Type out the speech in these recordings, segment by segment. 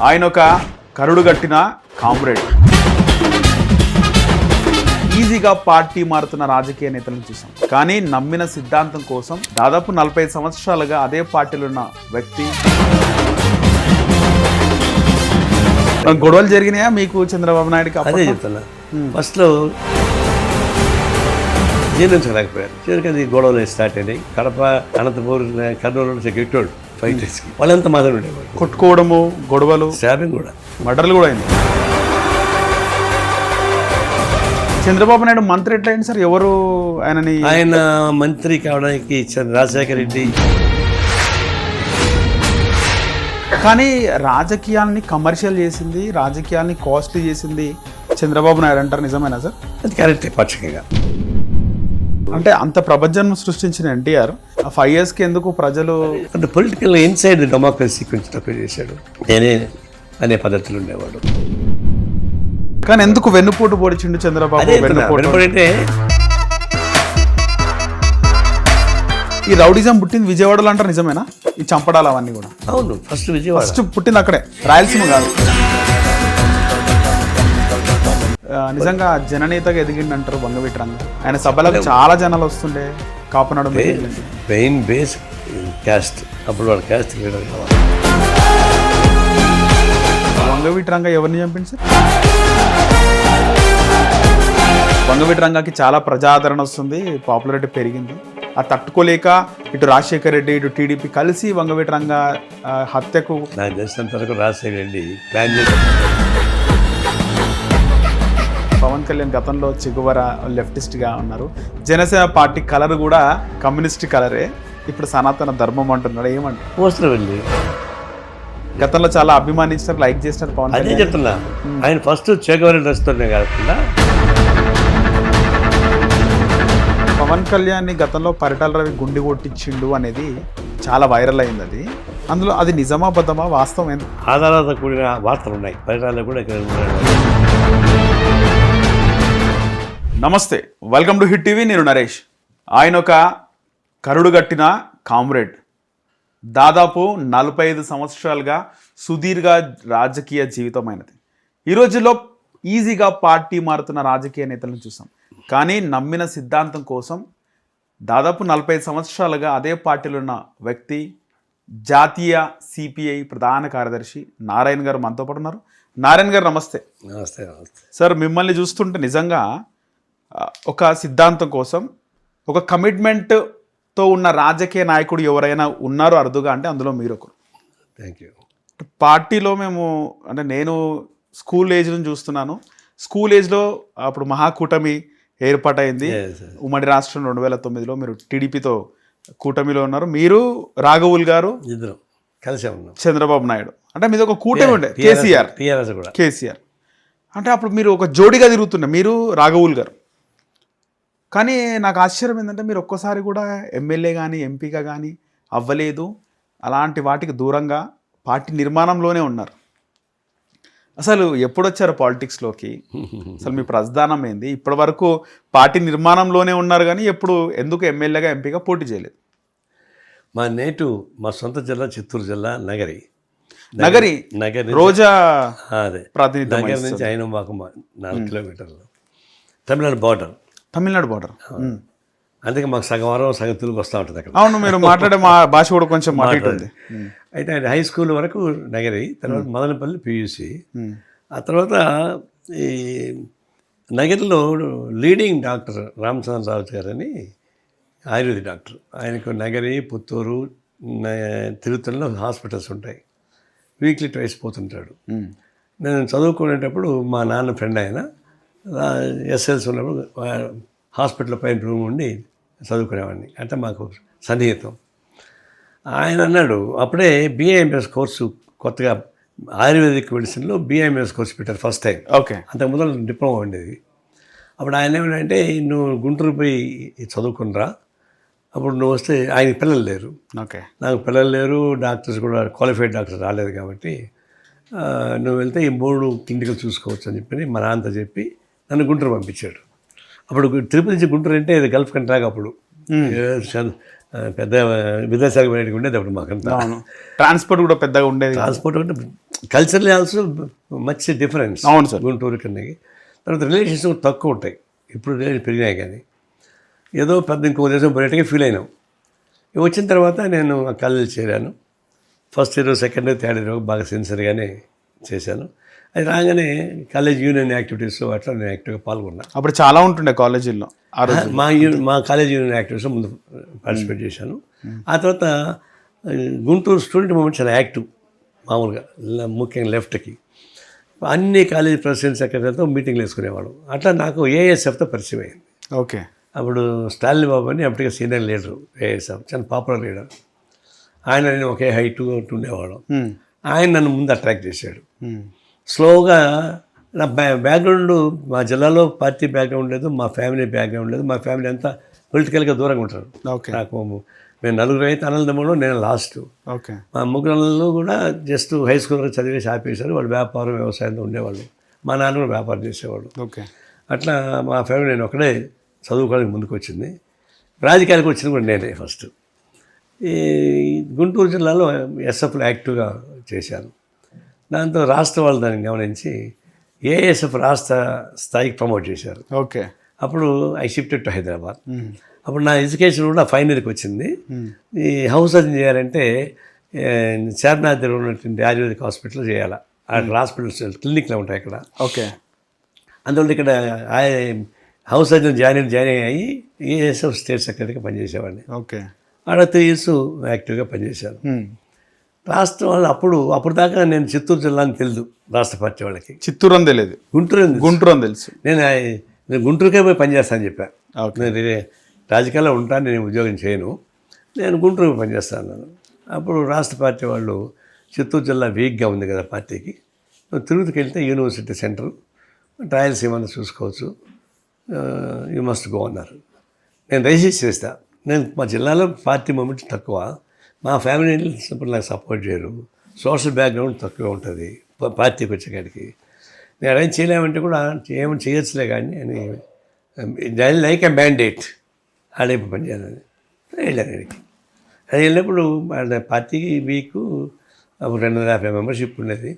ఆయన ఒక కరుడు గట్టిన కామ్రేడ్. ఈజీగా పార్టీ మారుతున్న రాజకీయ నేతలను చూసాం, కానీ నమ్మిన సిద్ధాంతం కోసం దాదాపు 45 సంవత్సరాలుగా అదే పార్టీలో ఉన్న వ్యక్తి. గొడవలు జరిగినాయా మీకు చంద్రబాబు నాయుడుకి? అదే చెప్తున్నా, ఫస్ట్లో జీర్ణించలేకపోయారు. చివరికి గొడవలు స్టార్ట్ అయినాయి. కడప, అనంతపూర్, కర్నూలు గెట్టోడు ఫైటర్స్కి వాళ్ళంతా మాత్రం ఉండేవాళ్ళు. కొట్టుకోవడము, గొడవలు, స్టాబింగ్ కూడా, మర్డర్లు కూడా అయింది. చంద్రబాబు నాయుడు మంత్రి ఎట్లా అయింది సార్? ఎవరు ఆయన మంత్రి కావడానికి రాజశేఖర రెడ్డి. కానీ రాజకీయాల్ని కమర్షియల్ చేసింది, రాజకీయాల్ని కాస్ట్లీ చేసింది చంద్రబాబు నాయుడు అంటారు. నిజమేనా సార్? అది కరెక్టే పాక్షికంగా. అంటే అంత ప్రపంచం సృష్టించిన ఎన్టీఆర్ ఆ 5 yearsకి ఎందుకు ప్రజలు అంటే పొలిటికల్ ఇన్సైడ్ డెమోక్రసీ కొంచెం తక్కువ చేశాడు. నేనే అనే పద్ధతులు ఉండేవాడు. కానీ ఎందుకు వెన్నుపోటు పొడిచిండు చంద్రబాబు? అంటే ఈ రౌడిజం పుట్టింది విజయవాడలో అంటారు. నిజమేనా? ఈ చంపడాలు అవన్నీ కూడా? అవును, ఫస్ట్ విజయవాడ. ఫస్ట్ పుట్టింది అక్కడే, రాయలసీమ కాదు. నిజంగా జననేతగా ఎదిగిండి అంటారు వంగవీటి రంగ. ఆయన సభలకు చాలా జనాలు వస్తుండే. Kapunadu main base caste. అప్పుడు వాళ్ళ క్యాస్ట్ లీడర్ కావాలి. వంగవీటి రంగ ఎవరిని చంపింది సార్? వంగవీటి రంగకి చాలా ప్రజాదరణ వస్తుంది, పాపులారిటీ పెరిగింది. ఆ తట్టుకోలేక ఇటు రాజశేఖర రెడ్డి, ఇటు టీడీపీ కలిసి వంగవీటి రంగ హత్యకు నాకు తెలిసినంత వరకు రాజశేఖర రెడ్డి ప్లాన్ చేసి. పవన్ కళ్యాణ్ గతంలో చిగువర లెఫ్టిస్ట్గా ఉన్నారు. జనసేన పార్టీ కలర్ కూడా కమ్యూనిస్ట్ కలరే. ఇప్పుడు సనాతన ధర్మం అంటున్నాడు. ఏమంటారు? పోస్టర్ వెళ్ళి గతంలో చాలా అభిమానించారు, లైక్ చేసినారు పవన్ కళ్యాణ్. అదే చెప్తున్నా, ఆయన ఫస్ట్ చేకవరి డ్రెస్తోనే కాకుండా పవన్ కళ్యాణ్ గతంలో పరిటాల రవి గుండె కొట్టించిండు అనేది చాలా వైరల్ అయింది. అది అందులో అది నిజమా బద్దమా, వాస్తవం ఏంటి? ఆధారాలతో కూడిన వార్తలు ఉన్నాయి. పరిటాల కూడా నమస్తే, వెల్కమ్ టు హిట్ టీవీ. నేను నరేష్. ఆయన ఒక కరుడు గట్టిన కామ్రేడ్. దాదాపు 45 సంవత్సరాలుగా సుదీర్ఘ రాజకీయ జీవితమైనది. ఈ రోజుల్లో ఈజీగా పార్టీ మారుతున్న రాజకీయ నేతలను చూసాం, కానీ నమ్మిన సిద్ధాంతం కోసం దాదాపు 45 సంవత్సరాలుగా అదే పార్టీలో ఉన్న వ్యక్తి, జాతీయ సిపిఐ ప్రధాన కార్యదర్శి నారాయణ గారు మనతో పాటు ఉన్నారు. నారాయణ గారు నమస్తే. నమస్తే. నమస్తే సార్. మిమ్మల్ని చూస్తుంటే నిజంగా ఒక సిద్ధాంతం కోసం, ఒక కమిట్మెంట్తో ఉన్న రాజకీయ నాయకుడు ఎవరైనా ఉన్నారు అరుదుగా అంటే అందులో మీరు ఒకరు. Thank you. పార్టీలో మేము అంటే నేను స్కూల్ ఏజ్ నుంచి చూస్తున్నాను. స్కూల్ ఏజ్లో అప్పుడు మహాకూటమి ఏర్పాటైంది ఉమ్మడి రాష్ట్రం 2009లో. మీరు టీడీపీతో కూటమిలో ఉన్నారు. మీరు రాఘవుల్ గారు ఇద్దరు కలిసే ఉన్నాం. చంద్రబాబు నాయుడు అంటే మీద ఒక కూటమి ఉండే. కేసీఆర్ అంటే అప్పుడు మీరు ఒక జోడిగా తిరుగుతుండే, మీరు రాఘవుల్ గారు. కానీ నాకు ఆశ్చర్యం ఏంటంటే మీరు ఒక్కసారి కూడా ఎమ్మెల్యే కానీ ఎంపీగా కానీ అవ్వలేదు. అలాంటి వాటికి దూరంగా పార్టీ నిర్మాణంలోనే ఉన్నారు. అసలు ఎప్పుడు వచ్చారు పాలిటిక్స్లోకి? అసలు మీ ప్రస్థానం ఏంది? ఇప్పటి వరకు పార్టీ నిర్మాణంలోనే ఉన్నారు, కానీ ఎప్పుడు ఎందుకు ఎమ్మెల్యేగా ఎంపీగా పోటీ చేయలేదు? మా సొంత జిల్లా చిత్తూరు జిల్లా నగరి రోజా అదే ప్రాతినిధ్యం. నగర్ నుంచి ఆయన మాకు 4 కిలోమీటర్లు. తమిళనాడు బార్డర్. అందుకే మాకు సగం వారం సగం తెలుగు వస్తూ ఉంటుంది అక్కడ. అవును, మీరు మాట్లాడే మా భాష కూడా కొంచెం మాట్లాడుతుంది. అయితే ఆయన హై స్కూల్ వరకు నగరి, తర్వాత మదనపల్లి పియూసి. ఆ తర్వాత ఈ నగరిలో లీడింగ్ డాక్టర్ రామచంద్రరావు గారు అని ఆయుర్వేద డాక్టర్. ఆయనకు నగరి, పుత్తూరు, తిరుత్తూరులో హాస్పిటల్స్ ఉంటాయి. వీక్లీ ట్వైస్ పోతుంటాడు. నేను చదువుకునేటప్పుడు మా నాన్న ఫ్రెండ్ ఆయన ఎస్ఎల్సి ఉన్నప్పుడు హాస్పిటల్ పైన రూమ్ ఉండి చదువుకునేవాడిని. అంటే మాకు సన్నిహితం. ఆయన అన్నాడు, అప్పుడే బిఏఎంఎస్ కోర్సు కొత్తగా ఆయుర్వేదిక్ మెడిసిన్లో బిఏఎంఎస్ కోర్సు పెట్టారు ఫస్ట్ టైం. ఓకే. అంతకు ముందు డిప్లొమా ఉండేది. అప్పుడు ఆయన ఏమంటే, నువ్వు గుంటూరు పోయి చదువుకునిరా, అప్పుడు నువ్వు వస్తే. ఆయనకి పిల్లలు లేరు. ఓకే. నాకు పిల్లలు లేరు, డాక్టర్స్ కూడా క్వాలిఫైడ్ డాక్టర్స్ రాలేదు. కాబట్టి నువ్వు వెళ్తే ఈ 3 క్లినికలు చూసుకోవచ్చు అని చెప్పి మా నాన్నతో చెప్పి నన్ను గుంటూరు పంపించాడు. అప్పుడు తిరుపతి నుంచి గుంటూరు అంటే ఇది గల్ఫ్ కంట్రాగా. అప్పుడు పెద్ద విదేశాలకు ఉండేది అప్పుడు మాకంతా. ట్రాన్స్పోర్ట్ కూడా పెద్దగా ఉండేది. ట్రాన్స్పోర్ట్ అంటే కల్చరల్ ఆల్సో మచ్ డిఫరెన్స్. అవును సార్. గుంటూరు కిందకి. తర్వాత రిలేషన్స్ తక్కువ ఉంటాయి. ఇప్పుడు పెరిగినాయి కానీ ఏదో పెద్ద ఇంకో దేశం పోయేట్టుగా ఫీల్ అయినాం. వచ్చిన తర్వాత నేను ఆ కాలేజీలో చేరాను. First year, second year, third year బాగా సిన్సియర్గానే చేశాను. అది రాగానే కాలేజ్ యూనియన్ యాక్టివిటీస్ అట్లా నేను యాక్టివ్గా పాల్గొన్నాను. అప్పుడు చాలా ఉంటుండే కాలేజీల్లో ఆ రోజు. మా కాలేజ్ యూనియన్ యాక్టివిటీస్లో ముందు పార్టిసిపేట్ చేశాను. ఆ తర్వాత గుంటూరు స్టూడెంట్ మూవ్మెంట్ చాలా యాక్టివ్ మామూలుగా, ముఖ్యంగా లెఫ్ట్కి. అన్ని కాలేజీ ప్రెసిడెంట్ సెక్రటరీలతో మీటింగ్లు వేసుకునేవాడు. అట్లా నాకు ఏఎస్ఎఫ్తో పరిచయం అయింది. ఓకే. అప్పుడు స్టాలిన్ బాబు అని అప్పటికే సీనియర్ లీడరు ఏఎస్ఎఫ్, చాలా పాపులర్ లీడర్. ఆయన నేను ఒకే హైట్ ఉండేవాడు. ఆయన నన్ను ముందు అట్రాక్ట్ చేశాడు. స్లోగా నా బ్యాక్గ్రౌండ్, మా జిల్లాలో పార్టీ బ్యాక్గ్రౌండ్ లేదు, మా ఫ్యామిలీ బ్యాక్గ్రౌండ్ లేదు. మా ఫ్యామిలీ అంతా పొలిటికల్గా దూరంగా ఉంటారు. నాకు మేము నలుగురు అయితే అన్నదమ్ములు, నేను లాస్ట్. ఓకే. మా ముగ్గురు కూడా జస్ట్ హై స్కూల్ వరకు చదివేసి ఆపేశారు. వాళ్ళు వ్యాపారం, వ్యవసాయంలో ఉండేవాళ్ళు. మా నాన్న కూడా వ్యాపారం చేసేవాళ్ళు. ఓకే. అట్లా మా ఫ్యామిలీ నేను ఒకడే చదువుకోవడానికి ముందుకు వచ్చింది. రాజకీయాలకు వచ్చింది కూడా నేనే ఫస్ట్. ఈ గుంటూరు జిల్లాలో ఎస్ఎఫ్లో యాక్టివ్గా చేశాను. దాంతో రాష్ట్ర వాళ్ళు దాన్ని గమనించి ఏఎస్ఎఫ్ రాష్ట్ర స్థాయికి ప్రమోట్ చేశారు. ఓకే. అప్పుడు ఐ షిఫ్టెడ్ టు హైదరాబాద్. అప్పుడు నా ఎడ్యుకేషన్ కూడా ఫైనల్ ఇయర్కి వచ్చింది. ఈ హౌస్ సర్జన్ చేయాలంటే చార్మినార్ దగ్గర ఉన్నటువంటి ఆయుర్వేదిక్ హాస్పిటల్లో చేయాలి. అక్కడ హాస్పిటల్స్ క్లినిక్లో ఉంటాయి అక్కడ. ఓకే. అందువల్ల ఇక్కడ హౌస్ సర్జన్ జాయిన్ అయ్యి ఏఎస్ఎఫ్ స్టేట్ సెక్రటరీగా పనిచేసేవాడిని. ఓకే. ఆడ 3 years యాక్టివ్గా పనిచేశాను. రాష్ట్రం వాళ్ళు అప్పుడు దాకా నేను చిత్తూరు జిల్లాని తెలుసు రాష్ట్ర పార్టీ వాళ్ళకి. చిత్తూరు అని తెలియదు, గుంటూరు అని తెలుసు. నేను గుంటూరుకే పోయి పనిచేస్తానని చెప్పాను. నేను రాజకీయాల్లో ఉంటాను, నేను ఉద్యోగం చేయను, నేను గుంటూరుకి పనిచేస్తాను. అప్పుడు రాష్ట్ర పార్టీ వాళ్ళు చిత్తూరు జిల్లా వీక్గా ఉంది కదా పార్టీకి, తిరుపతికి వెళ్తే యూనివర్సిటీ సెంటర్, రాయలసీమను చూసుకోవచ్చు, యూ మస్ట్ గో అన్నారు. నేను రిజిస్టర్ చేస్తా. నేను మా జిల్లాలో పార్టీ మూమెంట్ తక్కువ, మా ఫ్యామిలీ ఇప్పుడు నాకు సపోర్ట్ చేయరు, సోషల్ బ్యాక్గ్రౌండ్ తక్కువ ఉంటుంది పార్టీకి వచ్చేకాడికి. నేను అరేంజ్ చేయలేమంటే కూడా ఏమైనా చేయొచ్చులే కానీ అని లైక్ ఎ మ్యాండేట్ ఆడేపు పని చేయాలని వెళ్ళాను. అడిగి అది వెళ్ళినప్పుడు పార్టీకి వీకు అప్పుడు 250 మెంబర్షిప్ ఉండేది,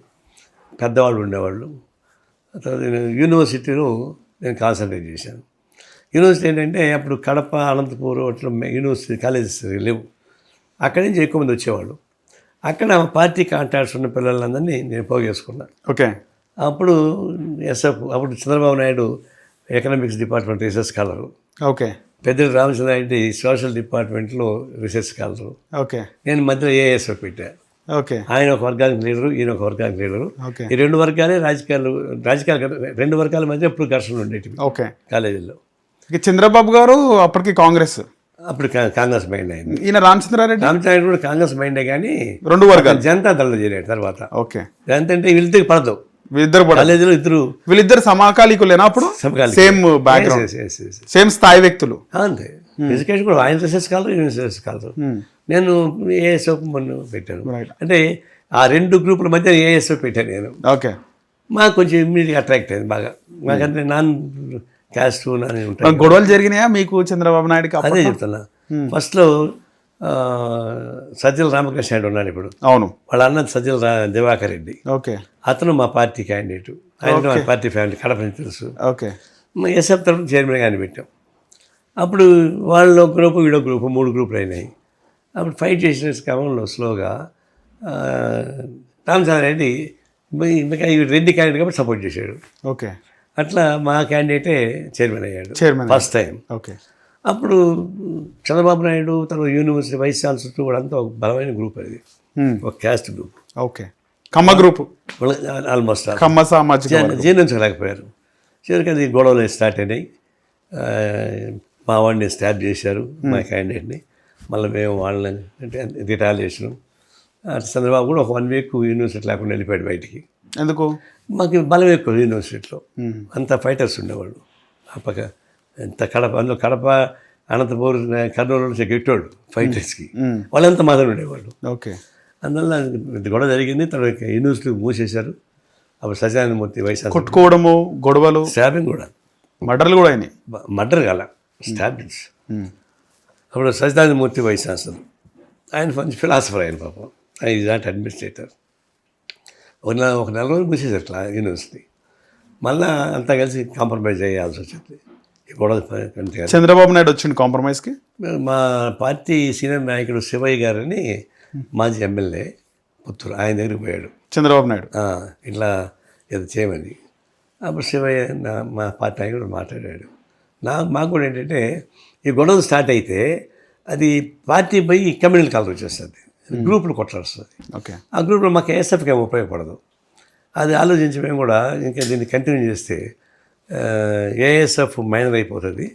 పెద్దవాళ్ళు ఉండేవాళ్ళు. తర్వాత యూనివర్సిటీలో నేను కాన్సన్ట్రేట్ చేశాను. యూనివర్సిటీ ఏంటంటే అప్పుడు కడప, అనంతపూర్ అట్లా యూనివర్సిటీ కాలేజెస్ లేవు. అక్కడి నుంచి ఎక్కువ మంది వచ్చేవాళ్ళు. అక్కడ పార్టీ కాంటాక్ట్స్ ఉన్న పిల్లలందరినీ నేను పోగేసుకున్నాను. ఓకే. అప్పుడు ఎస్ఎఫ్, అప్పుడు Chandrababu Naidu economics department research scholar. Okay. పెద్దలు రామచంద్రారెడ్డి సోషల్ డిపార్ట్మెంట్లో రీసెర్చ్ స్కాలరు. ఓకే. నేను మధ్యలో ఏఎస్ఎఫ్ పెట్టాను. ఓకే. ఆయన ఒక వర్గానికి లీడరు, ఈయన ఒక వర్గానికి లీడరు. ఓకే. ఈ 2 వర్గాలే రాజకీయాలు 2 వర్గాల మధ్య ఎప్పుడు ఘర్షణలు ఉండేవి. ఓకే. కాలేజీల్లో. ఇక చంద్రబాబు గారు అప్పటికి కాంగ్రెస్, అప్పుడు కాంగ్రెస్ మైండ్ అయింది. ఈయన రామచంద్రారెడ్డి కూడా కాంగ్రెస్ మైండే కానీ 2 వర్గాలు జనతా దళలో చేరాడు తర్వాత. ఓకే. ఎంతంటే వీళ్ళిద్దరికి పడదు, వీళ్ళిద్దరు ఇద్దరు వీళ్ళిద్దరు సమకాలీకులేనా అప్పుడు? సేమ్ బ్యాక్గ్రౌండ్, సేమ్ స్థాయి వ్యక్తులు. అంతే. ఎడ్యుకేషన్ కూడా ఆయన రీసెర్చ్ స్కాలర్, ఈయన రీసెర్చ్ స్కాలర్. నేను ఏఎస్ఎఫ్ మొన్న పెట్టాను. అంటే ఆ 2 గ్రూపుల మధ్య ఏఎస్ఎఫ్ పెట్టాను నేను. ఓకే. మాకు కొంచెం ఇమ్మీడియట్గా అట్రాక్ట్ అయింది బాగా. మాకంటే నాన్ క్యాస్ట్ అని ఉంటాయి. గొడవలు జరిగినాయా మీకు చంద్రబాబు నాయుడుకి? అదే చెప్తున్నా. ఫస్ట్లో సజ్జల రామకృష్ణ రెడ్డి ఉన్నాడు ఇప్పుడు. అవును. వాళ్ళ అన్న సజ్జల దివాకర్ రెడ్డి. ఓకే. అతను మా పార్టీ క్యాండిడేట్. ఆయన మా పార్టీ ఫ్యామిలీ కడప నుంచి తెలుసు. ఓకే. ఎస్ఎఫ్ తరఫున చైర్మన్ గారిని పెట్టాం. అప్పుడు వాళ్ళు ఒక గ్రూపు, వీడో గ్రూపు, 3 గ్రూపులు అయినాయి. అప్పుడు ఫైట్ చేసిన క్రమంలో స్లోగా రామచంద్రారెడ్డి రెడ్డి క్యాండిడేట్ కాబట్టి సపోర్ట్ చేశాడు. ఓకే. అట్లా మా క్యాండిడేటే చైర్మన్ అయ్యాడు ఫస్ట్ టైం. ఓకే. అప్పుడు చంద్రబాబు నాయుడు తర్వాత యూనివర్సిటీ వైస్ ఛాన్సలర్ కూడా అంతా ఒక బలమైన గ్రూప్ అది, ఒక క్యాస్ట్ గ్రూప్. ఓకే. కమ్మ గ్రూప్ ఆల్మోస్ట్ కమ్మ సామాజిక జీర్ణించలేకపోయారు. చివరికి అది గొడవలు స్టార్ట్ అయినాయి. మా వాడిని స్టాప్ చేశారు, మా క్యాండిడేట్ని. మళ్ళీ మేము వాళ్ళని అంటే రిటాలియేషన్. చంద్రబాబు కూడా ఒక 1 week యూనివర్సిటీ లేకుండా వెళ్ళిపోయాడు బయటికి. ఎందుకు? మాకు బలం ఎక్కువ యూనివర్సిటీలో, అంత ఫైటర్స్ ఉండేవాళ్ళు. ఆ పక్క ఎంత కడప, అందులో కడప, అనంతపూర్, కర్నూలు నుంచి గెట్టోడు ఫైటర్స్కి, వాళ్ళంతా మాత్రం ఉండేవాళ్ళు. ఓకే. అందువల్ల గొడవ జరిగింది. తర్వాత యూనివర్సిటీ మూసేశారు. అప్పుడు సత్యనారాయణమూర్తి వైస్ కొట్టుకోవడము, గొడవలు, స్టాబింగ్ కూడా, మర్డర్లు కూడా అయినాయి. మర్డర్ కాల, స్టాబింగ్స్. అప్పుడు సత్యనారాయణమూర్తి వైస్ ఛాన్సలర్, ఆయన మంచి ఫిలాసఫర్, ఆయన పాపం, ఆయన ఈజ్ నాట్ అడ్మినిస్ట్రేటర్. ఒక నెల రోజులు మూసేసారు యూనివర్సిటీ. మళ్ళీ అంతా కలిసి కాంప్రమైజ్ అయ్యాల్సి వచ్చింది. ఈ గొడవ కంటే చంద్రబాబు నాయుడు వచ్చిండు కాంప్రమైజ్కి. మా పార్టీ సీనియర్ నాయకుడు శివయ్య గారని మాజీ ఎమ్మెల్యే పుత్తూరు, ఆయన దగ్గరికి పోయాడు చంద్రబాబు నాయుడు. ఇట్లా ఏదో చేయమని. అప్పుడు శివయ్య మా పార్టీ నాయకుడు మాట్లాడాడు. మాకు కూడా ఏంటంటే ఈ గొడవలు స్టార్ట్ అయితే అది పార్టీ పోయి కమ్యూనల్ కలర్ వచ్చేస్తుంది, గ్రూపులు కొట్లాడుస్తుంది. ఓకే. ఆ గ్రూప్లో మాకు ఏఎస్ఎఫ్కి ఏమి ఉపయోగపడదు. అది ఆలోచించి మేము కూడా ఇంకా దీన్ని కంటిన్యూ చేస్తే ఏఎస్ఎఫ్ మైనర్ అయిపోతుంది,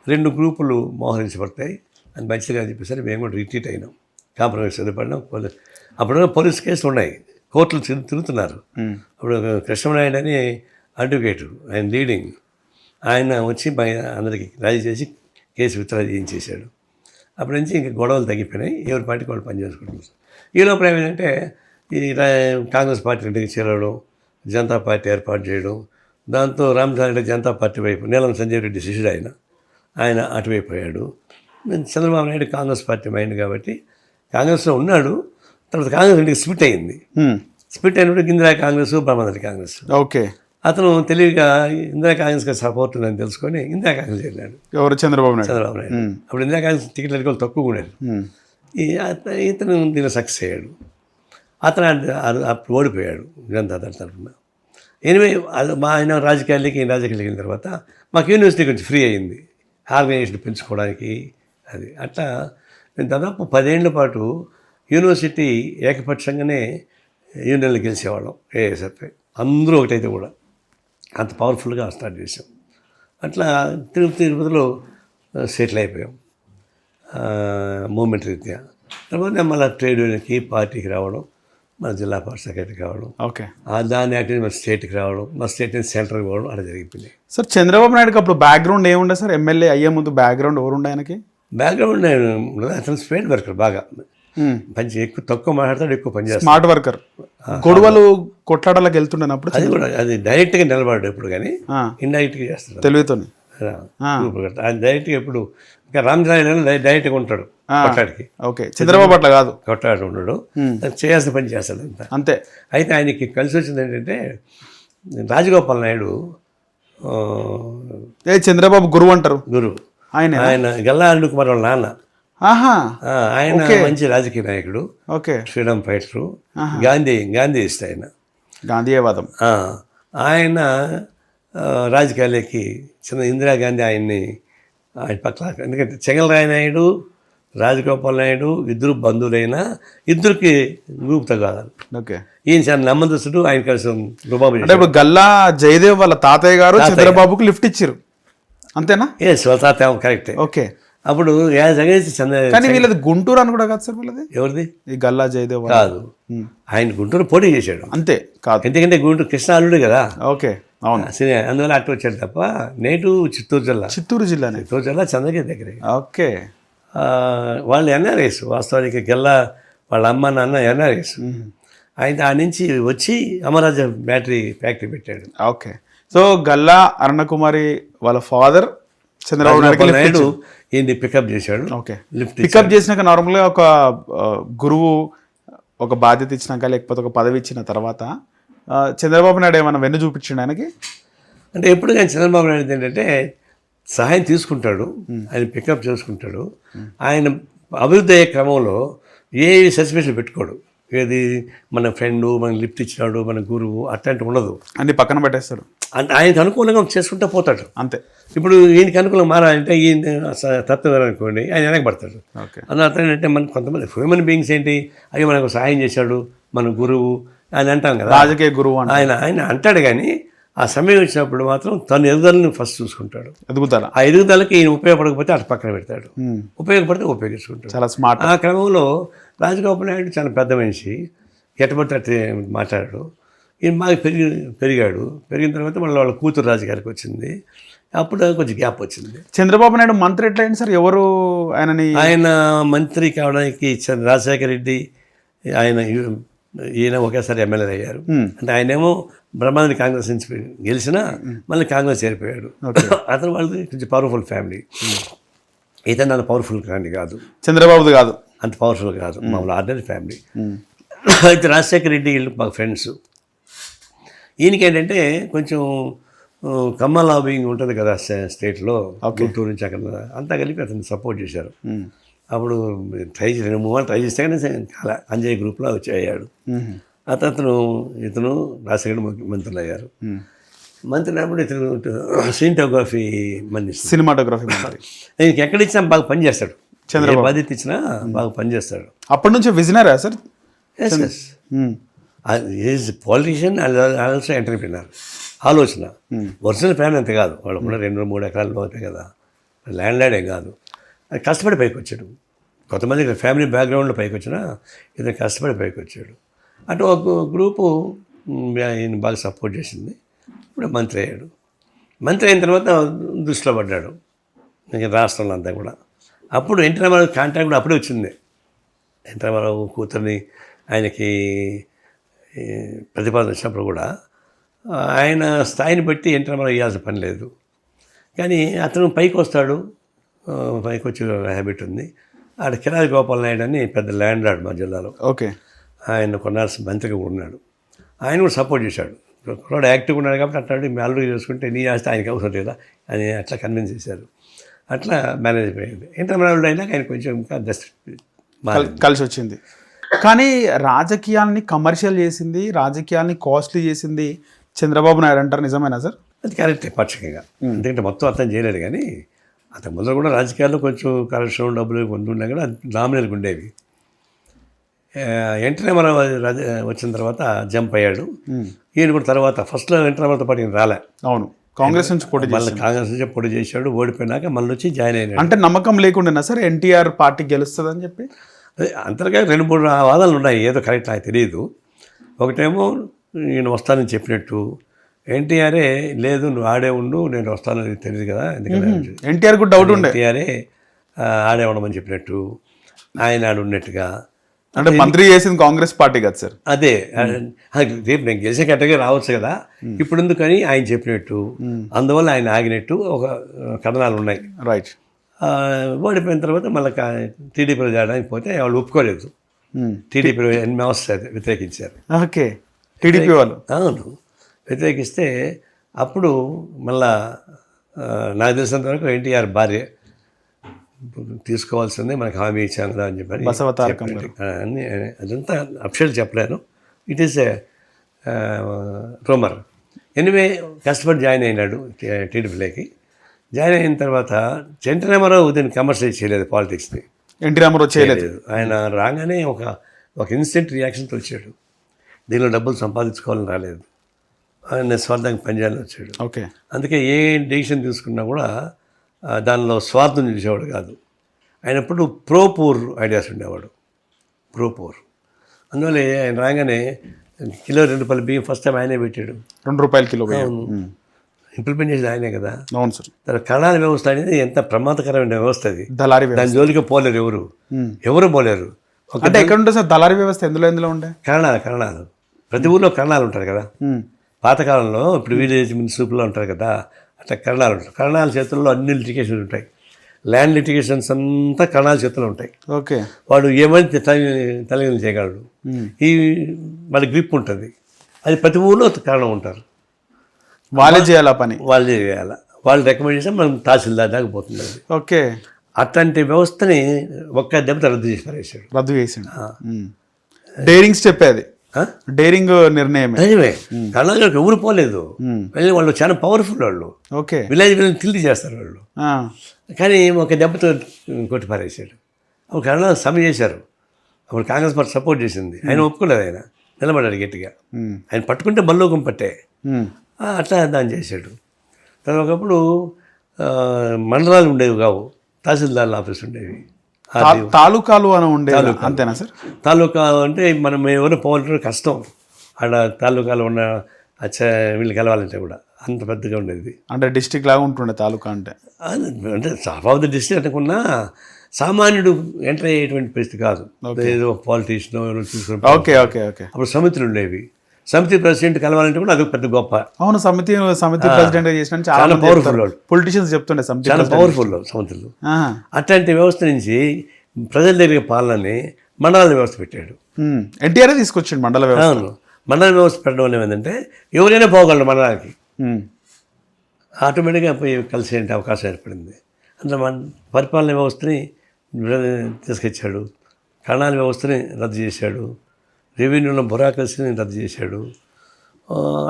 2 గ్రూపులు మోహరించబడతాయి అని మంచిగా చెప్పేసరి మేము కూడా రిట్రీట్ అయినాం, కాంప్రమైజ్ సిద్ధపడినాం. అప్పుడు పోలీస్ కేసులు ఉన్నాయి, కోర్టులు తిరుగుతున్నారు. అప్పుడు కృష్ణనాయుడు అని అడ్వకేటు, ఆయన లీడింగ్, ఆయన వచ్చి అందరికీ రాజీ చేసి కేసు విత్డ్రా చేయించేశాడు. అప్పటి నుంచి ఇంకా గొడవలు తగ్గిపోయినాయి, ఎవరి పార్టీకి వాళ్ళు పనిచేసుకుంటున్నారు. ఈ లోపల ఏమైందంటే ఈ కాంగ్రెస్ పార్టీ ఇంటికి చేరడం, జనతా పార్టీ ఏర్పాటు చేయడం, దాంతో రామచంద్ర జనతా పార్టీ వైపు, నీలం సంజయ్ రెడ్డి శిష్యుడు ఆయన అటువైపు అయ్యాడు. చంద్రబాబు నాయుడు కాంగ్రెస్ పార్టీ మైండ్ కాబట్టి కాంగ్రెస్లో ఉన్నాడు. తర్వాత కాంగ్రెస్ ఇంటికి స్ప్లిట్ అయింది. స్ప్లిట్ అయినప్పుడు ఇందిరా కాంగ్రెస్, బ్రహ్మారెడ్డి కాంగ్రెస్. ఓకే. అతను తెలివిగా ఇందిరా కాంగ్రెస్కి సపోర్ట్ ఉందని తెలుసుకొని ఇందిరా కాంగ్రెస్ వెళ్ళాడు. ఎవరు? చంద్రబాబు నాయుడు. అప్పుడు ఇందిరా కాంగ్రెస్ టికెట్ ఎన్నికలు తక్కువ ఉండేది. ఇతను దీనిలో సక్సెస్ అయ్యాడు. అతను అప్పుడు ఓడిపోయాడు జనతా దళ తరఫున. ఎనివే మా ఆయన రాజకీయాలకి వెళ్ళిన తర్వాత మాకు యూనివర్సిటీ కొంచెం ఫ్రీ అయింది, ఆర్గనైజేషన్ పెంచుకోవడానికి. అది అట్లా మేము దాదాపు 10 ఏళ్ల పాటు యూనివర్సిటీ ఏకపక్షంగానే యూనియన్లు గెలిచేవాళ్ళం. ఏఎస్ఎఫ్ అందరూ ఒకటైతే కూడా అంత పవర్ఫుల్గా స్టార్ట్ చేసాం. అట్లా తిరుపతిలో సెటిల్ అయిపోయాం మూమెంట్ రీత్యా. తర్వాత మళ్ళీ ట్రేడ్ యూనియన్కి పార్టీకి రావడం, మన జిల్లా పార్టీ సెక్రటరీ కావడం. ఓకే. దాన్ని యాక్టివ్ మన స్టేట్కి రావడం, మా స్టేట్ నుంచి సెంట్రల్కి పోవడం అలా జరిగిపోయింది. సార్ చంద్రబాబు నాయుడుకి అప్పుడు బ్యాక్గ్రౌండ్ ఏముండే సార్? ఎమ్మెల్యే అయ్యే ముందు బ్యాక్గ్రౌండ్ ఎవరుండే ఆయనకి? బ్యాక్గ్రౌండ్ అతను స్పీడ్ వర్కర్, బాగా పని ఎక్కువ తక్కువ మాట్లాడతాడు, ఎక్కువ పని చేస్తాడు, స్మార్ట్ వర్కర్. గొడవలు కొట్లాడలకు వెళ్తుండేనప్పుడు అది కూడా అది డైరెక్ట్గా నిలబడ్డాడు ఎప్పుడు, కానీ ఇండైరెక్ట్గా చేస్తాడు తెలివితో. ఆయన డైరెక్ట్గా ఎప్పుడు ఇంకా రామచంద్ర డైరెక్ట్గా ఉంటాడు కొట్లాడికి. ఓకే. చంద్రబాబు అట్లా కాదు, కొట్లాడు ఉన్నాడు, చేయాల్సిన పని చేస్తాడు అంతా అంతే. అయితే ఆయనకి కలిసి వచ్చింది ఏంటంటే రాజగోపాల్ నాయుడు చంద్రబాబు గురువు అంటారు. గురువు ఆయన గల్లా అరుణ్ కుమార్ వాళ్ళ నాన్న. ఆయన మంచి రాజకీయ నాయకుడు, ఓకే, ఫ్రీడమ్ ఫైటరు, గాంధీయిస్ట్ ఆయన, గాంధీయవాదం. ఆయన రాజకీయాలకి ఇందిరాగాంధీ ఆయన పక్కన. ఎందుకంటే చెంగలరాయ నాయుడు, రాజగోపాల్ నాయుడు ఇద్దరు బంధువులైనా ఇద్దరికి గ్రూప్తో కాదు. ఓకే. ఈయన చాలా నమ్మదస్తుడు, ఆయన కలిసి రుబాబు. అంటే ఇప్పుడు గల్లా జయదేవ్ వాళ్ళ తాతయ్య గారు చంద్రబాబుకు లిఫ్ట్ ఇచ్చారు, అంతేనా? వాళ్ళ తాతయ్య కరెక్టే. ఓకే. అప్పుడు కానీ వీళ్ళది గుంటూరు అని కూడా కాదు సార్ వీళ్ళది. ఎవరిది? ఈ గల్లా జయదేవ్ కాదు, ఆయన గుంటూరు పోటీ చేశాడు అంతే. కాదు, ఎందుకంటే గుంటూరు కృష్ణ అల్లుడు కదా. ఓకే, అవును. అందువల్ల అటు వచ్చాడు తప్ప నేటు చిత్తూరు జిల్లా. చిత్తూరు జిల్లా చంద్రగిరి దగ్గర. ఓకే. వాళ్ళు ఎన్ఆర్ఐస్, వాస్తవానికి గల్లా వాళ్ళ అమ్మ నాన్న ఎన్ఆర్ఐస్. ఆయన ఆ నుంచి వచ్చి అమరాజ బ్యాటరీ ఫ్యాక్టరీ పెట్టాడు. ఓకే. సో గల్లా అరుణకుమారి వాళ్ళ ఫాదర్ చంద్రబాబు నాయుడు ఈయన్ని పికప్ చేశాడు. ఓకే. పికప్ చేసినాక నార్మల్గా ఒక గురువు ఒక బాధ్యత ఇచ్చినాక లేకపోతే ఒక పదవి ఇచ్చిన తర్వాత చంద్రబాబు నాయుడు ఏమైనా వెన్ను చూపించండి ఆయనకి? అంటే ఎప్పుడు కానీ చంద్రబాబు నాయుడు ఏంటంటే సహాయం తీసుకుంటాడు, ఆయన పికప్ చేసుకుంటాడు. ఆయన అభివృద్ధి అయ్యే క్రమంలో ఏ సస్పెషన్ పెట్టుకోడు. ఏది మన ఫ్రెండు, మన లిఫ్ట్ ఇచ్చినాడు, మన గురువు అట్లాంటి ఉండదు, అన్ని పక్కన పెట్టేస్తాడు. అంటే ఆయనకు అనుకూలంగా చేసుకుంటూ పోతాడు అంతే. ఇప్పుడు ఈయనకి అనుకూలంగా మారాలంటే ఈయన తత్వం అనుకోండి, ఆయన వెనకబడతాడు. అందులో అర్థం ఏంటంటే మన కొంతమంది హ్యూమన్ బీయింగ్స్ ఏంటి, అవి మనకు సహాయం చేశాడు మన గురువు అని అంటాం కదా, రాజకీయ గురువు ఆయన అంటాడు. కానీ ఆ సమయం వచ్చినప్పుడు మాత్రం తన ఎదుగుదలని ఫస్ట్ చూసుకుంటాడు. ఎదుగుదల, ఆ ఎదుగుదలకి ఈయన ఉపయోగపడకపోతే అటు పక్కన పెడతాడు, ఉపయోగపడితే ఉపయోగించుకుంటాడు. చాలా స్మార్ట్. ఆ క్రమంలో రాజగోపాల్ నాయుడు చాలా పెద్ద మనిషి, ఎట్టబడితే అట్లా మాట్లాడాడు. ఈయన బాగా పెరిగాడు. పెరిగిన తర్వాత మళ్ళీ వాళ్ళ కూతురు రాజుగారికి వచ్చింది. అప్పుడు కొంచెం గ్యాప్ వచ్చింది. చంద్రబాబు నాయుడు మంత్రి ఎట్లయింది సార్? ఎవరు ఆయన మంత్రి కావడానికి రాజశేఖర రెడ్డి ఈయన ఒకేసారి ఎమ్మెల్యే అయ్యారు. అంటే ఆయనేమో బ్రహ్మాండ కాంగ్రెస్ నుంచి గెలిచినా మళ్ళీ కాంగ్రెస్ చేరిపోయాడు. అతను వాళ్ళది కొంచెం పవర్ఫుల్ ఫ్యామిలీ. ఇతను నన్ను పవర్ఫుల్ ఫ్యామిలీ కాదు, చంద్రబాబుది కాదు, అంత పవర్ఫుల్ కాదు, మామూలు ఆర్డినరీ ఫ్యామిలీ. అయితే రాజశేఖర రెడ్డి వీళ్ళు మాకు ఫ్రెండ్స్, ఈయనకి ఏంటంటే కొంచెం కమ్మ లాబింగ్ ఉంటుంది కదా స్టేట్లో, గుంటూరు నుంచి అక్కడ అంతా కలిపి అతను సపోర్ట్ చేశారు. అప్పుడు ట్రై చేసి 2-3 మార్లు ట్రై చేస్తే కానీ చాలా అంజయ్ గ్రూప్లో అయ్యాడు. ఇతను రాజశేఖర్ మంత్రులు అయ్యారు. మంత్రి అయినప్పుడు ఇతను సినిమాటోగ్రఫీ మంత్రి, సినిమాటోగ్రఫీ మంత్రి. ఈయనకి ఎక్కడ ఇచ్చినా బాగా పనిచేస్తాడు, చంద్రబాబు బాధ్యత ఇచ్చినా బాగా పనిచేస్తాడు. అప్పటి నుంచి విజనరా sir? Is politician also entrepreneur. ఆలోచన ఒరిజినల్ ప్లాన్ అంతే కాదు, వాళ్ళు కూడా 2-3 ఎకరాలు అవుతాయి కదా, ల్యాండ్ కాదు. అది కష్టపడి పైకి వచ్చాడు. కొంతమంది ఫ్యామిలీ బ్యాక్గ్రౌండ్లో పైకి వచ్చినా ఇతను కష్టపడి పైకి వచ్చాడు. అటు ఒక గ్రూపు ఈయన బాగా సపోర్ట్ చేసింది. ఇప్పుడు మంత్రి అయ్యాడు. మంత్రి అయిన తర్వాత దృష్టిలో పడ్డాడు ఇంకా రాష్ట్రంలో అంతా కూడా. అప్పుడు ఎన్టీ రామారావు కాంటాక్ట్ కూడా అప్పుడే వచ్చింది. ఎన్టీ రామారావు కూతుర్ని ఆయనకి ప్రతిపాదన వచ్చినప్పుడు కూడా ఆయన స్థాయిని బట్టి ఎన్టీ రామారావు ఇవ్వాల్సిన పని లేదు. కానీ అతను పైకి వస్తాడు, పైకి వచ్చే హ్యాబిట్ ఉంది. ఆడ కిరాయి గోపాల్ నాయుడు అని పెద్ద ల్యాండ్ లార్డ్ మా జిల్లాలో, ఓకే, ఆయన కొన్నాల్సిన మంత్రిగా ఉన్నాడు. ఆయన కూడా సపోర్ట్ చేశాడు. కుర్రాడు యాక్టివ్గా ఉన్నాడు కాబట్టి అట్లాంటి మీ అల్లుడు చేసుకుంటే నీ ఆస్తి ఆయనకి అవసరం లేదా అని అట్లా కన్విన్స్ చేశారు. అట్లా మేనేజ్ అయ్యింది. ఎన్టీ రామారావు అయినాక ఆయన కొంచెం ఇంకా కలిసి వచ్చింది. కానీ రాజకీయాల్ని కమర్షియల్ చేసింది, రాజకీయాల్ని కాస్ట్లీ చేసింది చంద్రబాబు నాయుడు అంటారు, నిజమేనా సార్? అది కరెక్టే పాక్షికంగా. ఎందుకంటే మొత్తం అర్థం చేయలేడు. కానీ అతని మొదలు కూడా రాజకీయాల్లో కొంచెం కరప్షన్ డబ్బులు పొందున్నా కూడా నామినల్గా ఉండేవి. ఎన్టీ రామారావు వచ్చిన తర్వాత జంప్ అయ్యాడు. ఈయన కూడా తర్వాత ఫస్ట్లో ఎన్టీ రామారావుతో పాటు ఈయన రాలే. అవును, కాంగ్రెస్ నుంచి పోటీ, మళ్ళీ కాంగ్రెస్ నుంచి పోటీ చేశాడు. ఓడిపోయినాక మళ్ళీ వచ్చి జాయిన్ అయినాడు. అంటే నమ్మకం లేకుండా సార్ ఎన్టీఆర్ పార్టీ గెలుస్తుంది అని చెప్పి? అదే అంతర్గా 2-3 వాదాలు ఉన్నాయి. ఏదో కరెక్ట్ నాకు తెలియదు. ఒకటేమో నేను వస్తానని చెప్పినట్టు, ఎన్టీఆరే లేదు నువ్వు ఆడే ఉండు నేను వస్తానని తెలియదు కదా, ఎందుకంటే ఎన్టీఆర్ కూడా డౌట్ ఉండే, ఎన్టీఆరే ఆడే ఉండమని చెప్పినట్టు, ఆయన ఆడు ఉన్నట్టుగా. అంటే మంత్రి చేసింది కాంగ్రెస్ పార్టీ కదా సార్? అదే రేపు నేను గెలిచే కట్టగా రావచ్చు కదా, ఇప్పుడు ఎందుకని ఆయన చెప్పినట్టు, అందువల్ల ఆయన ఆగినట్టు ఒక కథనాలు ఉన్నాయి. రైట్. ఓడిపోయిన తర్వాత మళ్ళీ టీడీపీలో చేయడానికి పోతే వాళ్ళు ఒప్పుకోలేదు. టీడీపీలో వ్యతిరేకించారు. ఓకే, టీడీపీ వాళ్ళు. అవును, వ్యతిరేకిస్తే అప్పుడు మళ్ళా నాకు తెలిసినంత వరకు ఎన్టీఆర్ భార్య తీసుకోవాల్సిందే, మనకు హామీ ఇచ్చాం కదా అని చెప్పి అని అదంతా అఫిషియల్ చెప్పలేను. It is a rumour. Anyway కష్టపడి జాయిన్ అయినాడు టీడీపీలోకి. జాయిన్ అయిన తర్వాత ఎన్టీ రామారావు దీన్ని కమర్షియలైజ్ చేయలేదు పాలిటిక్స్ని. ఎన్టీ రామారావు చేయలేదు. ఆయన రాగానే ఒక ఇన్స్టెంట్ రియాక్షన్తో వచ్చాడు. దీనిలో డబ్బులు సంపాదించుకోవాలని రాలేదు, ఆయన స్వార్థంగా పనిచేయాలని వచ్చాడు. ఓకే, అందుకే ఏ డెసిషన్ తీసుకున్నా కూడా దానిలో స్వార్థం చూసేవాడు కాదు. ఆయన ఎప్పుడు ప్రో పూర్ ఐడియాస్ ఉండేవాడు, ప్రో పూర్. అందువల్ల ఆయన రాగానే కిలో 2 రూపాయల బియ్యం ఫస్ట్ టైం ఆయనే పెట్టాడు. 2 రూపాయల కిలో ఇంప్లిమెంట్ చేసేది ఆయనే కదా. అవును సార్. తర్వాత కణాల వ్యవస్థ అనేది ఎంత ప్రమాదకరమైన వ్యవస్థ అది. దళారీ దాని జోలికి పోలేరు ఎవరు పోలేరు. అంటే ఎక్కడ ఉంటుంది సార్ దళారీ వ్యవస్థ? ఎందులో ఉండే కరణాలు ప్రతి ఊర్లో కరణాలు ఉంటారు కదా. పాతకాలంలో ఇప్పుడు విలేజ్ మున్సిపల్లో ఉంటారు కదా, అట్లా కరణాలు ఉంటాయి. కరణాల చేతుల్లో అన్ని లిటిగేషన్స్ ఉంటాయి. ల్యాండ్ లిటిగేషన్స్ అంతా కరణాల చేతుల్లో ఉంటాయి. ఓకే, వాడు ఏమైనా తలగిన చేయగలడు. ఈ వాళ్ళ గ్రిప్ ఉంటుంది. అది ప్రతి ఊళ్ళో కారణం ఉంటారు. వాళ్ళే చేయాలి పని, వాళ్ళే చేయాలి. వాళ్ళు రికమెండ్ చేస్తే మనం తహసీల్దార్ దాకా పోతుంది అది. ఓకే, అట్లాంటి వ్యవస్థని ఒక్క దెబ్బతో రద్దు చేసాడు. డేరింగ్స్ చెప్పేది, డేరింగ్ నిర్ణయం. నిజమే, కర్ణాటకకి ఎవరు పోలేదు. వాళ్ళు చాలా పవర్ఫుల్ వాళ్ళు. ఓకే, విలేజ్ తిల్లి చేస్తారు వాళ్ళు. కానీ ఒక దెబ్బతో కొట్టి పారేసాడు. అప్పుడు కర్ణాటక సమ్మె చేశారు. అప్పుడు కాంగ్రెస్ పార్టీ సపోర్ట్ చేసింది. ఆయన ఒప్పుకోలేదు. ఆయన నిలబడ్డాడు గట్టిగా. ఆయన పట్టుకుంటే బల్లోకం పట్టే, అట్లా దాన్ని చేశాడు. తర్వాత ఒకప్పుడు మండలాలు ఉండేవి కావు, తహసీల్దార్ల ఆఫీస్ ఉండేవి. తాలూకాలు అని ఉండేది, అంతేనా సార్? తాలూకా అంటే మనం ఎవరు పోవాలంటే కష్టం. ఆడ తాలూకాలు ఉన్న వీళ్ళు కలవాలంటే కూడా అంత పెద్దగా ఉండేది. అంటే డిస్టిక్ లాగా ఉంటుండే తాలూకా అంటే. అంటే హాఫ్ ఆఫ్ ద డిస్ట్రిక్ట్ అనుకున్నా సామాన్యుడు ఎంటర్ అయ్యేటువంటి పరిస్థితి కాదు. ఏదో పాలిటీషియన్ చూసుకుని. Okay okay okay. అప్పుడు సమితులు ఉండేవి. సమితి ప్రెసిడెంట్ కలవాలంటే కూడా అది పెద్ద గొప్ప. అవును, సమితి ప్రెసిడెంట్ చేసిన చాలా పవర్ఫుల్ పొలిటీషియన్స్ చెప్తుండే, చాలా పవర్ఫుల్ సమితులు. అట్లాంటి వ్యవస్థ నుంచి ప్రజల దగ్గర పాలనని మండలాల వ్యవస్థ పెట్టాడు. ఎన్టీఆర్ తీసుకొచ్చాడు మండల వ్యవస్థ. మండల వ్యవస్థ పెట్టడం వల్ల ఏమైందంటే ఎవరైనా పోగలరు మండలానికి, ఉమ్. ఆటోమేటిక్గా పోయి కలిసే అవకాశం ఏర్పడింది. అందులో మన పరిపాలన వ్యవస్థని తీసుకొచ్చాడు, కణాల వ్యవస్థని రద్దు చేశాడు, రెవెన్యూలో బ్యూరోక్రసీని రద్దు చేశాడు.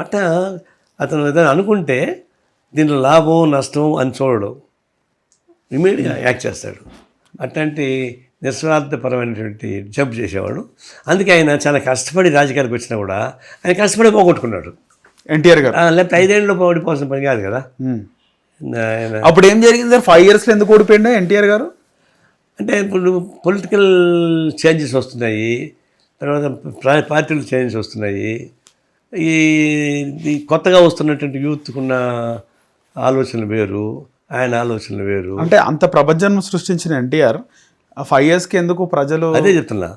అట్లా అతను ఏదైనా అనుకుంటే దీంట్లో లాభం నష్టం అని చూడడం, ఇమీడియట్గా యాక్ట్ చేస్తాడు. అట్లాంటి నిస్వార్థపరమైనటువంటి జంప్ చేసేవాడు. అందుకే ఆయన చాలా కష్టపడి రాజకీయాలకు వచ్చినా కూడా ఆయన కష్టపడి పోగొట్టుకున్నాడు. ఎన్టీఆర్ గారు లేకపోతే 5 ఏళ్ళలో ఓడిపోవాల్సిన పని కాదు కదా. ఆయన అప్పుడు ఏం జరిగింది సార్? 5 yearsలో ఎందుకు ఓడిపోయిండు ఎన్టీఆర్ గారు? అంటే ఇప్పుడు పొలిటికల్ చేంజెస్ వస్తున్నాయి, తర్వాత పార్టీలు చేంజెస్ వస్తున్నాయి. ఈ కొత్తగా వస్తున్నటువంటి యూత్కున్న ఆలోచనలు వేరు, ఆయన ఆలోచనలు వేరు. అంటే అంత ప్రపంచం సృష్టించిన ఎన్టీఆర్ 5 yearsకి ఎందుకు ప్రజలు? అదే చెప్తున్నా.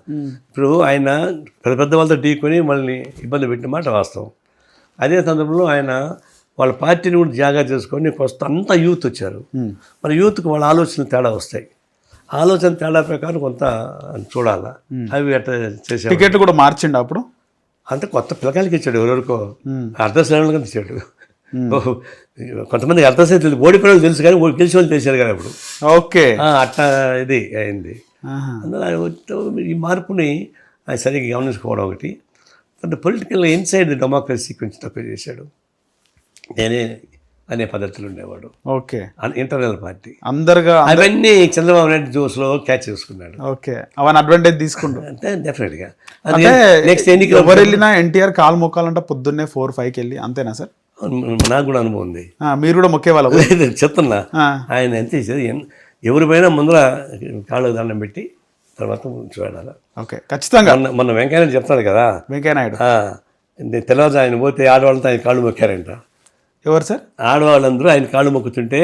ఇప్పుడు ఆయన పెద్ద పెద్ద వాళ్ళతో ఢీకొని వాళ్ళని ఇబ్బంది పెట్టిన మాట వాస్తవం. అదే సందర్భంలో ఆయన వాళ్ళ పార్టీని కూడా జాగ్రత్త చేసుకొని కొత్త అంతా యూత్ వచ్చారు. మరి యూత్కి వాళ్ళ ఆలోచనలు తేడా వస్తాయి. ఆలోచన తేడా ప్రకారం కొంత చూడాలా. అవి అట్లా చేసే టికెట్లు కూడా మార్చిండు అప్పుడు. అంత కొత్త పిల్లకాయలకి ఇచ్చాడు, ఎవరెవరికో అర్ధశ్రేణులకు ఇచ్చాడు. కొంతమంది అర్ధశ్రేణి తెలుసు, ఓడిపోయిన వాళ్ళు తెలుసు కానీ గెలిచిన వాళ్ళు తెలిసారు కదా ఇప్పుడు. ఓకే, అట్లా ఇది అయింది. అందులో ఈ మార్పుని ఆయన సరిగ్గా గమనించుకోవడం ఒకటి. అంటే పొలిటికల్ ఇన్సైడ్ డెమోక్రసీ కొంచెం తక్కువ చేశాడు. నేనే అనే పద్ధతులు ఉండేవాడు. ఓకే, ఇంటర్నల్ పార్టీ అందరుగా అవన్నీ చంద్రబాబు నాయుడు జోస్లో క్యాచ్ చేసుకున్నాడు. ఓకే, అవన్నీ అడ్వాంటేజ్ తీసుకుంటాడు. అంటే డెఫినెట్గా అంటే నెక్స్ట్ ఎన్నిక ఎవరు వెళ్ళినా ఎన్టీఆర్ కాలు మొక్కాలంటే పొద్దున్నే 4-5కి వెళ్ళి, అంతేనా సార్? నాకు కూడా అనుభవం ఉంది. మీరు కూడా మొక్కేవాళ్ళు? చెప్తున్నా, ఆయన ఎంత చేసేది, ఎవరి పైన ముందర కాళ్ళకు దండం పెట్టి తర్వాత చూడాలి. ఓకే, ఖచ్చితంగా. మొన్న వెంకయ్య చెప్తాడు కదా, వెంకయ్యనాయుడు తెలవదు ఆయన పోతే ఆడవాళ్ళతో ఆయన కాళ్ళు మొక్కారంట. ఎవరు సార్? ఆడవాళ్ళందరూ ఆయన కాళ్ళు మొక్కుతుంటే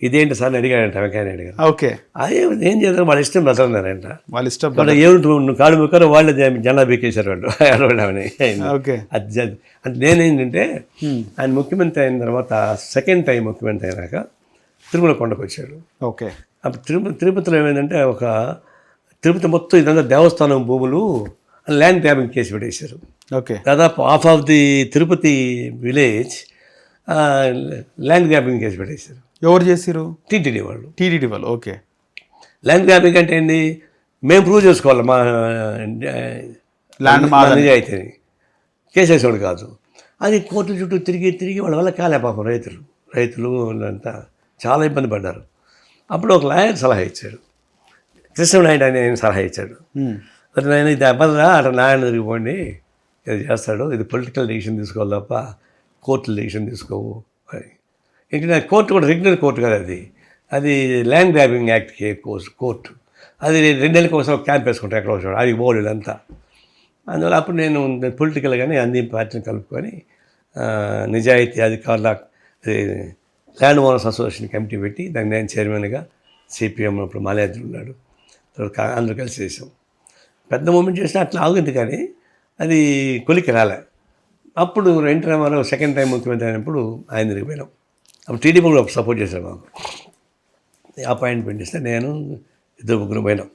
ఇదేంటి సార్ అని అడిగాడంట వెంకయ్యనాయుడు గారు. ఓకే, అదే ఏం చేద్దాం వాళ్ళ ఇష్టం బ్రతన్నారంట. వాళ్ళ ఇష్టం. వాళ్ళు ఏమిటి కాళ్ళు మొక్కారో వాళ్ళే జెండా బీకేశారు వాళ్ళు ఆడవాళ్ళని. ఓకే, అది అంటే నేనేంటంటే ఆయన ముఖ్యమంత్రి అయిన తర్వాత సెకండ్ టైం ముఖ్యమంత్రి అయినాక తిరుమల కొండకు వచ్చాడు. ఓకే, అప్పుడు తిరుపతిలో ఏమైందంటే తిరుపతి మొత్తం ఇదంతా దేవస్థానం భూములు ల్యాండ్ గ్రాబింగ్ కేసు పెట్టేశారు. ఓకే, దాదాపు half of the Tirupati village land grabbing case పెట్టేశారు. ఎవరు చేసిరు? టీటీడీ వాళ్ళు. టీటీడీ వాళ్ళు. ఓకే, ల్యాండ్ గ్రాబింగ్ అంటే ఏంటి, మేము ప్రూవ్ చేసుకోవాలి మా ల్యాండ్ నిజాయితీని, కేసేసేవాడు కాదు. అది కోర్టు చుట్టూ తిరిగి వాళ్ళ వల్ల కాలే పాపం రైతులు అంతా చాలా ఇబ్బంది పడ్డారు. అప్పుడు ఒక లాయర్ సలహా ఇచ్చాడు, కృష్ణనాయుడు అని ఆయన సలహా ఇచ్చాడు. మరి నేను ఇది అవ్వదురా, అట్లా నాయన తిరిగిపోండి, ఇది చేస్తాడు, ఇది పొలిటికల్ డెసిషన్ తీసుకోవాలి తప్ప కోర్టుల డెసిషన్ తీసుకోవు అని. ఇంకా కోర్టు కూడా రెగ్యులర్ కోర్టు కదా, అది ల్యాండ్ గ్రాబింగ్ యాక్ట్ కోర్టు. అది 2 నెలలకు ఒకసారి క్యాంప్ వేసుకుంటారు ఎక్కడ వచ్చాడు, అది బోర్డు అంతా. అందువల్ల అప్పుడు నేను పొలిటికల్గానే అన్ని పార్టీని కలుపుకొని నిజాయితీ అధికారుల ల్యాండ్ ఓనర్స్ అసోసియేషన్ కమిటీ పెట్టి దానికి నేను చైర్మన్గా, సిపిఎం అప్పుడు మాల్యాద్రి ఉన్నాడు, తర్వాత అందరూ కలిసి చేసాం. పెద్ద మూమెంట్ చేసినా అట్లా ఆగుంది కానీ అది కొలికి రాలే. అప్పుడు ఎన్టీ రామారావు సెకండ్ టైం ముఖ్యమంత్రి అయినప్పుడు ఆయన దగ్గరికి పోయినాం. అప్పుడు టీడీపీ కూడా సపోర్ట్ చేశారు మాకు. అపాయింట్మెంట్ ఇస్తే నేను 2-3 పోయినాం.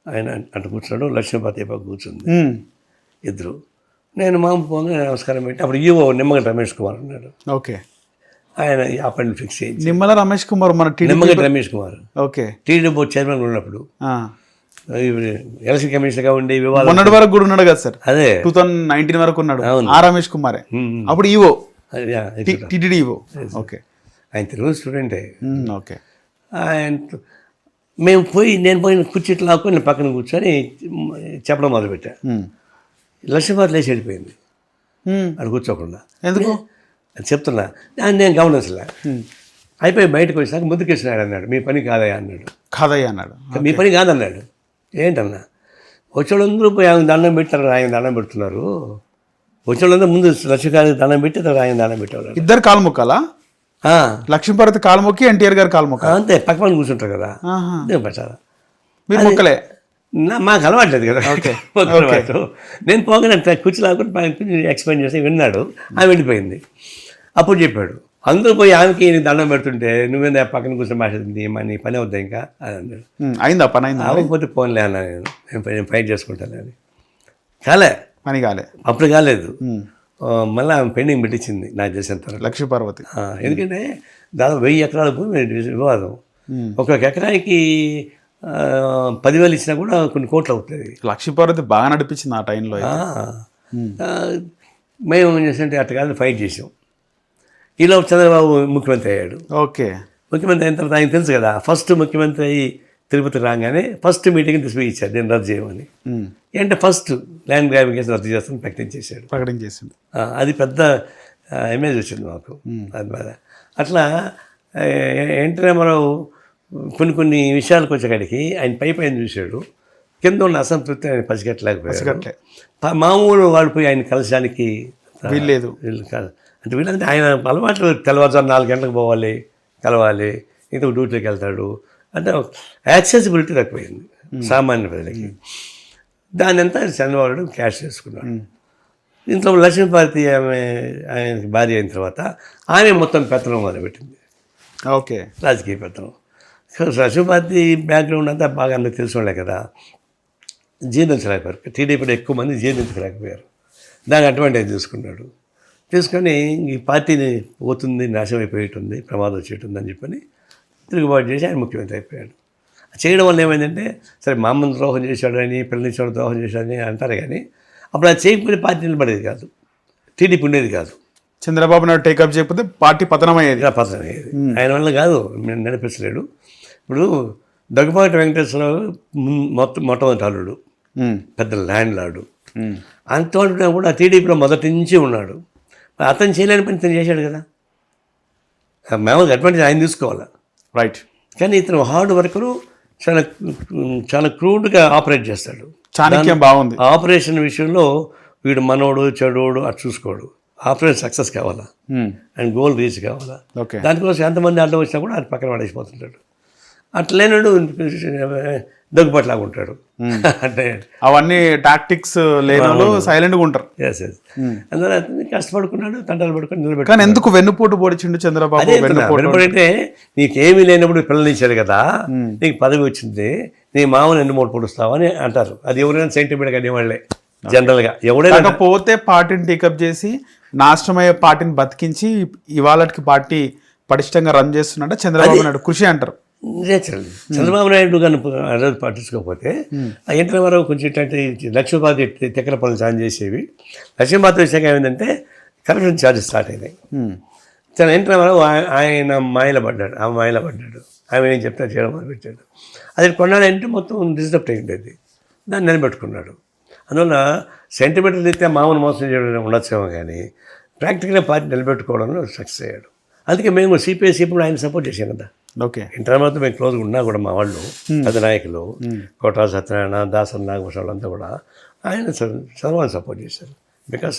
ఆయన అటు కూర్చున్నాడు, లక్ష్మీపతి పక్క కూర్చుంది, ఇద్దరు. నేను పోగా నమస్కారం పెట్టి అప్పుడు ఈవో నిమ్మగడ్డ రమేష్ కుమార్ ఉన్నాడు. ఓకే, ఆయన ఈ అపాయింట్మెంట్ ఫిక్స్ చేయించి. నిమ్మల రమేష్ కుమార్ మన Nimmagadda Ramesh Kumar okay TDP board chairman ఉన్నప్పుడు ఎలక్షన్ కమిషనర్గా ఉండి వివాదం మొన్నటి వరకు కూడా ఉన్నాడు కదా సార్. అదే 2019 వరకు ఉన్నాడు. అవును. ఆ రమేష్ కుమారే అప్పుడు ఈవో, టీటీడీ ఈవో. ఓకే, ఆయన తెలుగు స్టూడెంటే. ఓకే, ఆయన నేను పోయిన కుర్చీట్లు లాక్కొని నేను పక్కన కూర్చొని చెప్పడం మొదలుపెట్టా. లక్ష్మీపాతి లేచి వెళ్ళిపోయింది అది కూర్చోకుండా. ఎందుకు అది చెప్తున్నా, నేను గమనించలే. అయిపోయి బయటకు వచ్చినాక ముందుకేసినాడు అన్నాడు, మీ పని కాదయ్యా అన్నాడు. కాదయ్యా అన్నాడు, మీ పని కాదన్నాడు. ఏంటన్నా, వచ్చేవాళ్ళందరూ పోయి ఆయన దండం పెట్టారు, ఆయన దండం పెడుతున్నారు. వచ్చేవాళ్ళందరూ ముందు లక్ష్మీకాంత్ దండం పెట్టి ఆయన దండం పెట్టేవాళ్ళు. ఇద్దరు కాలు మొక్కాలా? లక్ష్మీపార్వతి కాలు మొక్కి ఎన్టీఆర్ గారు కాలు మొక్క అంతే, పక్కన కూర్చుంటారు కదా, పెట్టాలా? మీరు మొక్కలే? మాకు అలవాట్లేదు కదా. నేను పోగానే కుర్చీ లాక్కొని ఎక్స్ప్లెయిన్ చేసి విన్నాడు, ఆమె వెళ్ళిపోయింది. అప్పుడు చెప్పాడు, అందరూ పోయి ఆమెకి దండం పెడుతుంటే నువ్వేందా పక్కన కూర్చొని మాట్లాడింది, నీ పని అవుద్దా ఇంకా అని అన్నాడు. అయిందా పని? అయిందా? అవ్వకపోతే పోన్లే అన్నా, నేను ఫైట్ చేసుకుంటాను అని. కాలే పని కాలే. అప్పుడు కాలేదు. మళ్ళీ ఆమె పెండింగ్ పెట్టించింది నాకు తెలిసినంత వరకు. లక్ష్మీపార్వతి. ఎందుకంటే దాదాపు 1000 ఎకరాల భూమి వివాదం. ఒక్కొక్క ఎకరానికి 10,000 ఇచ్చినా కూడా కొన్ని కోట్లు అవుతుంది. లక్ష్మీపార్వతి బాగా నడిపించింది ఆ టైంలో. మేము ఏం చేసామంటే అట్లా కాదు ఫైట్ చేసాం. ఈలో చంద్రబాబు ముఖ్యమంత్రి అయ్యాడు. ఓకే. ముఖ్యమంత్రి అయిన తర్వాత ఆయన తెలుసు కదా, ఫస్ట్ ముఖ్యమంత్రి అయ్యి తిరుపతి రాగానే ఫస్ట్ మీటింగ్ తీసుకుని ఇచ్చారు నేను రద్దు చేయమని. అంటే ఫస్ట్ ల్యాండ్ గ్రాబింగ్ కేసు రద్దు చేస్తామని ప్రకటించేసింది. అది పెద్ద ఇమేజ్ వచ్చింది మాకు అది బాధ. అట్లా ఎన్టీ రామారావు కొన్ని విషయాలకు వచ్చేకాడికి ఆయన పైన చూశాడు, కింద ఉన్న అసంతృప్తి ఆయన పసిగట్టలేకపోయాడు. మామూలు వాడు పోయి ఆయన కలిసడానికి వీల్లేదు. కాదు అంటే వీళ్ళంటే ఆయన అలవాట్లు తెల్లవారుజాము 4 గంటలకు పోవాలి, కలవాలి, ఇంత డ్యూటీకి వెళ్తాడు అంటే యాక్సెసిబిలిటీ తక్కువైంది సామాన్య ప్రజలకి. దాని అంతా చంద్రబాబు క్యాష్ చేసుకున్నాడు. ఇంట్లో లక్ష్మీపార్వతి ఆమె ఆయనకి భార్య అయిన తర్వాత ఆమె మొత్తం పెత్తనం మొదలుపెట్టింది. ఓకే. రాజకీయ పెత్తనం. లక్ష్మీపార్వతి బ్యాక్గ్రౌండ్ అంతా బాగా అందరికి తెలిసినోళ్ళే కదా, జీర్ణించలేకపోయారు. టీడీపీలో ఎక్కువ మంది జీర్ణించలేకపోయారు. దానికి అడ్వాంటేజ్ తీసుకొని ఈ పార్టీని పోతుంది, నాశనం అయిపోయేటుంది, ప్రమాదం వచ్చేటుంది అని చెప్పని తిరుగుబాటు చేసి ఆయన ముఖ్యమంత్రి అయిపోయాడు. చేయడం వల్ల ఏమైందంటే సరే మా అమ్మని ద్రోహం చేశాడని, పిల్లనిచ్చాడు ద్రోహం చేశాడని అంటారు, కానీ అప్పుడు అది చేయకపోతే పార్టీ నిలబడేది కాదు, టీడీపీ ఉండేది కాదు. చంద్రబాబు నాయుడు టేకప్ చేయకపోతే పార్టీ పతనం అయ్యేది. ఆయన వల్ల కాదు, నడిపించలేడు. ఇప్పుడు దగ్గుబాటి వెంకటేశ్వరరావు మొట్టమొదటి అల్లుడు, పెద్ద ల్యాండ్ లార్డు. అంతవరకు కూడా టీడీపీలో మొదటి నుంచి ఉన్నాడు. అతను చేయలేని పని ఇతను చేశాడు కదా, మామూలుగా అడ్వాంటేజ్ ఆయన తీసుకోవాలి. రైట్. కానీ ఇతను హార్డ్ వర్కరు, చాలా క్రూడ్గా ఆపరేట్ చేస్తాడు. చాణక్యం బాగుంది. ఆపరేషన్ విషయంలో వీడు మనోడు చెడోడు అటు చూసుకోడు. ఆపరేషన్ సక్సెస్ కావాలా అండ్ గోల్ రీచ్ కావాలా, దానికోసం ఎంతమంది అడ్డం వచ్చినా కూడా అది పక్కన పడేసిపోతుంటాడు. అట్లేనాడు దగ్గుబాటులాగా ఉంటాడు. అంటే అవన్నీ టాక్టిక్స్ లేని సైలెంట్గా ఉంటారు. అందువల్ల కష్టపడుకున్నాడు, తంటాలు పడుకొని నిలబెట్టాడు. కానీ ఎందుకు వెన్నుపోటు పొడిచిండు చంద్రబాబు? వెన్నుపోటే నీకేమీ లేనప్పుడు పిల్లలు ఇచ్చాడు కదా, నీకు పదవి వచ్చింది, నీ మామూలు ఎన్నుమోటు పొడుస్తావు అని అంటారు. అది ఎవరైనా సెంటిమెంట్గా అనేవాళ్ళే జనరల్గా. ఎవడైనా పోతే పార్టీని టేకప్ చేసి నాశనమయ్యే పార్టీని బతికించి ఇవాళకి పార్టీ పటిష్టంగా రన్ చేస్తున్నట్టు చంద్రబాబు నాయుడు కృషి అంటారు. నేచురల్. చంద్రబాబు నాయుడు కానీ రోజు పట్టించుకోకపోతే ఎన్టీ రామారావు కొంచెం ఏంటంటే లక్ష్మీపార్వతి తెక్కల పనులు సాయం చేసేవి. లక్ష్మీపార్వతి విషయంగా ఏమైందంటే కరప్షన్ ఛార్జెస్ స్టార్ట్ అయినాయి. ఎన్టీ రామారావు ఆయన మాయలో పడ్డాడు, ఆమె ఏం చెప్తే చేయడం మొదలుపెట్టాడు. అది కొన్నాడంటే మొత్తం డిస్టర్బ్ అయ్యింది, దాన్ని నిలబెట్టుకున్నాడు. అందువల్ల సెంటిమెంటల్ అయితే మామూలు మోసం చేయడం ఉండొచ్చేమో, కానీ ప్రాక్టికల్గా పార్టీ నిలబెట్టుకోవడంలో సక్సెస్ అయ్యాడు. అందుకే మేము సిపిఐ ఇప్పుడు ఆయన సపోర్ట్ చేసాం కదా. ఓకే. ఇంటర్మతో మేము క్లోజ్గా ఉన్నా కూడా మా వాళ్ళు పెద్ద నాయకులు కోటా సత్యనారాయణ, దాసరి నాగభూషణ వాళ్ళంతా కూడా ఆయన చంద్రబాబు సపోర్ట్ చేశారు. బికాస్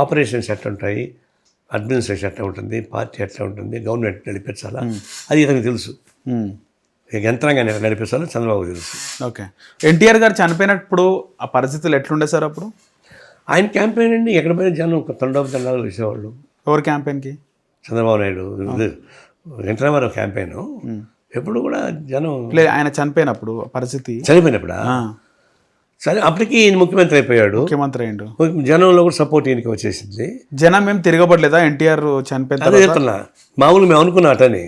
ఆపరేషన్స్ ఎట్లా ఉంటాయి, అడ్మినిస్ట్రేషన్ ఎట్లా ఉంటుంది, పార్టీ ఎట్లా ఉంటుంది, గవర్నమెంట్ నడిపించాలా అది ఇతనికి తెలుసు. యంత్రాంగాన్ని నడిపిస్తారో చంద్రబాబు తెలుసు. ఓకే. ఎన్టీఆర్ గారు చనిపోయినప్పుడు ఆ పరిస్థితులు ఎట్లుండే సార్ అప్పుడు? ఆయన క్యాంపెయిన్ అండి, ఎక్కడ పోయిన జనం తండాలు వేసేవాళ్ళు. ఎవరు క్యాంపెయిన్కి? చంద్రబాబు నాయుడు ఎన్టీ రామారావు క్యాంపెయిన్ ఎప్పుడు కూడా జనం. ఆయన చనిపోయినప్పుడు పరిస్థితి, చనిపోయినప్పుడా సరే అప్పటికి ఈయన ముఖ్యమంత్రి అయిపోయాడు, ముఖ్యమంత్రి అయ్యిండు. జనంలో కూడా సపోర్ట్ ఈయనకి వచ్చేసింది. జనం ఏం తిరగబడలేదా ఎన్టీఆర్ చనిపోయిన? అదే చెప్తున్నా, మామూలు మేము అనుకున్నా అటని,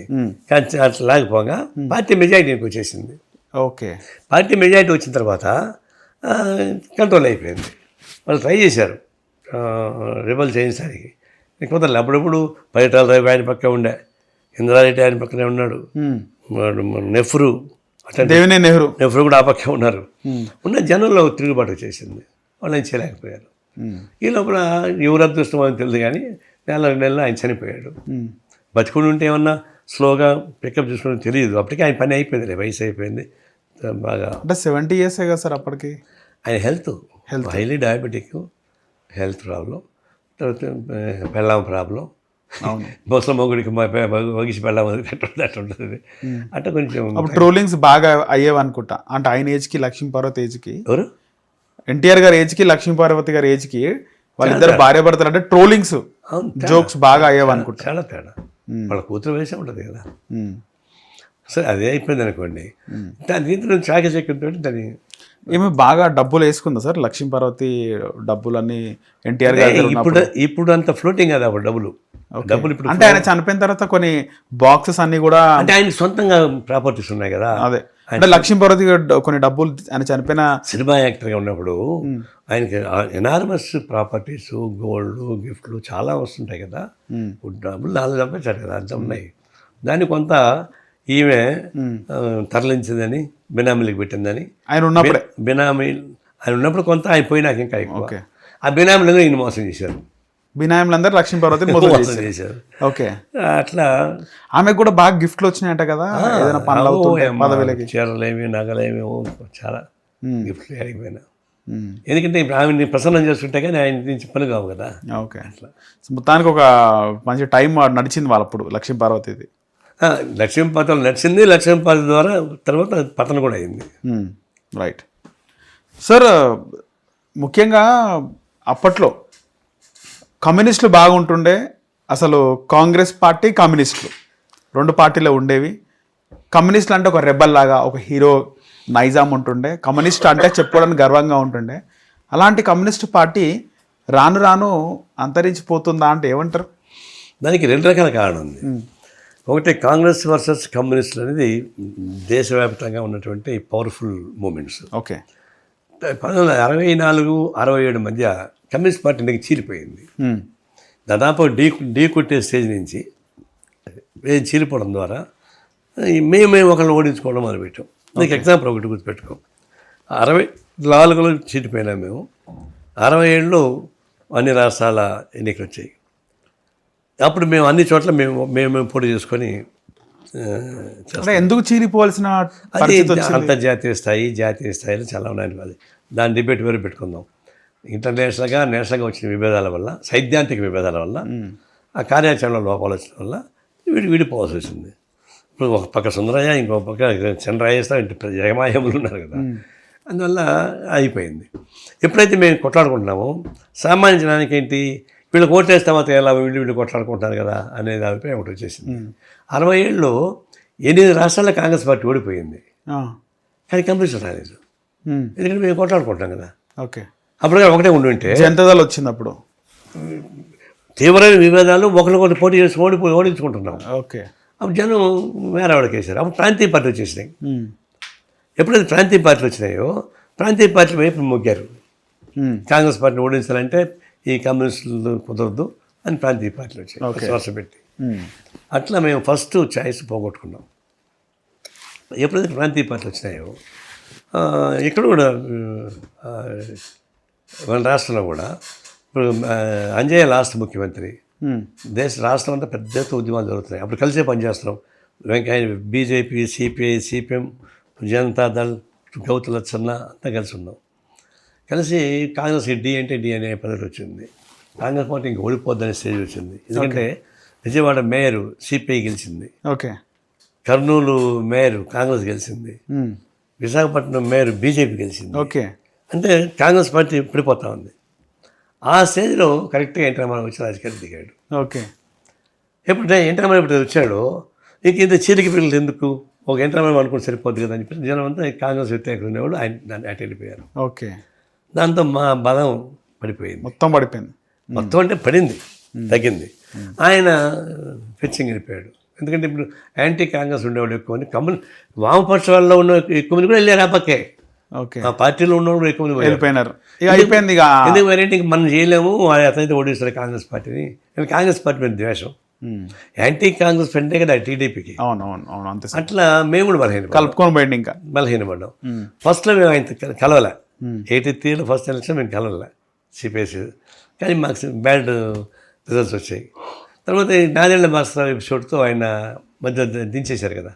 కానీ అట్లా లేకపోగా పార్టీ మెజారిటీకి వచ్చేసింది. ఓకే. పార్టీ మెజారిటీ వచ్చిన తర్వాత కంట్రోల్ అయిపోయింది. వాళ్ళు ట్రై చేశారు రిబల్ చేయించడానికి, కుదరలే. అప్పుడప్పుడు పరిటాల రవి ఆయన పక్క ఉండే, ఇంద్రారెడ్డి ఆయన పక్కనే ఉన్నాడు, నెహ్రూ దేవినేని నెహ్రూ కూడా ఆ పక్కే ఉన్నారు. ఉన్న జనంలో తిరుగుబాటు వచ్చేసింది, వాళ్ళు ఏం చేయలేకపోయారు. ఈ లోపల ఎవరు అదృష్టం అని తెలియదు, కానీ నెల ఆయన చనిపోయాడు. బతుకుని ఉంటే ఏమన్నా స్లోగా పికప్ చేసుకోవడం తెలియదు. అప్పటికి ఆయన పని అయిపోయింది, వయసు అయిపోయింది బాగా. అంటే 70 years కదా సార్ అప్పటికి. ఆయన health highly diabetic, health problem, తర్వాత పెళ్ళాం ప్రాబ్లం, బొసల మొగుడికి వగిసి పెళ్ళాం అట్లా ఉంటుంది. అంటే కొంచెం ట్రోలింగ్స్ బాగా అయ్యేవి అనుకుంటా. అంటే ఆయన ఏజ్కి లక్ష్మీపార్వతి ఏజ్కి, ఎవరు ఎన్టీఆర్ గారి ఏజ్కి లక్ష్మీపార్వతి గారి ఏజ్కి వాళ్ళిద్దరు భార్య భర్తలు అంటే ట్రోలింగ్స్ జోక్స్ బాగా అయ్యేవి అనుకుంటా. చాలా తేడా. వాళ్ళ కూతురు వయసే ఉంటుంది కదా. సరే అదే అయిపోయింది అనుకోండి, దాని దీంట్లో చాకచక్యంతో దాన్ని ఏమి బాగా డబ్బులు వేసుకుందా సార్ లక్ష్మీ పార్వతి డబ్బులన్నీ ఎన్టీఆర్ గారి దగ్గర ఇప్పుడు ఇప్పుడు అంత ఫ్లోటింగ్ కదా అప్పుడు డబ్బులు ఇప్పుడు అంటే ఆయన చనిపోయిన తర్వాత కొన్ని బాక్సెస్ అన్ని కూడా అంటే ఆయన సొంతంగా ప్రాపర్టీస్ ఉన్నాయి కదా. అదే అంటే లక్ష్మీ పార్వతి కొన్ని డబ్బులు ఆయన చనిపోయిన సినిమా యాక్టర్గా ఉన్నప్పుడు ఆయనకి ఎనార్మస్ ప్రాపర్టీస్, గోల్డ్, గిఫ్ట్లు చాలా వస్తుంటాయి కదా. డబ్బులు 4 సంపాదించాడు కదా, అంత ఉన్నాయి. దాన్ని కొంత ఈమె తరలించిందని, బినామీలకు పెట్టిందని. ఆయన ఉన్నప్పుడే బినామీ ఆయన ఉన్నప్పుడు కొంత, ఆయన పోయినాక ఇంకా ఎక్కువ. ఆ బినామీలను ఈయన మోసం చేశారు. బినామీలందరూ లక్ష్మీ పార్వతిని మోసం చేశారు. ఓకే, అట్లా ఆమెకు కూడా బాగా గిఫ్ట్లు వచ్చినాయట కదా, ఏదైనా పనులు అవుతుంటే పదవిలకి. చీరలేమి, నగలేమి, చాలా గిఫ్ట్లు అడిగిపోయినా. ఎందుకంటే ఇప్పుడు ఆమెని ప్రసన్నం చేస్తుంటే కానీ ఆయన నుంచి పని కావు కదా. ఓకే, అట్లా మొత్తానికి ఒక మంచి టైం నడిచింది వాళ్ళప్పుడు లక్ష్మీ పార్వతిది. లక్ష్మీపార్వతి నడిచింది. లక్ష్మీపార్వతి ద్వారా తర్వాత పతనం కూడా అయింది. రైట్ సార్, ముఖ్యంగా అప్పట్లో కమ్యూనిస్టులు బాగుంటుండే. అసలు కాంగ్రెస్ పార్టీ, కమ్యూనిస్టులు 2 పార్టీలు ఉండేవి. కమ్యూనిస్టులు అంటే ఒక రెబల్ లాగా, ఒక హీరో నైజాం ఉంటుండే. కమ్యూనిస్ట్ అంటే చెప్పుకోవడానికి గర్వంగా ఉంటుండే. అలాంటి కమ్యూనిస్ట్ పార్టీ రాను రాను అంతరించిపోతుందా అంటే ఏమంటారు? దానికి 2 రకాల కారణం ఉంది. ఒకటి, కాంగ్రెస్ వర్సెస్ కమ్యూనిస్టులు అనేది దేశవ్యాప్తంగా ఉన్నటువంటి పవర్ఫుల్ మూమెంట్స్. ఓకే, 1964-67 మధ్య కమ్యూనిస్ట్ పార్టీ ఇంటికి చీలిపోయింది. దాదాపు ఢీ కొట్టే స్టేజ్ నుంచి చీలిపోవడం ద్వారా మేమే ఒకరిని ఓడించుకోవడం మొదలుపెట్టాం. నీకు ఎగ్జాంపుల్ ఒకటి గుర్తుపెట్టుకో. 64లో చీలిపోయినా మేము, 67లో అన్ని రాష్ట్రాల ఎన్నికలు వచ్చాయి. అప్పుడు మేము అన్ని చోట్ల మేము పోటీ చేసుకొని ఎందుకు చీలిపోవాల్సిన అంతర్జాతీయ స్థాయి, జాతీయ స్థాయిలో చాలా ఉన్నాయి. అది దాని డిబేట్ వేరు పెట్టుకుందాం. ఇంటర్నేషనల్గా, నేషనల్గా వచ్చిన విభేదాల వల్ల, సైద్ధాంతిక విభేదాల వల్ల, ఆ కార్యాచరణ లోపాలు వచ్చిన వల్ల విడిపోవాల్సి వచ్చింది. ఇప్పుడు ఒక పక్క సుందరయ్య, ఇంకో పక్క చంద్రయ్య, జగమాయములు ఉన్నారు కదా. అందువల్ల అయిపోయింది. ఎప్పుడైతే మేము కొట్లాడుకుంటున్నామో సామాన్య జనానికి ఏంటి, వీళ్ళు ఓటేస్తామో ఎలా, వీళ్ళు కొట్లాడుకుంటున్నారు కదా అనేది అభిప్రాయం ఒకటి వచ్చేసింది. 67లో 8 రాష్ట్రాల్లో కాంగ్రెస్ పార్టీ ఓడిపోయింది, కానీ కమ్యూనిస్టులు రాలేదు. ఎందుకంటే మేము కొట్లాడుకుంటాం కదా. ఓకే, అప్పుడు ఒకటే ఉండుంటే జనతాదళ్ వచ్చింది. అప్పుడు తీవ్రమైన విభేదాలు, ఒకరికొకటి పోటీ చేసి ఓడించుకుంటున్నాం. ఓకే, అప్పుడు జనం వేరే వాడికి వేశారు. అప్పుడు ప్రాంతీయ పార్టీ వచ్చేసినాయి. ఎప్పుడైతే ప్రాంతీయ పార్టీలు వచ్చినాయో ప్రాంతీయ పార్టీలు వైపు మొగ్గారు. కాంగ్రెస్ పార్టీని ఓడించాలంటే ఈ కమ్యూనిస్టులు కుదరదు అని ప్రాంతీయ పార్టీలు వచ్చాయి శ్వాస పెట్టి. అట్లా మేము ఫస్ట్ చాయిస్ పోగొట్టుకున్నాం. ఎప్పుడైతే ప్రాంతీయ పార్టీలు వచ్చినాయో ఇక్కడ కూడా మన రాష్ట్రంలో కూడా ఇప్పుడు అంజయ్య లాస్ట్ ముఖ్యమంత్రి, రాష్ట్రం అంతా పెద్ద ఎత్తున ఉద్యమాలు జరుగుతున్నాయి. అప్పుడు కలిసే పనిచేస్తున్నాం. Venkaiah, BJP, CPI, CPM, Janata Dal, Gouthu Latchanna అంతా కలిసి ఉన్నాం. కలిసి కాంగ్రెస్ డి అంటే డి అనే పద్ధతి వచ్చింది. కాంగ్రెస్ పార్టీ ఇంక ఓడిపోద్దనే స్టేజ్ వచ్చింది. ఎందుకంటే విజయవాడ మేయరు సిపిఐ గెలిచింది. ఓకే, కర్నూలు మేయరు కాంగ్రెస్ గెలిచింది. విశాఖపట్నం మేయర్ బీజేపీ గెలిచింది. ఓకే, అంటే కాంగ్రెస్ పార్టీ పడిపోతా ఉంది. ఆ స్టేజ్లో కరెక్ట్గా ఎన్టీ రామారావు వచ్చి రాజకీయాలు దిగాడు. ఓకే, ఎప్పుడంటే ఎన్టీ రామారావు ఎప్పుడు వచ్చాడో ఇంక ఇంత చీలిక పిల్లలు ఎందుకు, ఒక ఎన్టీ రామారావు అనుకుని సరిపోద్ది కదా అని చెప్పి జనం అంతా కాంగ్రెస్ వ్యతిరేకులు ఉండేవాళ్ళు ఆయన దాన్ని అటు వెళ్ళిపోయారు. ఓకే, దాంతో మా బలం పడిపోయింది. మొత్తం పడిపోయింది. మొత్తం అంటే పడింది, తగ్గింది. ఆయన ఫిచ్చింగ్ వెళ్ళిపోయాడు. ఎందుకంటే ఇప్పుడు యాంటీ కాంగ్రెస్ ఉండేవాడు ఎక్కువ మంది, వామపక్షాల్లో ఉన్న ఎక్కువ మంది కూడా వెళ్ళారు ఆ పక్కే. ఓకే, ఆ పార్టీలో ఉన్నవాడు ఎక్కువ మంది వెళ్ళిపోయినారు. ఇక అయిపోయింది. ఎందుకు వేరేంటి మనం చేయలేము, అతనైతే ఓడిస్తారు కాంగ్రెస్ పార్టీని. కాంగ్రెస్ పార్టీ మీద ద్వేషం, యాంటీ కాంగ్రెస్ ఫ్రెండే కదా టీడీపీకి. అవును, అంతే. అట్లా మేము కూడా కలుపుకొని పోయింది. ఇంకా బలహీనపడ్డాం. ఫస్ట్లో మేము ఆయన కలవలే. 83లో ఫస్ట్ ఎలక్షన్ మేము కలవలే సిపిఎస్, కానీ మాకు బ్యాడ్ రిజల్ట్స్ వచ్చాయి. తర్వాత నాదేళ్ల భాస్కరరావు ఎపిసోడ్తో ఆయన మధ్య దించేశారు కదా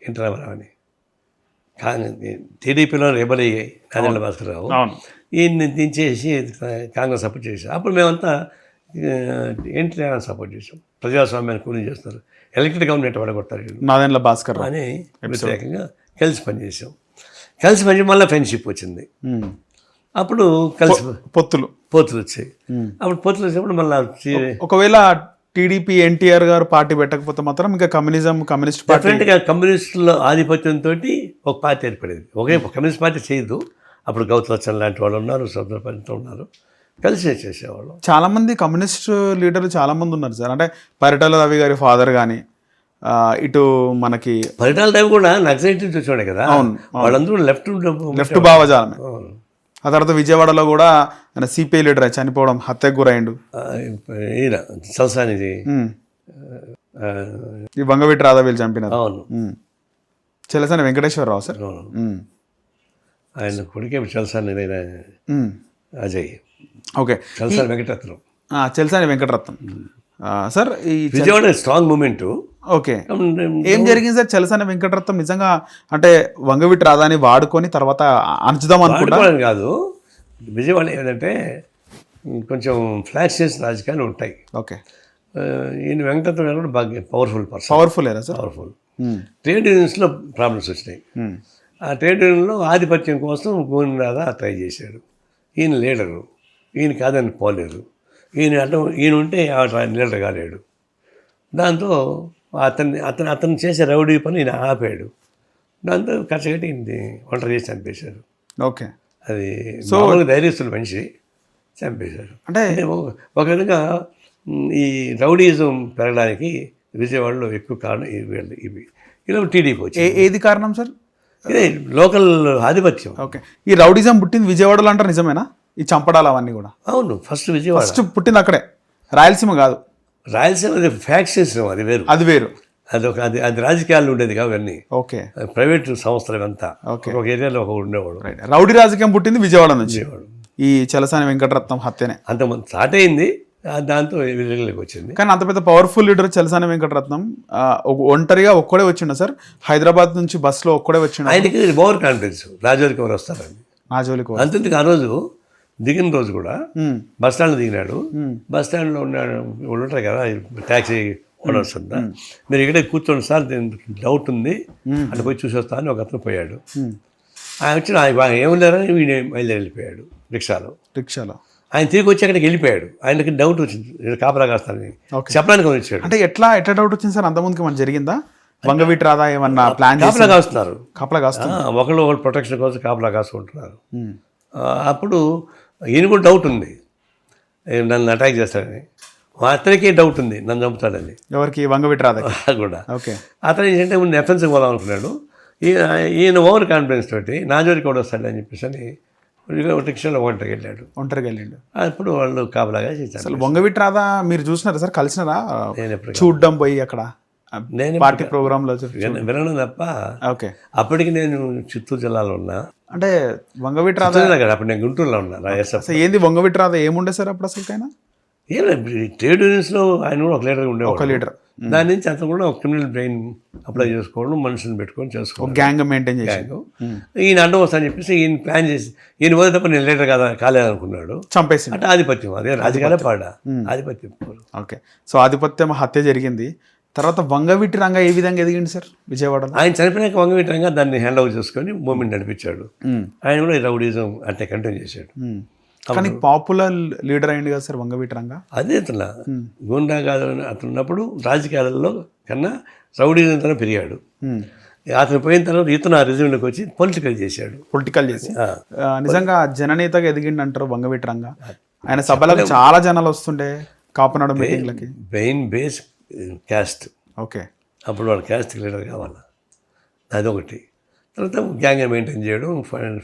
ఎన్టీ రామారావు అని. టీడీపీలో రెబల్ అయ్యాయి నాదేళ్ల భాస్కరరావు, ఈయన్ని దించేసి కాంగ్రెస్ సపోర్ట్ చేశారు. అప్పుడు మేమంతా ఎన్టీ రామారావు సపోర్ట్ చేసాం. ప్రజాస్వామ్యాన్ని కూలీ చేస్తున్నారు, ఎలక్టెడ్ గవర్నమెంట్ పడగొడతారు నాదేళ్ల భాస్కరరావు అని వ్యతిరేకంగా కలిసి పనిచేసాం. కలిసి పని మళ్ళీ ఫ్రెండ్షిప్ వచ్చింది. అప్పుడు కలిసి పోతులు వచ్చాయి. అప్పుడు పోతులు వచ్చినప్పుడు మళ్ళీ ఒకవేళ టీడీపీ ఎన్టీఆర్ గారు పార్టీ పెట్టకపోతే మాత్రం ఇంకా కమ్యూనిస్ట్ పార్టీ డిఫరెంట్గా కమ్యూనిస్టుల ఆధిపత్యంతో ఒక పార్టీ ఏర్పడేది. ఒకే కమ్యూనిస్ట్ పార్టీ చేయదు, అప్పుడు గౌతలచ్చన్ లాంటి వాళ్ళు ఉన్నారు, సభ్యులు ఉన్నారు, కలిసి చేసేవాళ్ళు. చాలా మంది కమ్యూనిస్ట్ లీడర్లు చాలా మంది ఉన్నారు సార్. అంటే పరిటాల రవి గారి ఫాదర్ కానీ ఇటు మనకి పరిటాల రవి కూడా నక్సలైట్ నుంచి వచ్చాడే కదా. వాళ్ళందరూ లెఫ్ట్ భావజాలమే. ఆ తర్వాత విజయవాడలో కూడా ఆయన సిపిఐ లీడర్ చనిపోవడం, హత్యకు గురైండు. ఈయన చలసానిది ఈ వంగవీటి రాధా వీళ్ళు చంపినారు. అవును, చలసాని వెంకటేశ్వరరావు సార్. ఆయన కొడుకే చలసాని అజయ్. ఓకే, చలసాని వెంకటరత్నం. చలసాని వెంకటరత్నం సార్. ఈ విజయవాడ స్ట్రాంగ్ మూమెంట్. ఓకే, ఏం జరిగింది సార్? చలసాని వెంకటరత్నం నిజంగా అంటే వంగవీటి రాధాని వాడుకొని తర్వాత అణచుదాం అనుకుంటా కాదు. విజయవాడ ఏంటంటే కొంచెం ఫ్లాష్ చేసిన రాజకీయాలు ఉంటాయి. ఓకే, ఈయన వెంకటరత్నం గారు కూడా బాగా పవర్ఫుల్ ఏనా సార్? పవర్ఫుల్. ట్రేడ్ యూనియన్స్లో ప్రాబ్లమ్స్ వచ్చినాయి. ఆ ట్రేడ్ యూనియన్లో ఆధిపత్యం కోసం గోవింద రాధా ట్రై చేశాడు. ఈయన లీడరు, ఈయన కాదని పోలేరు. ఈయన ఉంటే లీడర్ కాలేడు. దాంతో అతను చేసే రౌడీ పని ఈయన ఆపాడు. దాంతో కచ్చగట్టి ఈయన్ని ఒంటరి చేసి చంపేశారు. ఓకే, అది సో ధైర్యస్తున్న మనిషి చంపేశారు. అంటే ఒక విధంగా ఈ రౌడీజం పెరగడానికి విజయవాడలో ఎక్కువ కారణం ఇవి. ఇలా టీడీపీ వచ్చి ఏది కారణం సార్? ఇదే లోకల్ ఆధిపత్యం. ఓకే, ఈ రౌడీజం పుట్టింది విజయవాడలో అంటారు, నిజమేనా? ఈ చంపడాలు అవన్నీ కూడా అవును, ఫస్ట్ విజయవాడ పుట్టింది అక్కడే, రాయలసీమ కాదు. రాయలసీమ అది ఫ్యాక్షన్, అది వేరు. అది రాజకీయాలు ఉండేది కావు అన్నీ. ఓకే, ప్రైవేట్ సంస్థలు అంతా ఒక ఏరియాలో ఒక ఉండేవాడు. రౌడీ రాజకీయం పుట్టింది విజయవాడ నుంచి. ఈ చలసాని వెంకటరత్నం హత్యనే అంతమంది స్టార్ట్ అయింది, దాంతో విజయవాడకి వచ్చింది. కానీ అంత పెద్ద పవర్ఫుల్ లీడర్ చలసాని వెంకటరత్నం ఒంటరిగా ఒక్కడే వచ్చిండు సార్. హైదరాబాద్ నుంచి బస్సులో ఒక్కడే వచ్చిండు. ఆయనకి ఓవర్ కాన్ఫిడెన్స్, రాజోలికి ఎవరు వస్తారని. అంతేందుకు ఆ రోజు దిగిన రోజు కూడా బస్ స్టాండ్లో దిగినాడు. బస్ స్టాండ్లో ఉన్నాడు, వాళ్ళు ఉంటారు కదా ట్యాక్సీ ఓనర్స్ అంతా, మీరు ఇక్కడే కూర్చోండి సార్, డౌట్ ఉంది అటు పోయి చూసి వస్తా అని ఒక అతను పోయాడు. ఆయన వచ్చి ఏమి లేరని వీడు వెళ్ళిపోయాడు రిక్షాలో. ఆయన తిరిగి వచ్చి అక్కడికి వెళ్ళిపోయాడు. ఆయనకి డౌట్ వచ్చింది, కాపలా కాస్తానని చెప్పడానికి వచ్చాడు. అంటే ఎట్లా డౌట్ వచ్చింది సార్? అంతమందికి మన జరిగిందా? వంగవీటి రాధా ఏమన్నా ప్లాన్ కాపలా కాస్తున్నారు, ఒకళ్ళు ప్రొటెక్షన్ కోసం కాపలా కాసుకుంటున్నారు. అప్పుడు ఈయన కూడా డౌట్ ఉంది, నన్ను అటాక్ చేస్తాడని. అతనికి డౌట్ ఉంది, నన్ను చంపుతాడని. ఎవరికి? వంగవీటి రాధా కూడా. ఓకే, అతను ఏంటంటే ముందు ఎఫెన్స్కి పోదాం అనుకున్నాడు. ఈయన ఓవర్ కాన్ఫిడెన్స్ తోటి నా జోలికి కూడా వస్తాడని చెప్పేసి అని రిక్షాలో ఒంటరికి వెళ్ళాడు. అప్పుడు వాళ్ళు కాపలాగా చేశారు. వంగవీటి రాధా మీరు చూసినారా సార్? కలిసినారా? చూడ్డం పోయి అక్కడ నేను పార్టీ ప్రోగ్రామ్ లో వినడం తప్ప. ఓకే, అప్పటికి నేను చిత్తూరు జిల్లాలో ఉన్నా. అంటే వంగవీటి రాధా అప్పుడు నేను గుంటూరులో ఉన్నా. ఏంది వంగవీటి రాధా ఏముండే సార్ అప్పుడు అసలుకైనా? ఏం ట్రేడ్ యూనియన్స్లో ఆయన కూడా ఒక లీడర్ ఉండేవాడు. ఒక లీడర్. దాని నుంచి అతను కూడా ఒక క్రిమినల్ బ్రెయిన్ అప్లై చేసుకోవడం, మనుషులను పెట్టుకొని చేసుకోవడం, గ్యాంగ్ మెయింటైన్ చేసి ఈయన అడ్డం వస్తాను చెప్పేసి ఈయన ప్లాన్ చేసి ఈయన పోతే తప్ప నేను లీడర్ కాలేదనుకున్నాడు. చంపేసి అంటే ఆధిపత్యం, అదే రాజకీయాలే పాడా ఆధిపత్యం. ఓకే, సో ఆధిపత్యం హత్య జరిగింది. తర్వాత వంగవీటి రంగా ఏ విధంగా ఎదిగింది సార్ విజయవాడలో? ఆయన చనిపోయినాక వంగవీటి రంగా దాన్ని హ్యాండ్ ఓవర్ చేసుకొని మూమెంట్ నడిపించాడు. ఆయన కూడా రౌడీజం అంటే కంటిన్యూ చేశాడు. కానీ పాపులర్ లీడర్ అయింది కదా సార్ వంగవీటి రంగా. అదే అతను గూండా కాదు అతను ఉన్నప్పుడు రాజకీయాలలో కన్నా రౌడీజంతో పెరిగాడు. అతను పోయిన తర్వాత ఇతను ఆ రిజర్వ్లోకి వచ్చి పొలిటికల్ చేసి నిజంగా జననేతగా ఎదిగిండి అంటారు వంగవీటి రంగా. ఆయన సభలకు చాలా జనాలు వస్తుండే, కాపునాడు మీటింగ్లకి. Main base caste. ఓకే, అప్పుడు వాడు క్యాస్ట్ లీడర్ కావాలా, అదొకటి. తర్వాత గ్యాంగ్ మెయింటైన్ చేయడం,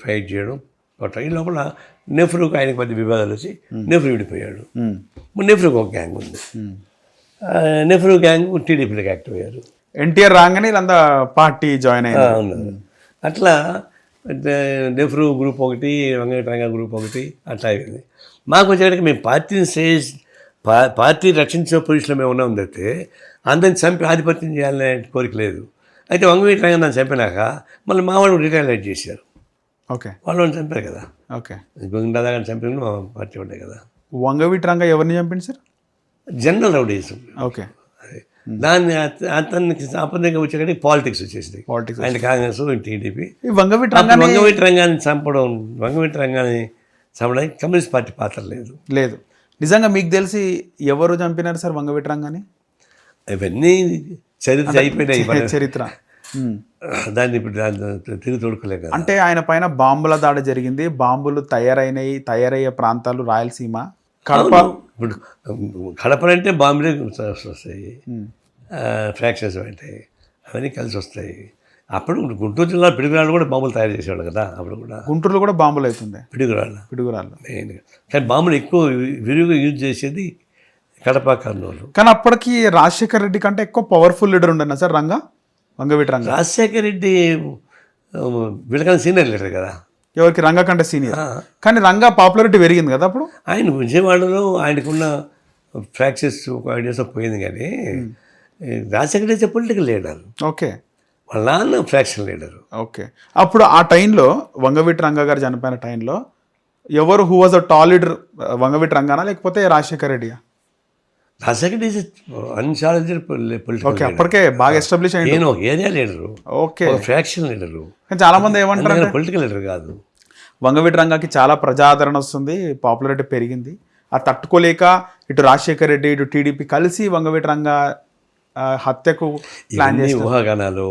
ఫైట్ చేయడం. ఈ లోపల నెహ్రూకి ఆయనకి మధ్య వివాదాలు వచ్చి నెహ్రూ విడిపోయాడు. నెహ్రూకి ఒక గ్యాంగ్ ఉంది. నెహ్రూ గ్యాంగ్ టీడీపీలోకి యాక్టివ్ అయ్యారు. ఎన్టీఆర్ రాగానే వీళ్ళంతా పార్టీ జాయిన్ అయ్యారు. అట్లా నెహ్రూ గ్రూప్ ఒకటి, వంగవీటి రంగా గ్రూప్ ఒకటి, అట్లా అయింది. మాకు వచ్చేటికి మేము పార్టీ రక్షించే పొజిషన్లో మేము ఉన్నాం తప్పితే అందరిని చంపి ఆధిపత్యం చేయాలనే కోరిక లేదు. అయితే వంగవీటి రంగా నన్ను చంపినాక మళ్ళీ మా వాళ్ళు రిటైర్మెంట్ చేశారు. ఓకే, వాళ్ళని చంపారు కదా. ఓకే, గోవిందా గారిని చంపిన మా పార్టీ ఉండే కదా. వంగవీటి రంగా ఎవరిని చంపింది సార్? General rowdyism. ఓకే, దాన్ని అతనికి అపందంగా వచ్చేటి పాలిటిక్స్ వచ్చేసింది. ఆయన కాంగ్రెస్, టీడీపీ. వంగవీటి రంగాన్ని చంపడానికి కమ్యూనిస్ట్ పార్టీ పాత్ర లేదు. నిజంగా మీకు తెలిసి ఎవరు చంపినారు సార్ వంగవీటి రంగాన్ని? ఇవన్నీ చరిత్ర అయిపోయినాయి. చరిత్ర దాన్ని ఇప్పుడు తిరిగి తోడుకోలేక కదా. అంటే ఆయన పైన బాంబుల దాడి జరిగింది, బాంబులు తయారయ్యే ప్రాంతాలు రాయలసీమ, కడప. ఇప్పుడు కడపలంటే బాంబులే వస్తాయి, ఫ్రాక్షన్స్ ఉంటాయి, అవన్నీ కలిసి వస్తాయి. అప్పుడు గుంటూరు జిల్లా పిడుగురాళ్ళు కూడా బాంబులు తయారు చేసేవాళ్ళు కదా. అప్పుడు కూడా గుంటూరులో కూడా బాంబులు అవుతుంది, పిడుగురాళ్ళు మెయిన్గా. కానీ బాంబులు ఎక్కువ విరివిగా యూజ్ చేసేది కడప, కర్నూలు. కానీ అప్పటికి రాజశేఖర్ రెడ్డి కంటే ఎక్కువ పవర్ఫుల్ లీడర్ ఉండన్నా సార్ వంగవీటి రంగ. రాజశేఖర్ రెడ్డి వీళ్ళకన్నా సీనియర్ లీడర్ కదా. ఎవరికి? రంగ కంటే సీనియర్. కానీ రంగ పాపులారిటీ పెరిగింది కదా అప్పుడు. ఆయన విజయవాడలో ఆయనకున్న ఫ్రాక్చర్స్ ఒక ఐడియాస్ పోయింది. కానీ Rajasekhar Reddy political leader. Okay. వాళ్ళ నాన్న ఫ్రాక్షన్ లీడరు. ఓకే. అప్పుడు ఆ టైంలో వంగవీటి రంగ గారు చనిపోయిన టైంలో ఎవరు who was a tall leader, Vangaveeti రంగానా లేకపోతే రాజశేఖర్ రెడ్డియా? Rajasekhar Reddy unchallenged political. Okay, అప్పటికే బాగా ఎస్టాబ్లిష్ అయ్యింది. నేను ఒక area leader, okay, faction leader. చాలా మంది ఏమంటారు, పొలిటికల్ లీడర్ కాదు. వంగవీటి రంగాకి చాలా ప్రజాదరణ వస్తుంది, పాపులారిటీ పెరిగింది. ఆ తట్టుకోలేక ఇటు రాజశేఖర్ రెడ్డి ఇటు టీడీపీ కలిసి వంగవీటి రంగ హత్యకు ప్లాన్ చేసి. ఊహాగానాలు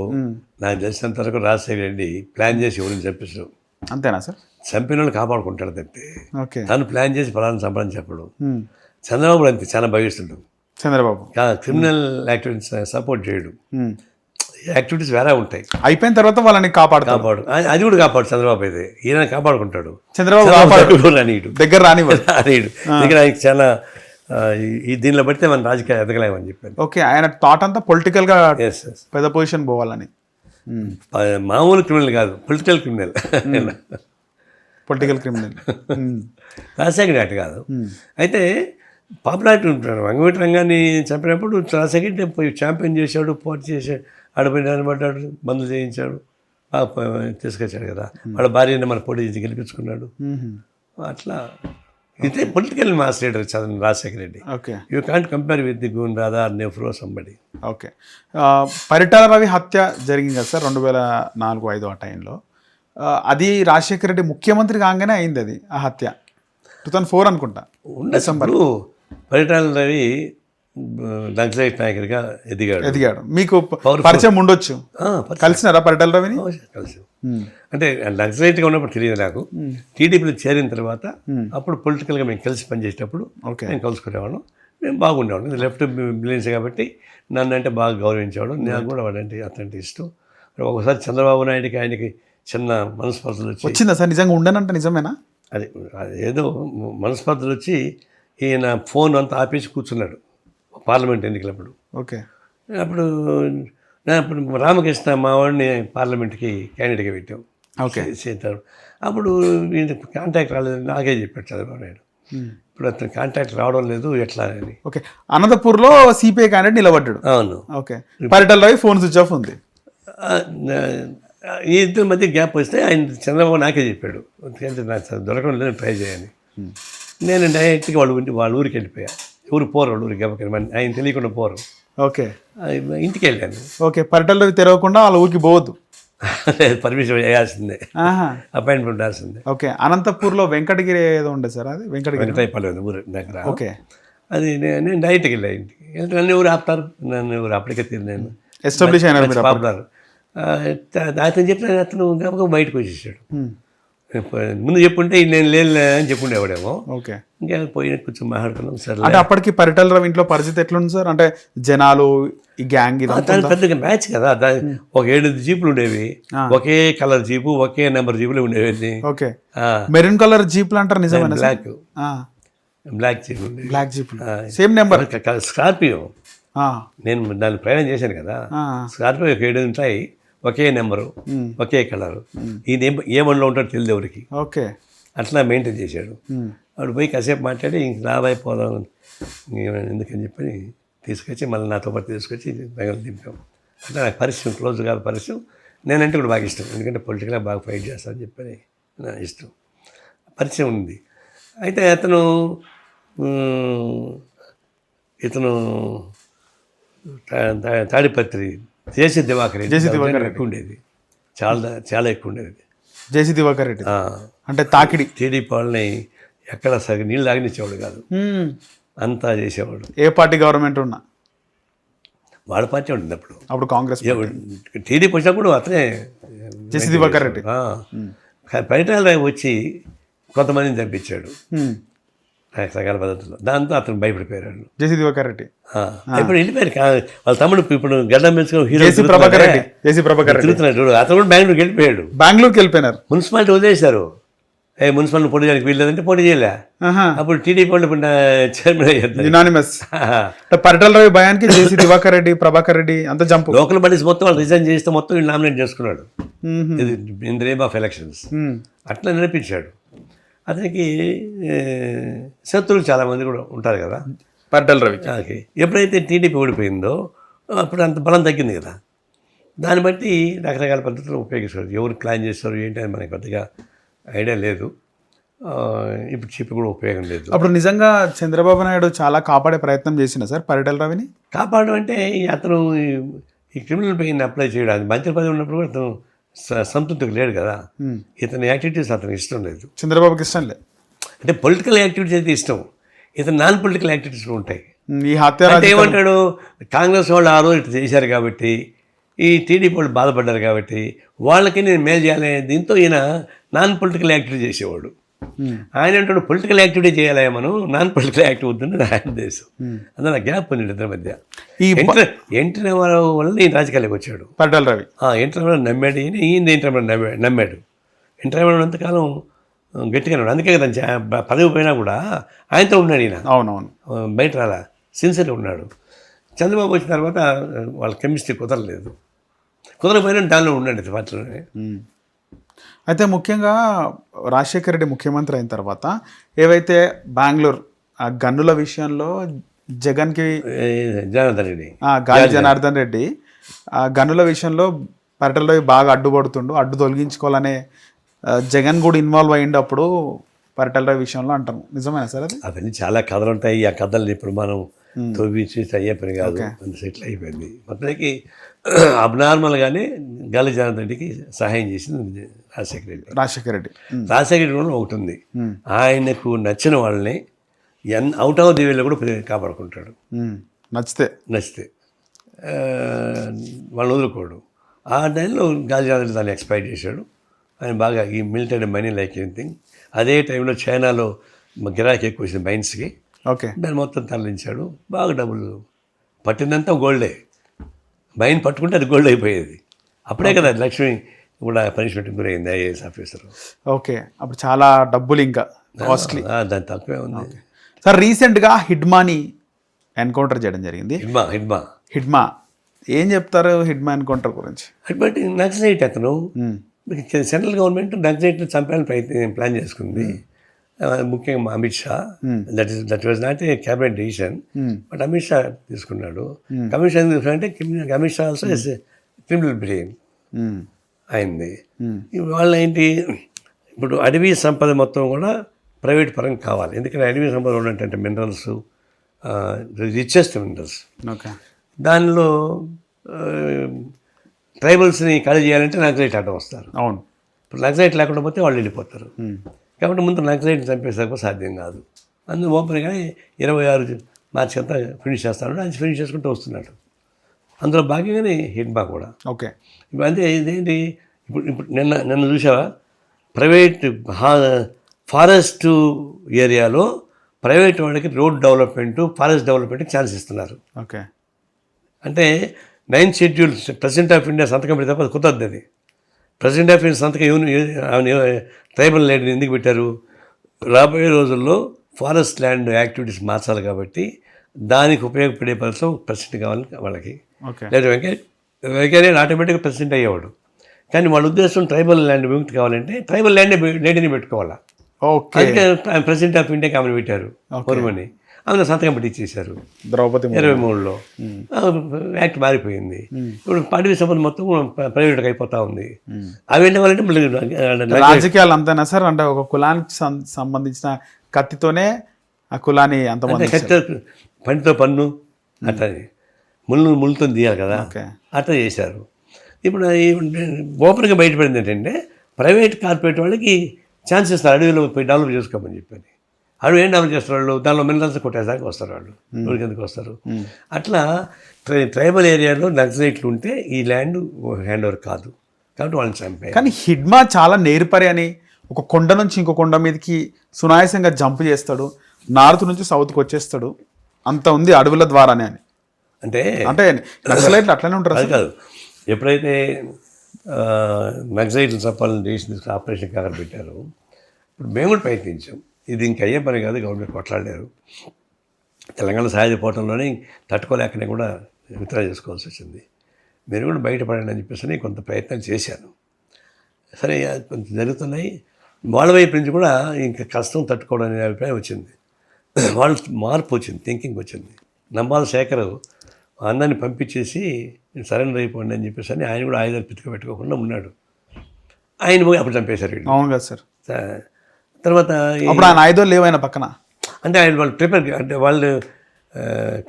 నాకు తెలిసినంత వరకు రాజశేఖర్ రెడ్డి ప్లాన్ చేసి ఎవరిని చంపించడం. అంతేనా సార్? చంపిన వాళ్ళు కాపాడుకుంటాడు తప్పితే ఓకే తను ప్లాన్ చేసి ఫలానా చంపడని చెప్పడు. చంద్రబాబు అంతే, చాలా భవిస్తుండు. చంద్రబాబు క్రిమినల్ యాక్టివిటీస్ సపోర్ట్ చేయడు. యాక్టివిటీస్ వేరే ఉంటాయి. అయిపోయిన తర్వాత వాళ్ళని కాపాడు. అది కూడా కాపాడు. చంద్రబాబు అయితే ఈయన కాపాడుకుంటాడు. చంద్రబాబు రానీయుడు, దగ్గర రానివాడు. దగ్గర ఆయనకి చాలా ఈ దీనిలో పడితే మన రాజకీయ ఎదగలేమని చెప్పాను. ఓకే. ఆయన థాట్ అంతా పొలిటికల్ గా పెద్ద పొజిషన్ పోవాలని. మామూలు క్రిమినల్ కాదు, political criminal. Political criminal. Rajasekhar అటు కాదు. అయితే పాపులారిటీ ఉంటాడు. వంగవీటి రంగాన్ని చంపినప్పుడు రాజశేఖర్ పోయి ఛాంపియన్ చేశాడు, పోటీ చేశాడు, ఆడపోయి నిలబడ్డాడు, బంధులు చేయించాడు, తీసుకొచ్చాడు కదా. వాళ్ళ భార్యని మన పోటీ చేసి గెలిపించుకున్నాడు. అట్లా ఇదే political mass leader Rajasekhar Reddy. Okay. You can't compare with the goon Radha Nehru somebody. Okay. Paritala Ravi హత్య జరిగింది కదా సార్ 2004-05 ఆ టైంలో. అది రాజశేఖర్ రెడ్డి ముఖ్యమంత్రి కాగానే అయింది అది, ఆ హత్య 2004 అనుకుంటా డిసెంబర్. పరిటాల రవి నక్సలైట్ నాయకుడిగా ఎదిగాడు. మీకు పరిచయం ఉండొచ్చు, కలిసినారా పరిటాల రవిని? కలిసి. అంటే నక్సలైట్గా ఉన్నప్పుడు తెలియదు నాకు. టీడీపీలో చేరిన తర్వాత అప్పుడు పొలిటికల్గా మేము కలిసి పనిచేసేటప్పుడు మేము కలుసుకునేవాళ్ళం. మేము బాగుండేవాళ్ళం. లెఫ్ట్ మిలియన్స్ కాబట్టి నన్ను అంటే బాగా గౌరవించేవాడు. నాకు కూడా వాడంటే అతనంటే ఇష్టం. ఒకసారి చంద్రబాబు నాయుడికి ఆయనకి చిన్న మనస్పర్ధలు వచ్చిందా సార్? నిజంగా ఉండనంటే నిజమేనా? అది ఏదో మనస్పర్ధలు వచ్చి ఈయన ఫోన్ అంతా ఆపేసి కూర్చున్నాడు పార్లమెంట్ ఎన్నికలప్పుడు. ఓకే. అప్పుడు రామకృష్ణ మా వాడిని పార్లమెంట్కి క్యాండిడేట్గా పెట్టాం. ఓకే. చేశారు. అప్పుడు కాంటాక్ట్ రాలేదు, నాకే చెప్పాడు చంద్రబాబు నాయుడు. ఇప్పుడు అతను కాంటాక్ట్ రావడం లేదు, ఎట్లా అని. ఓకే. అనంతపూర్లో సిపిఐ క్యాండిడేట్ నిలబడ్డాడు. అవును. Okay. Paritala Ravi phone switch off ఉంది. ఈ ఇద్దరి మధ్య గ్యాప్ వస్తే ఆయన చంద్రబాబు నాకే చెప్పాడు, నాకు దొరకడం లేదు, ట్రై చేయని. నేను డైరెక్ట్గా వాళ్ళ ఊరికి వెళ్ళిపోయా. ఊరు పోరు, వాళ్ళ ఊరికి ఆయన తెలియకుండా పోరు. ఓకే. ఇంటికి వెళ్ళాను. ఓకే. పరిటాల రవి తెరవకుండా వాళ్ళ ఊరికి పోవద్దు, పర్మిషన్ వేయాల్సిందే, అపాయింట్మెంట్ ఉండాల్సిందే. ఓకే. అనంతపూర్లో వెంకటగిరి ఏదో ఉండే సార్, అది వెంకటగిరి ఊరు దగ్గర. ఓకే. అది నేను డైరెక్ట్కి వెళ్ళా ఇంటికి. నన్ను ఎవరు ఆపుతారు, నన్ను ఎవరు అప్పటికే నేను ఎస్టాబ్లిష్ అయినారు, పాపులర్. అతను చెప్పిన అతను గబగబా బయటకు వచ్చేసాడు. ముందు చెప్పుంటే నేను లేదు అని చెప్పుండేవాడేమో. ఓకే. ఇంకా పోయిన కొంచెం మాట్లాడుకున్నాం సార్. అంటే అప్పటికి పరిటాల రవి ఇంట్లో పరిస్థితి ఎట్లుంది సార్? అంటే జనాలు, ఈ గ్యాంగ్, దాని పెద్దగా మ్యాచ్ కదా. ఒక 7 జీపులు ఉండేవి, ఒకే కలర్ జీపు, ఒకే నెంబర్ జీపులు ఉండేవి. ఓకే. మెరూన్ కలర్ జీపులు అంటారు, నిజమేనా? Black jeep, black jeep, same number. Scorpio, నేను దాన్ని ప్రయాణం చేశాను కదా. స్కార్పియో 7 ఉంటాయి, ఒకే నెంబరు, ఒకే కలరు. ఇది ఏ వన్లో ఉంటాడో తెలియదు ఎవరికి. ఓకే. అట్లా మెయింటైన్ చేశాడు. వాడు పోయి కాసేపు మాట్లాడి ఇంక రాబోయిపోదాం ఎందుకని చెప్పి తీసుకొచ్చి మళ్ళీ నాతో పాటు తీసుకొచ్చి బెంగళూరు దింపాం. అంటే నాకు పరిచయం, క్లోజ్ కాదు పరిచయం. నేనంటే కూడా బాగా ఇష్టం, ఎందుకంటే పొలిటికల్గా బాగా ఫైట్ చేస్తానని చెప్పని నా ఇష్టం, పరిచయం ఉంది. అయితే ఇతను తాడిపత్రి జేసీ దివాకర్ ఎక్కువ ఉండేది, చాలా ఎక్కువ ఉండేది. జేసీ దివాకర్ రెడ్డి అంటే తాకిడి. టీడీపీ వాళ్ళని ఎక్కడ సరిగ్గా నీళ్ళు తాగనిచ్చేవాడు కాదు, అంతా చేసేవాడు. ఏ పార్టీ గవర్నమెంట్ ఉన్నా వాళ్ళ పార్టీ ఉంటుంది అప్పుడు. అప్పుడు కాంగ్రెస్ టీడీపీ వచ్చినప్పుడు అతనే జేసీ దివాకర్ రెడ్డి. పరిటాల వచ్చి కొంతమందిని చంపించాడు రకరకాల పద్ధతుల్లో. దాంతో అతను భయపడిపోయాడు. జేసీ దివాకర్ రెడ్డి ఇప్పుడు వెళ్ళిపోయారు. వాళ్ళ తమ్ముడు ఇప్పుడు గడ్డం పెంచుకుని హీరో జేసీ ప్రభాకర్ రెడ్డి. జేసీ ప్రభాకర్ రెడ్డి తిరుగుతున్నాడు. అతను కూడా బెంగళూరుకి వెళ్ళిపోయాడు. బెంగళూరుకి వెళ్ళిపోయినారు. మున్సిపాలిటీ వదిలేశారు. మున్సిపాలిటీ పోటీ చేయడానికి వీల్లేదంటే పోటీ చేయలే. అప్పుడు టీడీపీ వాళ్ళు చైర్మన్ అయ్యారు. యునానిమస్. పరిటాల రవి భయానికి జేసీ దివాకర్ రెడ్డి, ప్రభాకర్ రెడ్డి అంత జంప్. లోకల్ బాడీస్ మొత్తం వాళ్ళు రిజైన్ చేస్తే మొత్తం వీళ్ళు నామినేట్ చేసుకున్నాడు. ఇది in the name of elections. అట్లా నడిపించాడు. అతనికి శత్రువులు చాలామంది కూడా ఉంటారు కదా పరిటాల రవి. ఎప్పుడైతే టీడీపీ ఓడిపోయిందో అప్పుడు అంత బలం తగ్గింది కదా. దాన్ని బట్టి రకరకాల పద్ధతులు ఉపయోగిస్తారు. ఎవరు ప్లాన్ చేస్తారు ఏంటి అని మనకి పెద్దగా ఐడియా లేదు. ఇప్పుడు చెప్పి కూడా ఉపయోగం లేదు. అప్పుడు నిజంగా చంద్రబాబు నాయుడు చాలా కాపాడే ప్రయత్నం చేసిన సార్ పరిటాల రవిని. కాపాడడం అంటే అతను ఈ క్రిమినల్ పెయిన్ అప్లై చేయడానికి మంత్రి పదవి ఉన్నప్పుడు కూడా అతను సంతృప్తికి లేడు కదా. ఇతని యాక్టివిటీస్ అతనికి ఇష్టం లేదు. చంద్రబాబుకి ఇష్టం లేదు. అంటే పొలిటికల్ యాక్టివిటీస్ అయితే ఇష్టం, ఇతను నాన్ పొలిటికల్ యాక్టివిటీస్ ఉంటాయి. ఈ హత్య అంటే ఏమంటాడు, కాంగ్రెస్ వాళ్ళు ఆ రోజు ఇట్లా చేశారు కాబట్టి, ఈ టీడీపీ వాళ్ళు బాధపడ్డారు కాబట్టి వాళ్ళకి నేను మేలు చేయాలి. దీంతో ఈయన నాన్ పొలిటికల్ యాక్టివిటీ చేసేవాడు. ఆయన అంటాడు పొలిటికల్ యాక్టివిటీ చేయాలి, మనం నాన్ పొలిటికల్ యాక్టివిటీ వద్దని ఆయన దేశం. అందులో గ్యాప్ ఉంది ఇద్దరి మధ్య. ఎన్టీ రామారావు వల్ల ఈయన రాజకీయాలకు వచ్చాడు పరిటాల రవి. ఎన్టీ రామారావు నమ్మాడు, ఈయన ఎన్టీ రామారావు నమ్మాడు. ఎన్టీ రామారావు అంతకాలం గట్టిగా ఉన్నాడు. అందుకే కదా పదవి పోయినా కూడా ఆయనతో ఉన్నాడు ఈయన. అవునవును, బయట రాలా, సిన్సియర్గా ఉన్నాడు. చంద్రబాబు వచ్చిన తర్వాత వాళ్ళ కెమిస్ట్రీ కుదరలేదు. కుదరపోయినా దానిలో ఉన్నాడు పార్టీలోనే. అయితే ముఖ్యంగా రాజశేఖర రెడ్డి ముఖ్యమంత్రి అయిన తర్వాత ఏవైతే బెంగళూరు ఆ గన్నుల విషయంలో జగన్కి జనార్దన్ రెడ్డి గాలి జనార్దన్ రెడ్డి ఆ గన్నుల విషయంలో పరిటాల రవి బాగా అడ్డు తొలగించుకోవాలనే జగన్ కూడా ఇన్వాల్వ్ అయ్యిండప్పుడు పరిటాల రవి విషయంలో అంటారు. నిజమేనా సార్ అది? అవన్నీ చాలా కథలు ఉంటాయి. ఆ కథల్ని ఇప్పుడు మనం తవ్వించి అయ్యే పని కాదు. అంత సెటిల్ అయిపోయింది. మొత్తానికి అబ్నార్మల్గానే గాలి జనార్దన్ రెడ్డికి సహాయం చేసింది రాజశేఖర రెడ్డి. రాజశేఖర రెడ్డి ఒకటి ఉంది, ఆయనకు నచ్చిన వాళ్ళని అవుట్ ఆఫ్ ది వేలో కూడా కాపాడుకుంటాడు. నచ్చితే వాళ్ళని వదులుకోడు. ఆ టైంలో గాలి జనార్దన్ రెడ్డి దాన్ని ఎక్స్పైర్ చేశాడు. ఆయన బాగా ఈ మిలిటరీ మనీ లైక్ ఎనీథింగ్. అదే టైంలో చైనాలో గిరాకీ ఎక్కువ వచ్చింది మైన్స్కి. దాన్ని మొత్తం తరలించాడు. బాగా డబ్బులు పట్టిందంతా గోల్డే. మైన్ పట్టుకుంటే అది గోల్డ్ అయిపోయేది. అప్పుడే కదా లక్ష్మి కూడా పనిష్మెంట్ గురైంది ఐఏఎస్ ఆఫీసర్. ఓకే, అప్పుడు చాలా డబ్బులు ఇంకా కాస్ట్లీ. దాని తక్కువే ఉంది సార్. రీసెంట్గా హిడ్మాని ఎన్కౌంటర్ చేయడం జరిగింది. హిడ్మా ఏం చెప్తారు హిడ్మా ఎన్కౌంటర్ గురించి? బట్ నక్సలైట్ అతను సెంట్రల్ గవర్నమెంట్ నక్సలైట్ని చంపాలని ప్లాన్ చేసుకుంది. ముఖ్యంగా Amit Shah. That was not a cabinet decision, but Amit Shah తీసుకున్నాడు. కమిషన్ అంటే Amit Shah also is criminal brain అయింది. వాళ్ళ ఏంటి, ఇప్పుడు అడవి సంపద మొత్తం కూడా ప్రైవేట్ పరంగా కావాలి. ఎందుకంటే అడవి సంపద ఉన్నటువంటి మినరల్స్ రిచెస్ట్ మినరల్స్. దానిలో ట్రైబల్స్ని ఖాళీ చేయాలంటే నక్సలైట్ అడ్డం వస్తారు. అవును, ఇప్పుడు నక్సలైట్ లేకుండా పోతే వాళ్ళు వెళ్ళిపోతారు. కాబట్టి ముందు నక్సలైట్ చంపేసరికి సాధ్యం కాదు. అందులో ఓపెన్గానే 26 మార్చి అంతా ఫినిష్ చేస్తాడు. ఆయన ఫినిష్ చేసుకుంటూ వస్తున్నాడు. అందులో భాగంగానే హిడ్మా కూడా. ఓకే, ఇప్పుడు అంతే. ఇదేంటి, ఇప్పుడు నిన్న చూసావా, ప్రైవేట్ ఫారెస్ట్ ఏరియాలో ప్రైవేట్ వాళ్ళకి రోడ్ డెవలప్మెంట్, ఫారెస్ట్ డెవలప్మెంట్కి ఛాన్స్ ఇస్తున్నారు. ఓకే, అంటే 9th schedule president of India సంతకం పెడితే తప్ప కుదరదు. అది ప్రెసిడెంట్ ఆఫ్ ఇండియా సంతకం ట్రైబల్ ల్యాండ్ని ఎందుకు పెట్టారు? రాబోయే రోజుల్లో ఫారెస్ట్ ల్యాండ్ యాక్టివిటీస్ మార్చాలి కాబట్టి దానికి ఉపయోగపడే పరిస్థితి ప్రెసిడెంట్ కావాలి వాళ్ళకి. లేదా వెంకయ్య ఆటోమేటిక్గా ప్రెసిడెంట్ అయ్యేవాడు. కానీ వాళ్ళ ఉద్దేశం ట్రైబల్ ల్యాండ్ విముక్తి కావాలంటే ట్రైబల్ ల్యాండ్ లేడీని పెట్టుకోవాలా. అందుకే ప్రెసిడెంట్ ఆఫ్ ఇండియాకి ఆమెను పెట్టారు పూర్వని. ఆమె సంతకం పెట్టి ఇచ్చేశారు ద్రౌపది 23లో. యాక్ట్ మారిపోయింది. ఇప్పుడు అడవి సంపద మొత్తం ప్రైవేట్గా అయిపోతా ఉంది. అవి ఏంటి వాళ్ళంటే రాజకీయాలు అంతేనా సార్? అంటే ఒక కులానికి సంబంధించిన కత్తితోనే ఆ కులాన్ని అంత పంటితో పన్ను అట్లా ముళ్ళుతో తీయాలి కదా, అట్లా చేశారు. ఇప్పుడు ఓపెన్గా బయటపడింది ఏంటంటే ప్రైవేట్ కార్పొరేట్ వాళ్ళకి ఛాన్స్ ఇస్తారు అడవిలో పోయి డెవలప్ చేసుకోమని చెప్పని. అవి ఏం డెవలప్ చేస్తారు వాళ్ళు, దానిలో మినరల్స్ కొట్టేదాకా వస్తారు వాళ్ళు, ఊరికి ఎందుకు వస్తారు. అట్లా ట్రైబల్ ఏరియాలో నక్సలైట్లు ఉంటే ఈ ల్యాండ్ హ్యాండ్ ఓవర్ కాదు కాబట్టి వాళ్ళని చంపారు. కానీ హిడ్మా చాలా నేర్పరి అని, ఒక కొండ నుంచి ఇంకో కొండ మీదకి సునాయాసంగా జంప్ చేస్తాడు, నార్త్ నుంచి సౌత్కి వచ్చేస్తాడు, అంత ఉంది అడవుల ద్వారానే అని. అంటే అంటే నక్సలైట్లు అట్లనే ఉంటారు. అది కాదు, ఎప్పుడైతే నక్సలైట్లు చంపాలని చేసి ఆపరేషన్ కాకర పెట్టారు, ఇప్పుడు మేము కూడా ప్రయత్నించాం. ఇది ఇంక అయ్యే పని కాదు, గవర్నమెంట్ కొట్లాడారు. తెలంగాణ సహాయపోవటంలోనే తట్టుకోలేకనే కూడా విత్డ్రా చేసుకోవాల్సి వచ్చింది. మీరు కూడా బయటపడండి అని చెప్పేసి కొంత ప్రయత్నం చేశాను. సరే కొంచెం జరుగుతున్నాయి. వాళ్ళ వైపు నుంచి కూడా ఇంకా కష్టం తట్టుకోవడం అనే అభిప్రాయం వచ్చింది. వాళ్ళ మార్పు వచ్చింది, థింకింగ్ వచ్చింది. నంబాల శేఖర్ అందరిని పంపించేసి సరెండర్ అయిపోండి అని చెప్పేసి అని ఆయన కూడా ఆయుధాలు పెట్టుకోకుండా ఉన్నాడు. ఆయన పోయి అప్పుడు చంపేశారు వీళ్ళు. అవును కదా సార్. తర్వాత అప్పుడు ఆయన ఆయుధాలు లేవైనా పక్కన, అంటే ఆయన వాళ్ళు ప్రిపేర్, అంటే వాళ్ళు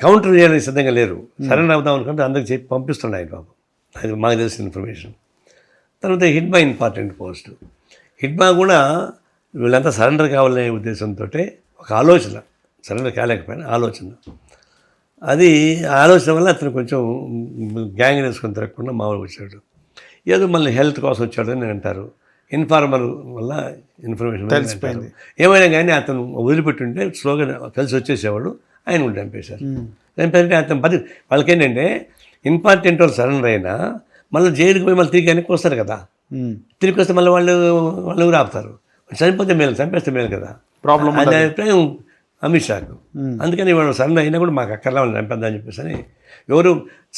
కౌంటర్ చేయడానికి సిద్ధంగా లేరు. సరెండర్ అవుదాం అనుకుంటే అందరికి చెప్పి పంపిస్తుండే ఆయన బాబు, అది మాకు తెలిసిన ఇన్ఫర్మేషన్. తర్వాత హిడ్మా ఇంపార్టెంట్ పోస్ట్. హిడ్మా కూడా వీళ్ళంతా సరెండర్ కావాలనే ఉద్దేశంతో ఒక ఆలోచన, సరెండర్ కాలేకపోయినా ఆలోచన, అది ఆలోచన వల్ల అతను కొంచెం గ్యాంగ్ వేసుకొని తిరగకుండా మామూలుగా వచ్చాడు. ఏదో మళ్ళీ హెల్త్ కోసం వచ్చాడని అంటారు. ఇన్ఫార్మర్ వల్ల ఇన్ఫర్మేషన్ తెలిసిపోయింది. ఏమైనా కానీ అతను వదిలిపెట్టుంటే స్లోగా కలిసి వచ్చేసేవాడు. ఆయన కూడా చంపేశారు. చంపేస్తే అతను వాళ్ళకేంటంటే ఇంపార్టెంట్ వాళ్ళు సరెండర్ అయినా మళ్ళీ జైలుకి పోయి మళ్ళీ తిరిగి వెనక్కి వస్తారు కదా, తిరిగి వస్తే మళ్ళీ వాళ్ళు ఊరు ఆపుతారు. చనిపోతే మేలు, చంపేస్తే మేలు కదా ప్రాబ్లం. అది అభిప్రాయం అమిత్ షాకు. అందుకని వాళ్ళు సరెండర్ అయినా కూడా మాకు అక్కర్లా వాళ్ళని చంపేద్దామని చెప్పేసి అని ఎవరు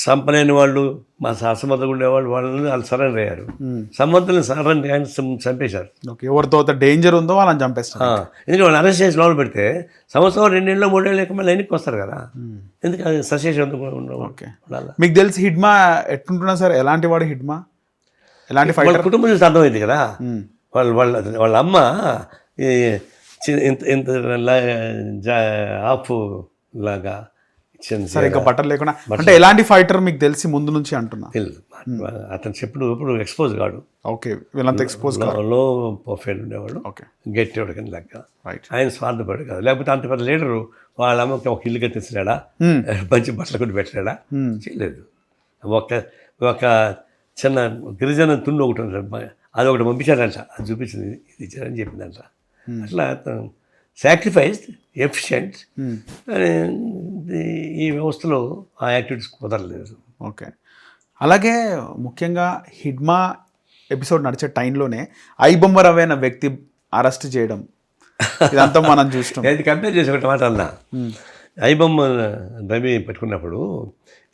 చంపలేని వాళ్ళు, మా అసమర్థంగా ఉండేవాళ్ళు వాళ్ళు సరెండర్ అయ్యారు. సమర్థులను సరెండర్ చంపేశారు. ఎవరితో డేంజర్ ఉందో వాళ్ళని చంపేస్తారు. ఎందుకంటే వాళ్ళు అరెస్ట్ చేసి లోపల పెడితే సంవత్సరం 2 ఏళ్ళు 3 ఏళ్ళు లేక మళ్ళీ వెనక్కి వస్తారు కదా. ఎందుకు అది ససేషన్ ఓకే. మీకు తెలిసి హిడ్మా ఎట్టుంటున్నా సార్, ఎలాంటి వాడు హిడ్మా, ఎలాంటి వాళ్ళ కుటుంబం నుంచి అర్థమైంది కదా. వాళ్ళ అమ్మ ఇంత ఆఫ్ లాగా సరే, ఇంకా బట్టలు లేకుండా, అంటే ఎలాంటి ఫైటర్ మీకు తెలిసి ముందు నుంచి అంటున్నా తెలియదు. అతను చెప్పుడు ఇప్పుడు ఎక్స్పోజ్ కాడు. ఓకే, వీళ్ళంతా ఎక్స్పోజ్ లో ప్రొఫైల్ ఉండేవాడు. ఓకే, గట్టివాడు కానీ లెక్క. ఆయన స్వార్థపడు కాదు. లేకపోతే అంత పెద్ద లీడరు వాళ్ళ అమ్మకి ఒక ఇల్లు కట్టించలేడా, మంచి బట్టలు కూడా పెట్టలేడా, చేయలేదు. ఒక చిన్న గిరిజన తుండు ఒకటి ఉంటుంది, అది ఒకటి పంపించాడంట, అది చూపించింది, ఇది ఇచ్చారని చెప్పిందంట. అట్లా సాక్రిఫైస్డ్, ఎఫిషియంట్. ఈ వ్యవస్థలో ఆ యాక్టివిటీస్ కుదరలేదు. ఓకే. అలాగే ముఖ్యంగా హిడ్మా ఎపిసోడ్ నడిచే టైంలోనే ఐబొమ్మ రవి అనే వ్యక్తి అరెస్ట్ చేయడం, ఇదంతా మనం చూస్తాం. అది కంపేర్ చేసి ఒకటి మాట అన్నా, ఐబొమ్మ రవి పెట్టుకున్నప్పుడు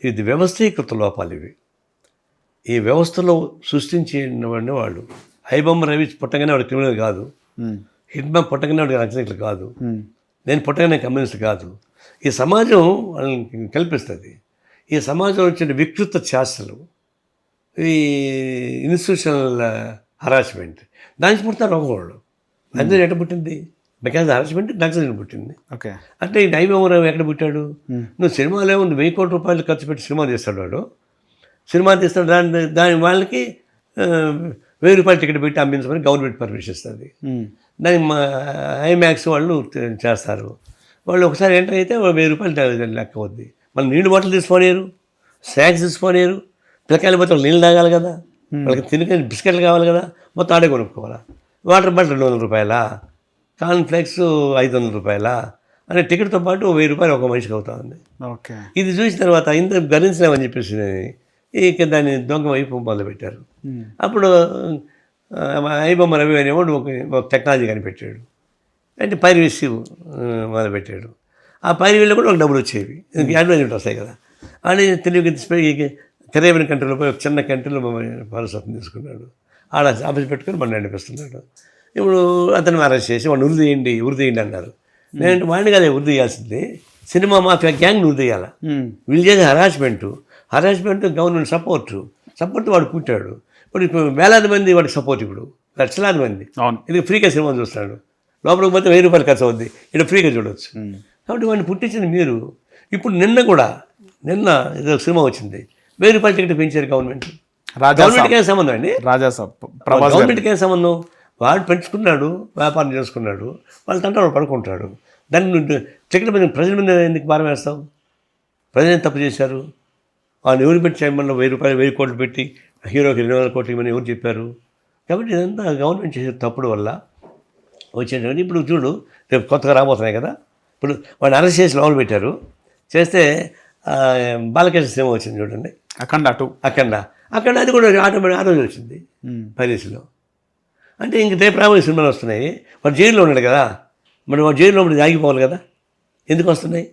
ఇది వ్యవస్థీకృత లోపాలు. ఇవి ఈ వ్యవస్థలో సృష్టించిన వాళ్ళు. ఐబొమ్మ రవి పుట్టగానే వాడు క్రిమినల్ కాదు, హిడ్మా పుట్టగానే వాడికి నక్సలైట్లు కాదు, నేను పుట్టగానే కమ్యూనిస్ట్ కాదు. ఈ సమాజం వాళ్ళని కల్పిస్తుంది. ఈ సమాజం వచ్చిన వికృత చేష్టలు, ఈ ఇన్స్టిట్యూషనల్ హరాస్మెంట్, దానికి పుడతారు ఒకవాళ్ళు. అందులో ఎక్కడ పుట్టింది? బికాజ్ హరాస్మెంట్ నక్సలైట్ పుట్టింది. ఓకే. అంటే ఈ ఐబొమ్మ ఎక్కడ పుట్టాడు? నువ్వు సినిమాలో ఏముంది, 1000 కోట్ల రూపాయలు ఖర్చు పెట్టి సినిమా తీస్తాడు వాడు, సినిమా తీస్తాడు. దాని వాళ్ళకి 1000 రూపాయలు టికెట్ పెట్టి అమ్మించమని గవర్నమెంట్ పర్మిషన్ ఇస్తుంది. దానికి ఐమాక్స్ వాళ్ళు చేస్తారు. వాళ్ళు ఒకసారి ఎంటర్ అయితే 1000 రూపాయలు లెక్క అవుద్ది. మళ్ళీ నీళ్ళు బాటిల్ తీసుకోలేరు, స్నాక్స్ తీసుకోలేరు, పిల్లకాయలు పోతే నీళ్ళు తాగాలి కదా, వాళ్ళకి తినక బిస్కెట్లు కావాలి కదా, మొత్తం ఆడే కొనుక్కోవాలా. వాటర్ బాటిల్ 200 రూపాయలా, కార్న్ఫ్లెక్స్ 500 రూపాయలా అనే టికెట్తో పాటు 1000 రూపాయలు ఒక మనిషికి అవుతా ఉంది. ఓకే. ఇది చూసిన తర్వాత ఇంత భరించలేమని చెప్పేసి ఇక దాన్ని దొంగ వైపు మొదలుపెట్టారు. అప్పుడు ఐబొమ్మ రవి అనేవాడు ఒక టెక్నాలజీ కనిపెట్టాడు. అంటే పైరవీ మొదలుపెట్టాడు. ఆ పైరవీలో కూడా ఒక డబ్బులు వచ్చేవి, అడ్వర్టైజ్మెంట్ వస్తాయి కదా. అని తెలివిగా తీసిపోయి కరేబియన్ కంట్రీలో పోయి ఒక చిన్న కంట్రీలో పౌరసత్వం తీసుకున్నాడు. ఆడ ఆఫీస్ పెట్టుకొని మన నడిపిస్తున్నాడు. ఇప్పుడు అతను అరెస్ట్ చేసి వాడిని ఉరి తీయండి అన్నారు. నేను వాడిని కదా ఉరి తీయాల్సింది, సినిమా మాఫియా గ్యాంగ్ ఉరి తీయాలి. వీళ్ళు చేసే హరాస్మెంట్ గవర్నమెంట్ సపోర్ట్ వాడు పుట్టాడు. ఇప్పుడు వేలాది మంది వాడికి సపోర్ట్, ఇప్పుడు లక్షలాది మంది ఇది ఫ్రీగా సినిమా చూస్తాడు. లోపలికి పోతే 1000 రూపాయలు ఖర్చు అవుద్ది, ఇక్కడ ఫ్రీగా చూడవచ్చు. కాబట్టి వాడిని పుట్టించింది మీరు. ఇప్పుడు నిన్న ఏదో సినిమా వచ్చింది, 1000 రూపాయల టికెట్ పెంచారు గవర్నమెంట్. గవర్నమెంట్కి ఏం సంబంధం అండి? రాజాసాబ్ గవర్నమెంట్కి ఏం సంబంధం? వాడు పెంచుకున్నాడు, వ్యాపారం చేసుకున్నాడు, వాళ్ళ తంట వాడు పడుకుంటాడు. దాన్ని నువ్వు టికెట్ మీద ప్రజల మీద ఎందుకు భారం వేస్తావు? ప్రజలు ఏం తప్పు చేశారు? వాళ్ళు ఎవరు పెట్టి చేయమన్నా 1000 రూపాయలు 1000 కోట్లు పెట్టి హీరోకి 200 కోట్లు ఇవ్వమని ఎవరు చెప్పారు? కాబట్టి ఇదంతా గవర్నమెంట్ చేసే తప్పుడు వల్ల వచ్చేటువంటి. ఇప్పుడు చూడు, రేపు కొత్తగా రాబోతున్నాయి కదా, ఇప్పుడు వాడిని అరెస్ట్ చేసి లోపల పెట్టారు. చేస్తే బాలకృష్ణ సినిమా వచ్చింది చూడండి, అఖండ అది కూడా ఆటోమేటిక్ ఆ రోజు వచ్చింది పైరసీలో. అంటే ఇంక రేపు రాబోయే సినిమాలు వస్తున్నాయి. వాడు జైల్లో ఉన్నాడు కదా, మరి వాడు జైల్లో ఉండి ఆగిపోవాలి కదా, ఎందుకు వస్తున్నాయి?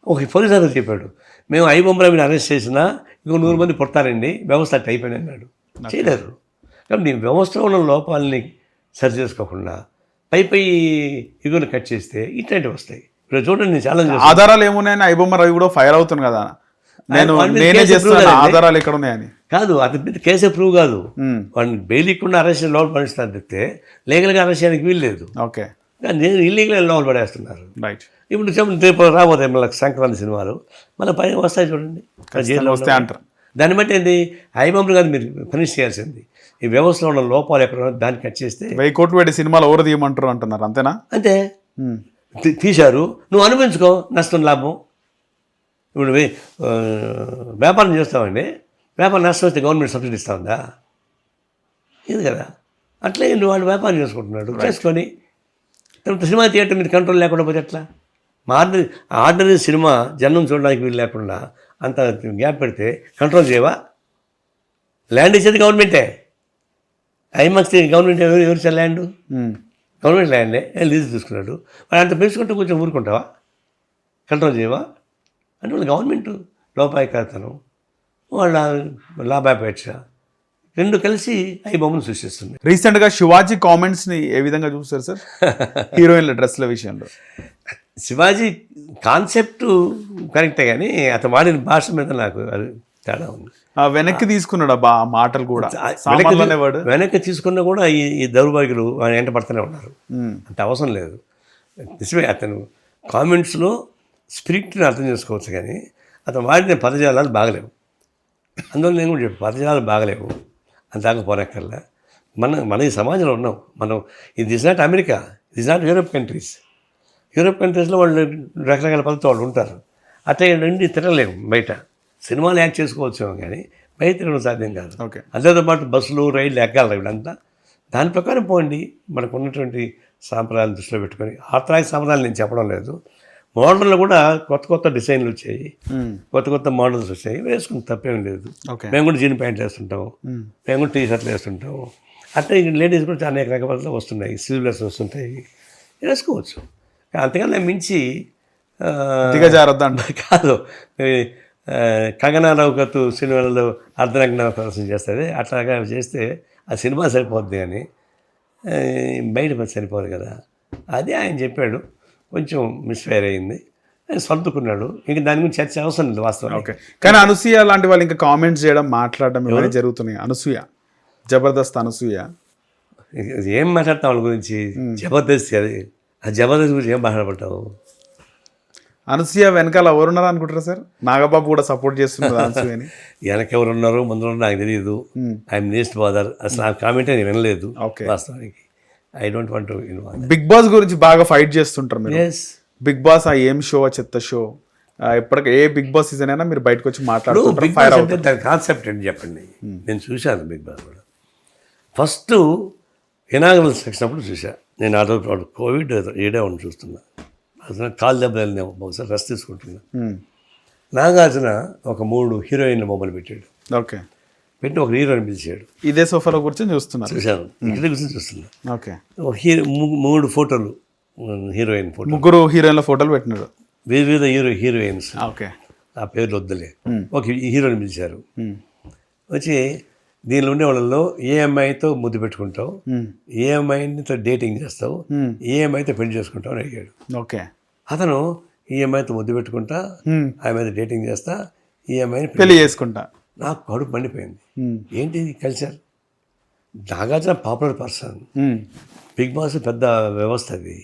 ఒక పోలీస్ అధికారి చెప్పాడు, మేము ఐబొమ్మరావుని అరెస్ట్ చేసినా ఇంకో 100 మంది పుడతారండి, వ్యవస్థ అట్ట అయిపోయింది అన్నాడు. చేయలేరు. కాబట్టి నీ వ్యవస్థలో ఉన్న లోపాలని సరి చేసుకోకుండా పై ఇగురు కట్ చేస్తే ఇట్లాంటివి వస్తాయి. ఇప్పుడు చూడండి, నేను ఛాలెంజ్ ఆధారాలు ఏమున్నాయని ఐబొమ్మరావు కూడా ఫైర్ అవుతుంది కదా, నేనే చేస్తున్నా ఆధారాలు ఎక్కడ ఉన్నాయని కాదు, అతని కేసే ప్రూవ్ కాదు. వాడిని బెయిల్ ఇవ్వకుండా అరెస్ట్ లోపల పడిస్తారు తప్పితే లీగల్గా అరెస్ట్ చేయడానికి వీలు లేదు. ఓకే, కానీ ఇల్లీగల్ లోపల పడేస్తున్నారు. రైట్. ఇప్పుడు రేపు రాబోతాయి మళ్ళీ సంక్రాంతి సినిమాలు, మళ్ళీ పైన వస్తాయి చూడండి, జైల్లో వస్తాయి అంటారు. దాన్ని బట్టి ఏంటి, ఐబొమ్మలు కాదు మీరు ఫినిష్ చేయాల్సింది. ఈ వ్యవస్థలో ఉన్న లోపాలు ఎక్కడ దాన్ని కట్ చేస్తే 1000 కోట్లు పెట్టి సినిమాలు ఎవరు తీయమంటారు అంటున్నారు, అంతేనా? అంతే, తీశారు, నువ్వు అనుభవించుకో, నష్టం లాభం. ఇప్పుడు వ్యాపారం చేస్తామండి, వ్యాపారం నష్టం వస్తే గవర్నమెంట్ సబ్సిడీ ఇస్తా ఉందా? ఇది కదా. అట్లే నువ్వు వాళ్ళు వ్యాపారం చేసుకుంటున్నాడు, చేసుకొని తర్వాత సినిమా థియేటర్ మీద కంట్రోల్ లేకుండా పోతే ఎట్లా? ఆర్డినరీ సినిమా జనం చూడడానికి వీలు లేకుండా అంత గ్యాప్ పెడితే కంట్రోల్ చేయవా? ల్యాండ్ ఇచ్చేది గవర్నమెంటే, ఐమాక్స్ గవర్నమెంట్ ఎవరు ఇచ్చారు ల్యాండ్? గవర్నమెంట్ ల్యాండే, లీజు తీసుకున్నాడు. మరి అంత పెంచుకుంటే కొంచెం ఊరుకుంటావా? కంట్రోల్ చేయవా? అంటే వాళ్ళు గవర్నమెంట్ లోపాయకర్తనం, వాళ్ళ లాభాపేక్ష రెండు కలిసి ఐబొమ్మను సృష్టిస్తుంది. రీసెంట్గా శివాజీ కామెంట్స్ని ఏ విధంగా చూస్తారు సార్ హీరోయిన్ల డ్రెస్ల విషయంలో? శివాజీ కాన్సెప్ట్ కరెక్టే, కానీ అతను వాడిన భాష మీద నాకు అది తేడా ఉంది. వెనక్కి తీసుకున్నాడు ఆ మాటలు కూడా, వెనక్కి తీసుకున్నా కూడా ఈ దౌర్భాగ్యులు వెంట పడుతూనే ఉన్నారు. అంత అవసరం లేదు. నిజమే, అతను కామెంట్స్లో స్పిరిట్ని అర్థం చేసుకోవచ్చు, కానీ అతను వాడిన పదజాలాలు బాగలేవు. అందువల్ల నేను కూడా చెప్పాను, పదజాలాలు బాగలేవు, అంతగా పోనక్కర్లా. మన ఈ సమాజంలో ఉన్నాం మనం. ఇది ఇస్ నాట్ అమెరికా, ఇది is not Europe countries. Europe కంట్రీస్లో వాళ్ళు రకరకాల పద్ధతి వాళ్ళు ఉంటారు. అట్లా నుండి తిరగలేము. బయట సినిమాలు యాక్ట్ చేసుకోవచ్చేమో, కానీ బయట తిరగడం సాధ్యం కాదు. ఓకే, అందరితో పాటు బస్సులు రైళ్ళు ఎక్కాలి ఇప్పుడంతా. దాని ప్రకారం పోండి. మనకు ఉన్నటువంటి సాంప్రదాయాలను దృష్టిలో పెట్టుకొని, ఆర్థరాయిక సాంప్రదాయాలు నేను చెప్పడం లేదు, మోడల్లో కూడా కొత్త కొత్త డిజైన్లు వచ్చాయి, కొత్త కొత్త మోడల్స్ వచ్చాయి, వేసుకుని తప్పేం లేదు. మేము కూడా జీన్ ప్యాంట్లు వేస్తుంటాము, మేము కూడా టీ షర్ట్లు వేస్తుంటాము. అట్లా లేడీస్ కూడా అనేక రకాల వస్తున్నాయి, స్లీవ్లెస్ వస్తుంటాయి, వేసుకోవచ్చు. అంతకన్నా మించి దిగజారొద్దంట కాదు. కంగనా రనౌత్ సినిమాలలో అర్ధనగ్న ప్రదర్శన చేస్తుంది, అట్లాగా చేస్తే ఆ సినిమా సరిపోద్ది, కానీ బయట సరిపోదు కదా. అదే ఆయన చెప్పాడు, కొంచెం మిస్ఫైర్ అయింది, సర్దుకున్నాడు. ఇంకా దాని గురించి చర్చ అవసరం లేదు వాస్తవం. ఓకే, కానీ అనసూయ లాంటి వాళ్ళు ఇంకా కామెంట్స్ చేయడం, మాట్లాడడం ఇవన్నీ జరుగుతున్నాయి. అనసూయ, జబర్దస్త్ అనసూయ ఏం మాట్లాడతాం వాళ్ళ గురించి? జబర్దస్త్, అది ఆ జబర్దస్త్ గురించి ఏం మాట్లాడబడ్డావు? అనసూయ వెనకాల ఎవరున్నారు అనుకుంటారా సార్? నాగబాబు కూడా సపోర్ట్ చేస్తున్నారు అనసూయని. వెనక ఎవరున్నారో ముందు నాకు తెలియదు. ఐఎమ్ నీస్ట్ బాదర్, అసలు ఆ కామెంటే నేను వినలేదు వాస్తవానికి. I don't want to involve. Bigg Boss గురించి బాగా ఫైట్ చేస్తుంటారు మీరు. బిగ్ బాస్ ఆ ఏం షో, చెత్త షో, ఎప్పటికీ ఏ బిగ్ బాస్ సీజన్ అయినా మీరు బయటకు వచ్చి మాట్లాడుతుంటారు. దాని కాన్సెప్ట్ ఏంటి చెప్పండి. నేను చూశాను బిగ్ బాస్ కూడా. ఫస్ట్ ఇనాగరల్ సెక్షన్ అప్పుడు చూసా నేను. ఆ రోజు కోవిడ్ ఏడే ఉండి చూస్తున్నా, అసలు కాలు దెబ్బలు వెళ్ళినాము, ఒకసారి రెస్ట్ తీసుకుంటున్నా. నాగార్జున ఒక 3 హీరోయిన్ల మొబైల్ పెట్టాడు. ఓకే, పెట్టి ఒక హీరోయిన్ పిలిచాడు. ఇదే సోఫాలో కూర్చొని చూస్తున్నారు? చూశాను, ఇక్కడ కూర్చొని చూస్తున్నా. ఓకే, 3 ఫోటోలు, హీరోయిన్ ఫోటో, 3 హీరోయిన్ల ఫోటోలు పెట్టినాడు, వివిధ హీరోయిన్స్. ఓకే, ఆ పేర్లు వద్దులే. ఒక హీరోయిన్ పిలిచారు. వచ్చి దీనిలో ఉండే వాళ్ళలో ఏ అమ్మాయితో ముద్దు పెట్టుకుంటావు, ఏ అమ్మాయితో డేటింగ్ చేస్తావు, ఏ అమ్మాయితో పెళ్లి చేసుకుంటావు అని అడిగాడు. ఓకే, అతను ఈ అమ్మాయితో ముద్దు పెట్టుకుంటా, ఆ అమ్మాయితో డేటింగ్ చేస్తా, ఈ అమ్మాయిని పెళ్లి చేసుకుంటా. నాకు కడుపు మండిపోయింది. ఏంటి culture? Nagarjuna popular person, Bigg Boss పెద్ద వ్యవస్థ అది.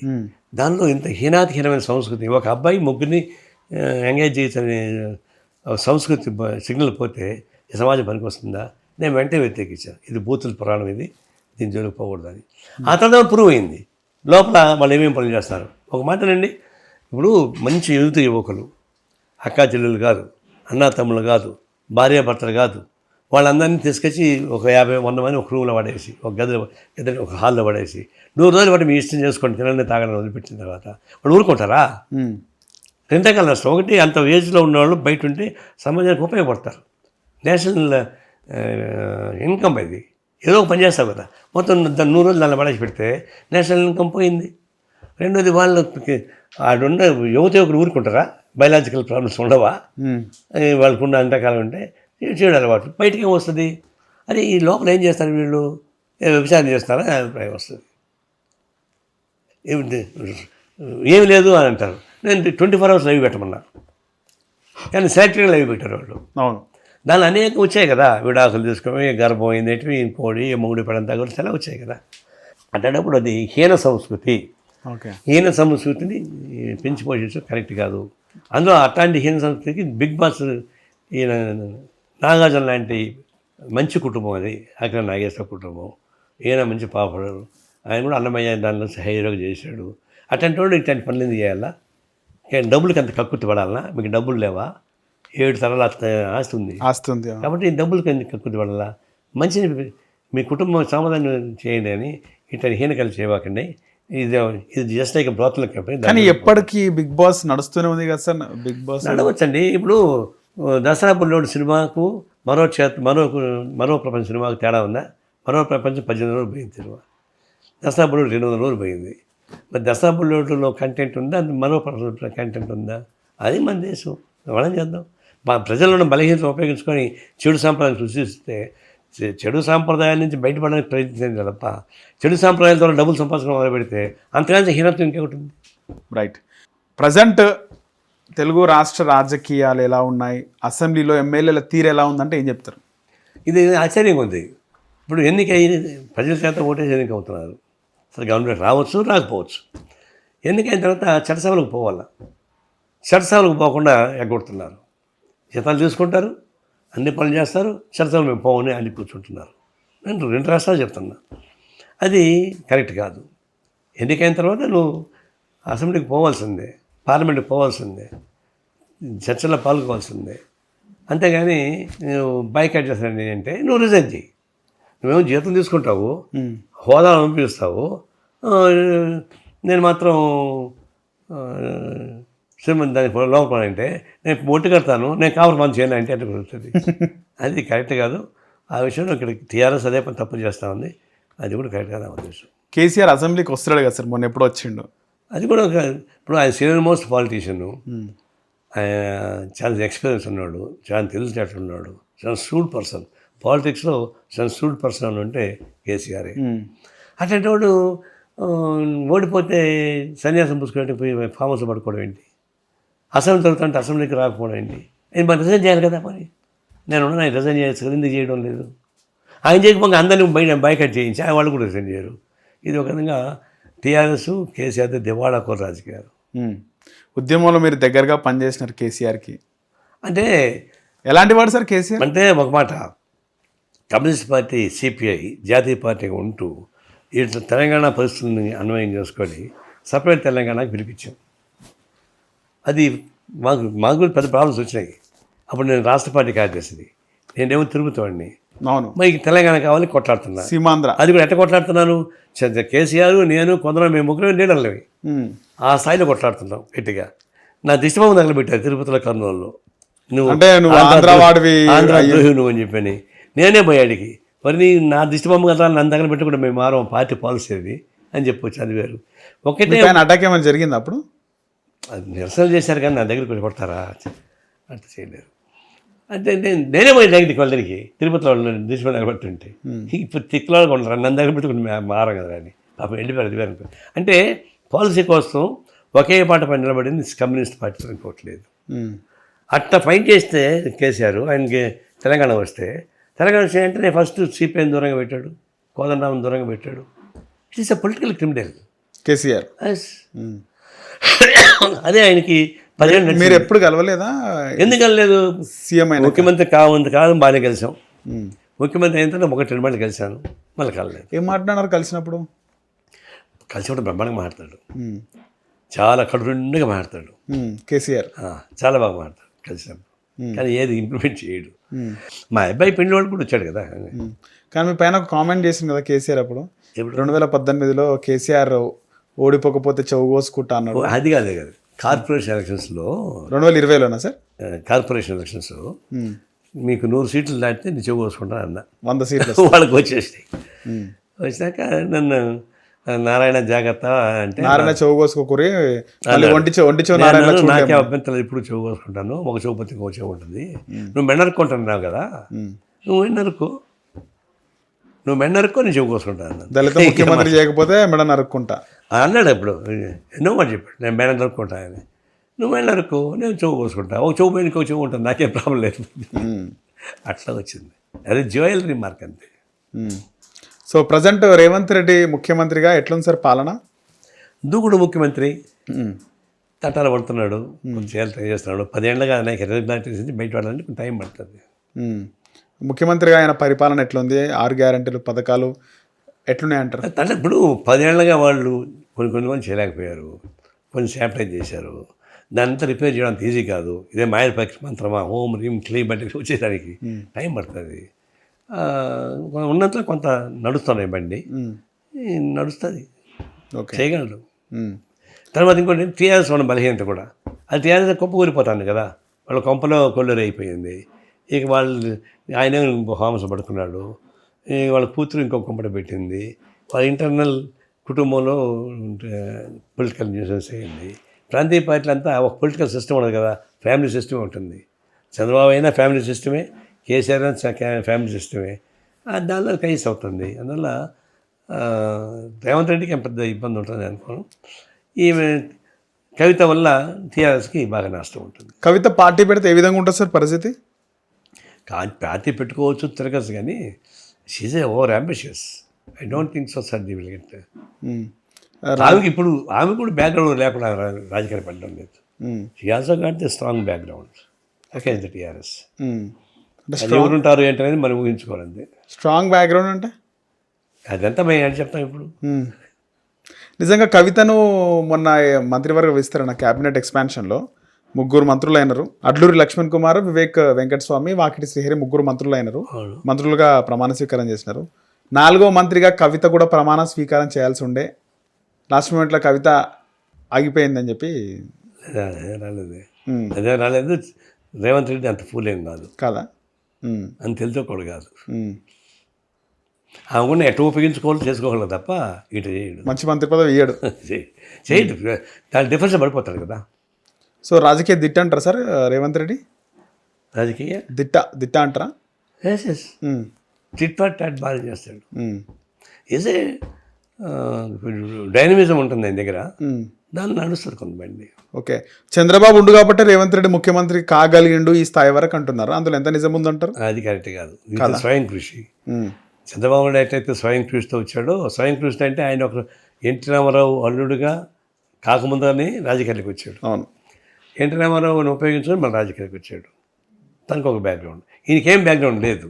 దానిలో ఇంత హీనాతిహీనమైన సంస్కృతి, ఒక అబ్బాయి ముగ్గురిని ఎంగేజ్ చేయని సంస్కృతి సిగ్నల్ పోతే ఈ సమాజం పనికి వస్తుందా? నేను వెంటనే వ్యతిరేకించాను. ఇది బూతుల పురాణం, ఇది దీని జోలికి పోకూడదని. ఆ తర్వాత ప్రూవ్ అయింది. లోపల వాళ్ళు ఏమేమి పనులు చేస్తారు. ఒక మాటనండి, ఇప్పుడు మంచి యువకులు, అక్కా చెల్లెలు కాదు, అన్నా తమ్ముళ్ళు కాదు, భార్యాభర్తలు కాదు, వాళ్ళందరినీ తీసుకొచ్చి ఒక 50-100 మంది ఒక రూమ్లో పడేసి, ఒక గదిలో ఒక హాల్లో పడేసి 100 రోజులు బట్టి మీ ఇష్టం చేసుకోండి, తినండి తాగండి వదిలిపెట్టిన తర్వాత వాళ్ళు ఊరుకుంటారా? రెండేకాల నష్టం. ఒకటి, అంత ఏజ్లో ఉన్నవాళ్ళు బయట ఉంటే సమాజానికి ఉపయోగపడతారు. నేషనల్ ఇన్కమ్ ఇది, ఏదో ఒక పని చేస్తావు కదా. మొత్తం 100 రోజులు దాన్ని పడేసి పెడితే నేషనల్ ఇన్కమ్ పోయింది. రెండోది, వాళ్ళకి ఆడున్న యువకులు ఊరుకుంటారా? బయలాజికల్ ప్రాబ్లమ్స్ ఉండవా? వాళ్ళకున్న అంతకాలం ఉంటే చేయడం అలవాటు. బయటికి ఏం వస్తుంది? అది ఈ లోపల ఏం చేస్తారు వీళ్ళు? వ్యభిచారం చేస్తారా? అభిప్రాయం వస్తుంది. ఏమి లేదు అని అంటారు. నేను 24 hours లైవ్ పెట్టమన్నా, కానీ సెలెక్టెడ్గా లైవ్ పెట్టారు వాళ్ళు. అవును, దానిలో అనేక వచ్చాయి కదా, విడాకులు తీసుకొని గర్భం అయిందేంటి, ఇంకోటి మూడి పడంతా కూడా చాలా వచ్చాయి కదా. అంటేటప్పుడు అది హీన సంస్కృతి. ఓకే, హీన సంస్కృతిని పెంచి పోషించడం కరెక్ట్ కాదు. అందులో అట్లాంటి హీన సంస్కృతికి బిగ్ బాస్ ఈయన నాగార్జున లాంటి మంచి కుటుంబం, అది అక్కడ నాగేశ్వర కుటుంబం, ఈయన మంచి పాపడు, ఆయన కూడా అన్నమయ్య దానిలో హీరోగా చేశాడు. అట్లాంటి వాడు ఇట్లాంటి పనులు ఎందుకు చేయాలా? డబ్బులకి అంత కక్కుర్తి పడాలనా? మీకు డబ్బులు లేవా? 7 తరాల ఆస్తి ఉంది కాబట్టి డబ్బులకి ఎందుకు కక్కుర్తి పడాలా? మంచిని మీ కుటుంబం సమాధానం చేయండి అని ఇట్లాంటి హీనకలు చేయవాకండి. ఇది జస్ట్ లైక్ బ్రోతల కంపెనీ. కానీ ఎప్పటికీ బిగ్ బాస్ నడుస్తూనే ఉంది కదా సార్. Big boss నడవచ్చండి. ఇప్పుడు దసరా బుల్లోడు సినిమాకు మరో ప్రపంచ సినిమాకు తేడా ఉందా? మరో ప్రపంచం 18 రోజులు పోయింది సినిమా. దసరా బుల్లోడు 200 రోజులు పోయింది. మరి దసరా బుల్లోడులో కంటెంట్ ఉందా? మరో ప్రపంచ కంటెంట్ ఉందా? అది మన దేశం. మనం చేద్దాం. మా ప్రజలను బలహీనత ఉపయోగించుకొని చెడు సాంప్రదాయాన్ని సృష్టిస్తే చెడు సాంప్రదాయాల నుంచి బయటపడడానికి ప్రయత్నించండి తప్ప చెడు సాంప్రదాయాలతో డబ్బులు సంపాదించడం మొదలు పెడితే అంతకంటే హీనత్వం ఇంకొకటి ఉంది. రైట్. ప్రజెంట్ తెలుగు రాష్ట్ర రాజకీయాలు ఎలా ఉన్నాయి, అసెంబ్లీలో ఎమ్మెల్యేల తీరు ఎలా ఉందంటే ఏం చెప్తారు? ఇది ఆశ్చర్యంగా ఉంది. ఇప్పుడు ఎన్నిక ప్రజల చేత ఓటేసి ఎన్నిక అవుతున్నారు. అసలు గవర్నమెంట్ రావచ్చు, రాకపోవచ్చు. ఎన్నికైన తర్వాత చట్టసభలకు పోవాలా, చట్టసభలకు పోకుండా ఎగ్గొడుతున్నారు. జీతాలు తీసుకుంటారు, అన్ని పనులు చేస్తారు, చట్టసభలు మేము పోవని అని కూర్చుంటున్నారు. నేను 2 రాష్ట్రాలు చెప్తున్నా, అది కరెక్ట్ కాదు. ఎన్నికైన తర్వాత నువ్వు అసెంబ్లీకి పోవాల్సిందే, పార్లమెంట్కి పోవాల్సిందే, చర్చల్లో పాల్గొవాల్సిందే. అంతేగాని నువ్వు బైకాట్ చేస్తాను అంటే నువ్వు రిజైన్ చేయి. నువ్వేమో జీతం తీసుకుంటావు, హోదా అనుభవిస్తావు, నేను మాత్రం శ్రీమంత్ దాని లోపల అంటే నేను ఒట్టు కడతాను, నేను కాంప్రమైజ్ చేయను అంటే అంటే కుదురుతుంది. అది కరెక్ట్ కాదు. ఆ విషయంలో ఇక్కడ టీఆర్ఎస్ అదే పని తప్పు చేస్తూ ఉంది. అది కూడా కరెక్ట్ కాదు నా ఉద్దేశం. కేసీఆర్ అసెంబ్లీకి వస్తున్నాడు కదా సార్, మొన్న ఎప్పుడు వచ్చిండు. అది కూడా ఇప్పుడు ఆయన సీనియర్ మోస్ట్ పాలిటీషియన్, ఆయన చాలా ఎక్స్పీరియన్స్ ఉన్నాడు, చాలా తెలిసినట్టున్నాడు, చాలా సూడ్ పర్సన్. పాలిటిక్స్లో చాలా సూడ్ పర్సన్ అని ఉంటే కేసీఆర్. అట్లాంటి వాడు ఓడిపోతే సన్యాసం పుచ్చుకోవడం పోయి ఫామ్ హౌస్ పడుకోవడం ఏంటి? అసెంబ్లీ జరుగుతుంటే అసెంబ్లీకి రాకపోవడం ఏంటి? నేను మరి రిజైన్ చేయాలి కదా. మరి నేను ఆయన రిజైన్ చేయొచ్చు కదా, ఎందుకు చేయడం లేదు? ఆయన చేయకపోతే అందరినీ బైకట్ చేయించి ఆయన వాళ్ళు కూడా రిజైన్ చేయరు. ఇది ఒక విధంగా టీఆర్ఎస్ కేసీఆర్ దివాళా కోర రాజకీయాలు. ఉద్యమంలో మీరు దగ్గరగా పనిచేసినారు కేసీఆర్కి. అంటే ఎలాంటి వాడు సార్ కేసీఆర్? అంటే ఒక మాట, కమ్యూనిస్ట్ పార్టీ సిపిఐ జాతీయ పార్టీగా ఉంటూ ఇట్లా తెలంగాణ పరిస్థితుల్ని అన్వయం చేసుకొని సపరేట్ తెలంగాణకు పిలిపించాం. అది మాకు కూడా పెద్ద ప్రాబ్లమ్స్ వచ్చినాయి. అప్పుడు నేను రాష్ట్ర పార్టీ కార్యదర్శిని, నేనేమో తిరుగుతూ వాడిని. అవును, మరి తెలంగాణ కావాలి కొట్లాడుతున్నా. సీమాంధ్ర అది కూడా ఎట్లా కొట్లాడుతున్నాను? కేసీఆర్, నేను, కొందరు మేము ముగ్గురు లీడర్లవి ఆ స్థాయిలో కొట్లాడుతున్నాం గట్టిగా. నా దిష్టిబొమ్మ తగలబెట్టారు తిరుపతిలో, కర్నూలులో. నువ్వు ఆంధ్ర ద్రోహి నువ్వు అని చెప్పని నేనే పోయాడికి. మరి నా దిష్టిబొమ్మ కదా నన్ను తగలబెట్టకుండా మేము మారం పార్టీ పాలసీ అది అని చెప్పొచ్చు. అది వేరు. ఒకటే అటాక్ ఏమైనా జరిగింది అప్పుడు? నిరసనలు చేశారు కానీ నా దగ్గరికి వచ్చి కొడతారా? అట్లా చేయలేరు. అంటే నేనే పోయి దగ్గరికి వాళ్ళకి తిరుపతిలో దిష్టి నిలబెట్టుంటే ఇప్పుడు తిక్కులో కొంటారు, నన్ను దగ్గర పెట్టుకుని మారం కదా అని అప్పుడు వెళ్ళిపోయారు. అది వేరు. అంటే పాలసీ కోసం ఒకే పాట పైన నిలబడింది కమ్యూనిస్ట్ పార్టీ అనుకోవట్లేదు. అట్లా ఫైట్ చేస్తే కేసీఆర్ ఆయనకి తెలంగాణ వస్తే, తెలంగాణ వచ్చే వెంటనే ఫస్ట్ సిపిఐని దూరంగా పెట్టాడు, కోదండరామన్ దూరంగా పెట్టాడు. It is a political criminal KCR. అదే ఆయనకి 10 మీరు ఎప్పుడు కలవలేదా? ఎందుకు కలలేదు? సీఎం ముఖ్యమంత్రి కాదు బాగానే కలిసాం. ముఖ్యమంత్రి అయిన తర్వాత 1-2 మంది కలిశాను, మళ్ళీ కలలేదు. ఏం మాట్లాడినారు కలిసినప్పుడు? కలిసినప్పుడు బ్రహ్మాండంగా మాట్లాడతాడు, ఉమ్. చాలా కడుపుండుగా మాట్లాడతాడు, కేసీఆర్. చాలా బాగా మాట్లాడతాడు కలిసినప్పుడు. కానీ ఏది ఇంప్లిమెంట్ చేయడు. మా అబ్బాయి పెళ్లి వాడు కూడా వచ్చాడు కదా. కానీ మీ పైన ఒక కామెంట్ చేసింది కదా కేసీఆర్ అప్పుడు, ఎప్పుడు? 2018లో కేసీఆర్ ఓడిపోకపోతే చెవు కోసుకుంటా అన్నాడు. అది కాదు కార్పొరేషన్ ఎలక్షన్స్లో, 2020లోనా సార్? కార్పొరేషన్ ఎలక్షన్స్లో మీకు 100 సీట్లు దాటితే నేను చెవు కోసుకుంటాను అన్న. 100 సీట్లు. వాళ్ళకి వచ్చేసాయి. వచ్చినాక నన్ను నారాయణ జాగ్రత్త అంటే, నారాయణ చెవు కోసుకోకూరి ఒంటి చెవు నారాయణ నాకే అభ్యంతరం, ఇప్పుడు చెవు కోసుకుంటాను, ఒక చెవు పోతే ఇంకో చెవు ఉంటుంది. నువ్వు మెండరుకుంటున్నావు కదా, నువ్వు మెండరుకో నేను చెవు కోసుకుంటాను. దళిత ముఖ్యమంత్రి చేయకపోతే మెడ నరుక్కుంటా అన్నాడు. ఇప్పుడు ఎన్నో మాట చెప్పాడు, నేను మెడ నరుక్కుంటా అని. నువ్వు మెండరుకో, నేను చెవు కోసుకుంటా, ఒక చెవు పోయిన ఇంకో చెవు ఉంటుంది, నాకేం ప్రాబ్లం లేదు. అట్లా వచ్చింది. అది జ్యువెలరీ మార్క్ అంతే. సో ప్రజెంట్ రేవంత్ రెడ్డి ముఖ్యమంత్రిగా ఎట్లుంది సార్ పాలన? దూకుడు ముఖ్యమంత్రి, తట్టాలు పడుతున్నాడు, చేయాలి ట్రై చేస్తున్నాడు. 10 ఏళ్ళగా అనేక రెగ్యులారిటీస్ నుంచి బయట పడాలంటే కొంచెం టైం పడుతుంది. ముఖ్యమంత్రిగా ఆయన పరిపాలన ఎట్లుంది? 6 గ్యారెంటీలు పథకాలు ఎట్లున్నాయి అంటారు? అంటే ఇప్పుడు 10 ఏళ్ళగా వాళ్ళు కొన్ని చేయలేకపోయారు, కొన్ని శానిటైజ్ చేశారు. దానంతా రిపేర్ చేయడానికి ఈజీ కాదు. ఇదే మాయల పక్షి మంత్రమా, హోమ్ రీమ్ క్లీన్ బట్టి వచ్చేదానికి టైం పడుతుంది. ఉన్నంతలో కొంత నడుస్తున్నాయి బండి, నడుస్తుంది, చేయగలడు. తర్వాత ఇంకోటి టీఆర్ఎస్ మన బలహీనత కూడా, అది టీఆర్ఎస్ కొంప కూలిపోతాను కదా, వాళ్ళ కొంపలో కొల్లూరు అయిపోయింది. ఇక వాళ్ళు ఆయనే హామస్ పడుకున్నాడు, వాళ్ళ కూతురు ఇంకో కొంపట పెట్టింది, వాళ్ళ ఇంటర్నల్ కుటుంబంలో పొలిటికల్ న్యూసెన్స్ అయ్యింది. ప్రాంతీయ పార్టీలు అంతా ఒక పొలిటికల్ సిస్టమ్ ఉండదు కదా, ఫ్యామిలీ సిస్టమ్ ఉంటుంది. చంద్రబాబు అయినా ఫ్యామిలీ సిస్టమే, కేసీఆర్ ఫ్యామిలీ సిస్టమే, దానిలో కైస్ అవుతుంది. అందువల్ల రేవంత్ రెడ్డికి ఏం పెద్ద ఇబ్బంది ఉంటుంది అనుకోను. ఈమె కవిత వల్ల టీఆర్ఎస్కి బాగా నష్టం ఉంటుంది. కవిత పార్టీ పెడితే ఏ విధంగా ఉంటుంది సార్ పరిస్థితి? పార్టీ పెట్టుకోవచ్చు, తిరగచ్చు, కానీ she's a over ambitious. I don't think so sir. The will get. ఆమెకి ఇప్పుడు ఆమె కూడా బ్యాక్గ్రౌండ్ లేకుండా రాజకీయ పడడం లేదు. She also got the strong background against the TRS. ఎవరుంటారు ఏంటనేది మనం ఊహించుకోవాలండి. స్ట్రాంగ్ బ్యాక్గ్రౌండ్ అంటే అదంతా మేము ఏంటి చెప్తాం ఇప్పుడు. నిజంగా కవితను మొన్న మంత్రివర్గ విస్తరణ క్యాబినెట్ ఎక్స్పాన్షన్లో 3 మంత్రులు అయినారు. అడ్లూరి లక్ష్మణ్ కుమార్, వివేక్ వెంకటస్వామి, వాకిటి శ్రీహరి 3 మంత్రులు అయినారు. మంత్రులుగా ప్రమాణ స్వీకారం చేసినారు. 4వ మంత్రిగా కవిత కూడా ప్రమాణ స్వీకారం చేయాల్సి ఉండే, లాస్ట్ మూమెంట్లో కవిత ఆగిపోయిందని చెప్పి రాలేదు. రేవంత్ రెడ్డి అంత ఫూల్ ఏం కాదు కదా, అని తెలుసుకోకూడదు కాదు. ఆమె కూడా ఎటు ఉపయోగించుకోవాలి చేసుకోగలరు తప్ప ఇటు చేయడు. మంచి మంత్రి పదవి ఇయ్యడు, చేయడు. దాని డిఫరెన్స్ పడిపోతాడు కదా. సో రాజకీయ దిట్ట అంటారా సార్ రేవంత్ రెడ్డి? రాజకీయ దిట్ట అంటారా? టిట్ ఫర్ టాట్ బాగా చేస్తాడు. ఈజ్ ఏ డైనమిజం ఉంటుంది ఆయన దగ్గర, దాన్ని నడుస్తుంది కొంతమంది. ఓకే, చంద్రబాబు ఉండు కాబట్టి రేవంత్ రెడ్డి ముఖ్యమంత్రి కాగలిగిండు ఈ స్థాయి వరకు అంటున్నారు. అందులో ఎంత నిజం ఉందంటారు? అది కరెక్ట్ కాదు. ఇది స్వయం కృషి. చంద్రబాబు నాయుడు ఎట్లయితే స్వయం కృషితో వచ్చాడో, స్వయం కృషి అంటే ఆయన ఒక ఎన్టీ రామారావు అల్లుడుగా కాకముందని రాజకీయాలకు వచ్చాడు. అవును, ఎన్టీ రామారావుని ఉపయోగించుకొని మన రాజకీయాలకు వచ్చాడు. తనకు ఒక బ్యాక్గ్రౌండ్, ఈయనకేం బ్యాక్గ్రౌండ్ లేదు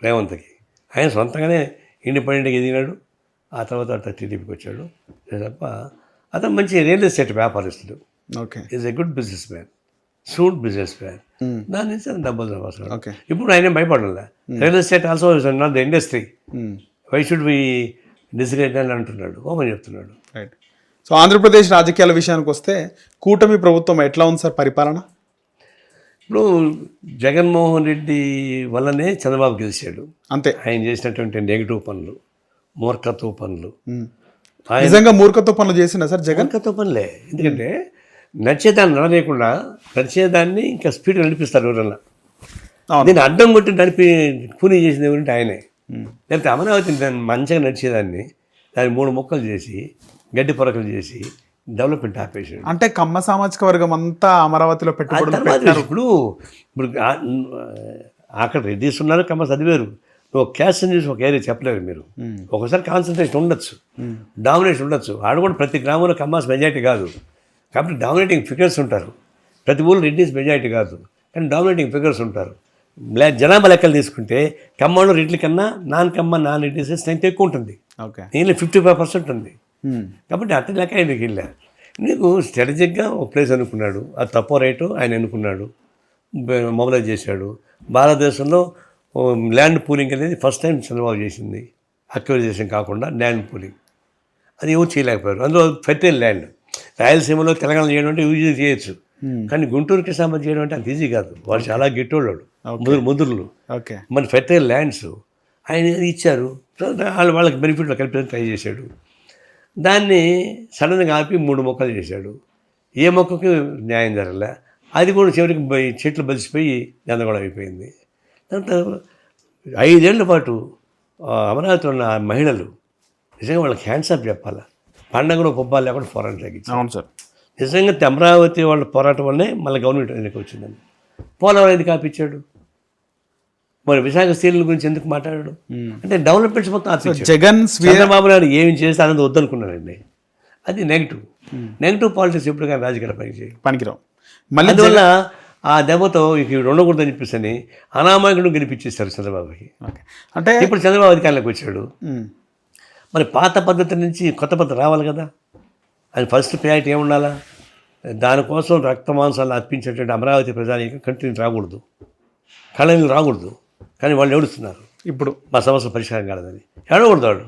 రేవంత్కి. ఆయన సొంతంగానే ఇండిపెండెంట్గా ఎదిగినాడు. ఆ తర్వాత అట్లా టీడీపీకి వచ్చాడు తప్ప అతను మంచి రియల్ ఎస్టేట్ వ్యాపారస్తుడు. Okay, is a good business man, should business man. దాని నుంచి అతను డబ్బులు సంపాదించాడు. ఓకే, ఇప్పుడు ఆయన భయపడాలి. Real estate also is not the industry, why should be disgraced అని అంటున్నాడు, ఓమని చెప్తున్నాడు. రైట్. సో ఆంధ్రప్రదేశ్ రాజకీయాల విషయానికి వస్తే కూటమి ప్రభుత్వం ఎట్లా ఉంది సార్ పరిపాలన? ఇప్పుడు జగన్మోహన్ రెడ్డి వల్లనే చంద్రబాబు గెలిచాడు. అంతే, ఆయన చేసినటువంటి నెగిటివ్ పనులు, మూర్ఖత్వ పనులు, నిజంగా మూర్ఖత్వ పనులు చేసిన సార్ జగన్. మూర్ఖత్వ పనులే. ఎందుకంటే నడిచేదాన్ని నడలేకుండా నడిచేదాన్ని ఇంకా స్పీడ్గా నడిపిస్తారు ఎవరన్నా. దీన్ని అడ్డం కొట్టి నడిపి కూనీ చేసింది ఎవరంటే ఆయనే. లేకపోతే అమరావతి దాన్ని మంచిగా నడిచేదాన్ని దాన్ని 3 ముక్కలు చేసి గడ్డి పొరకలు చేసి డెవలప్మెంట్ ఆపేసాడు. అంటే కమ్మ సామాజిక వర్గం అంతా అమరావతిలో పెట్టుబడులు. ఇప్పుడు అక్కడ రెడ్డిస్ ఉన్నారు, కమ్మ చదివారు. నువ్వు క్యాస్ట్ చేసి ఒక ఏరియా చెప్పలేరు మీరు. ఒకసారి కాన్సన్ట్రేషన్ ఉండొచ్చు, డామినేషన్ ఉండొచ్చు. ఆడ కూడా ప్రతి గ్రామంలో కమ్మాస్ మెజారిటీ కాదు కాబట్టి డామినేటింగ్ ఫిగర్స్ ఉంటారు. ప్రతి ఊళ్ళో రెడ్డిస్ మెజారిటీ కాదు కానీ డామినేటింగ్ ఫిగర్స్ ఉంటారు. జనాభా లెక్కలు తీసుకుంటే ఖమ్మంలో రెడ్ల కన్నా నాన్ రెడ్డి స్ట్రెంత్ ఎక్కువ ఉంటుంది. ఓకే. దీనిలో 55% ఉంది. కాబట్టి అట్లా లెక్క ఆయనకి వెళ్ళా. నీకు స్ట్రాటజిక్గా ఒక ప్లేస్ అనుకున్నాడు, అది తప్పో రైటు ఆయన అనుకున్నాడు, మొబిలైజ్ చేశాడు. భారతదేశంలో ల్యాండ్ పూలింగ్ అనేది ఫస్ట్ టైం చంద్రబాబు చేసింది. అక్విజేషన్ కాకుండా ల్యాండ్ పూలింగ్ అది ఎవరు చేయలేకపోయారు. అందులో ఫెర్టైల్ ల్యాండ్ రాయలసీమలో తెలంగాణ చేయడం అంటే ఈజీ చేయొచ్చు, కానీ గుంటూరుకి సంబంధించి చేయడం అంటే అంత ఈజీ కాదు. వాళ్ళు చాలా గిట్టోళ్ళు, ముదురులు. ఓకే. మన ఫెర్టైల్ ల్యాండ్స్ ఆయన ఇచ్చారు. వాళ్ళకి బెనిఫిట్లో కలిపి ట్రై చేశాడు. దాన్ని సడన్గా ఆపి 3 మొక్కలు చేశాడు. ఏ మొక్కకి న్యాయం జరగలే. అది కూడా చివరికి చెట్లు బలిసిపోయి గందరగోళం అయిపోయింది. దాంతో 5 ఏళ్ల పాటు అమరావతిలో ఉన్న మహిళలు నిజంగా వాళ్ళకి హ్యాండ్స్ అప్ చెప్పాలా. పండగలో పొబ్బాలు లేకుండా పోరాటం తగ్గించారు. అవును సార్. నిజంగా అమరావతి వాళ్ళ పోరాటం వల్లనే మళ్ళీ గవర్నమెంట్ ఎన్నిక వచ్చిందండి. పోలవరం ఎందుకు ఆపించాడు? మరి విశాఖ స్త్రీల గురించి ఎందుకు మాట్లాడాడు? అంటే డెవలప్మెంట్స్ మొత్తం ఆపించాడు. జగన్ చంద్రబాబు నాయుడు ఏమి చేస్తే అనేది వద్దనుకున్నాడండి. అది నెగిటివ్ పాలిటిక్స్ ఎప్పుడు కానీ రాజకీయాల పనికిరావు. మళ్ళీ అందువల్ల ఆ దెబ్బతో ఇక ఉండకూడదని చెప్పేసి అనామకుడు గెలిపించేశారు చంద్రబాబుకి. అంటే ఇప్పుడు చంద్రబాబు అధికారంలోకి వచ్చాడు. మరి పాత పద్ధతి నుంచి కొత్త పద్ధతి రావాలి కదా. అది ఫస్ట్ ప్రయారిటీ ఏముండాలా? దానికోసం రక్తమాంసాలు అర్పించేటువంటి అమరావతి ప్రజానికి కంటిన్యూ రాకూడదు, కళలు రాకూడదు. కానీ వాళ్ళు ఏడుస్తున్నారు ఇప్పుడు మా సమస్య పరిష్కారం కాలేదని. ఏడకూడదు వాడు.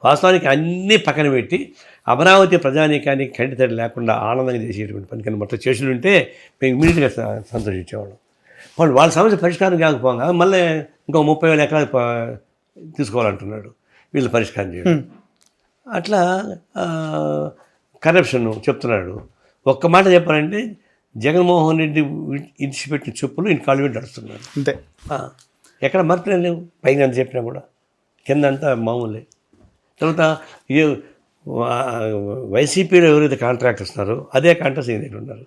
వాస్తవానికి అన్నీ పక్కన పెట్టి అమరావతి ప్రజానీకానికి కంటితడి లేకుండా ఆనందంగా చేసేటువంటి పనికని మొత్తం చేసి ఉంటే మేము ఇమీడియట్గా సంతోషించేవాళ్ళం. వాళ్ళ సమస్య పరిష్కారం కాకపోగా మళ్ళీ ఇంకో 30,000 ఎకరాలు తీసుకోవాలంటున్నాడు. వీళ్ళు పరిష్కారం చేయడం. అట్లా కరప్షన్ చెప్తున్నాడు. ఒక్క మాట చెప్పాలంటే జగన్మోహన్ రెడ్డి ఇడిచిపెట్టిన చెప్పులు ఇంటి కాళ్ళు పెట్టి నడుస్తున్నాడు అంతే. ఎక్కడ మార్పులే లేవు. పైన అంత చెప్పినా కూడా కింద అంతా మామూలే. తర్వాత వైసీపీలో ఎవరైతే కాంట్రాక్టర్స్ ఉన్నారో అదే కాంట్రాక్టర్స్ ఏదైతే ఉన్నారు.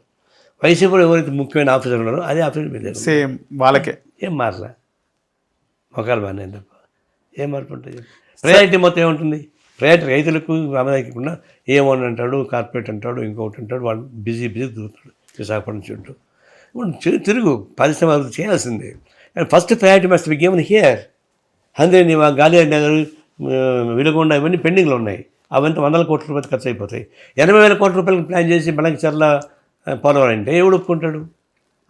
వైసీపీలో ఎవరైతే ముఖ్యమైన ఆఫీసర్ ఉన్నారో అదే ఆఫీసర్ మీద సేమ్ వాళ్ళకే. ఏం మారలే, మొక్కలు బాగానే తప్ప ఏం మార్పు ఉంటుంది? ప్రయారిటీ మొత్తం ఏముంటుంది? ప్రయారిటీ రైతులకు రామదాయకుండా ఏమని అంటాడు, కార్పొరేట్ అంటాడు, ఇంకొకటి అంటాడు. వాళ్ళు బిజీ తిరుగుతాడు విశాఖపట్నం చుట్టూ. తిరుగు పరిశ్రమ చేయాల్సిందే. First priority must be given here. అందుకని గాలియర్ నగర్, విలుగొండ ఇవన్నీ పెండింగ్లో ఉన్నాయి. అవంతా 100 కోట్ల రూపాయలు ఖర్చు అయిపోతాయి. 80,000 కోట్ల రూపాయలకు ప్లాన్ చేసి మనకి చర్ల పోలవరం అంటే ఎవడు ఒప్పుకుంటాడు?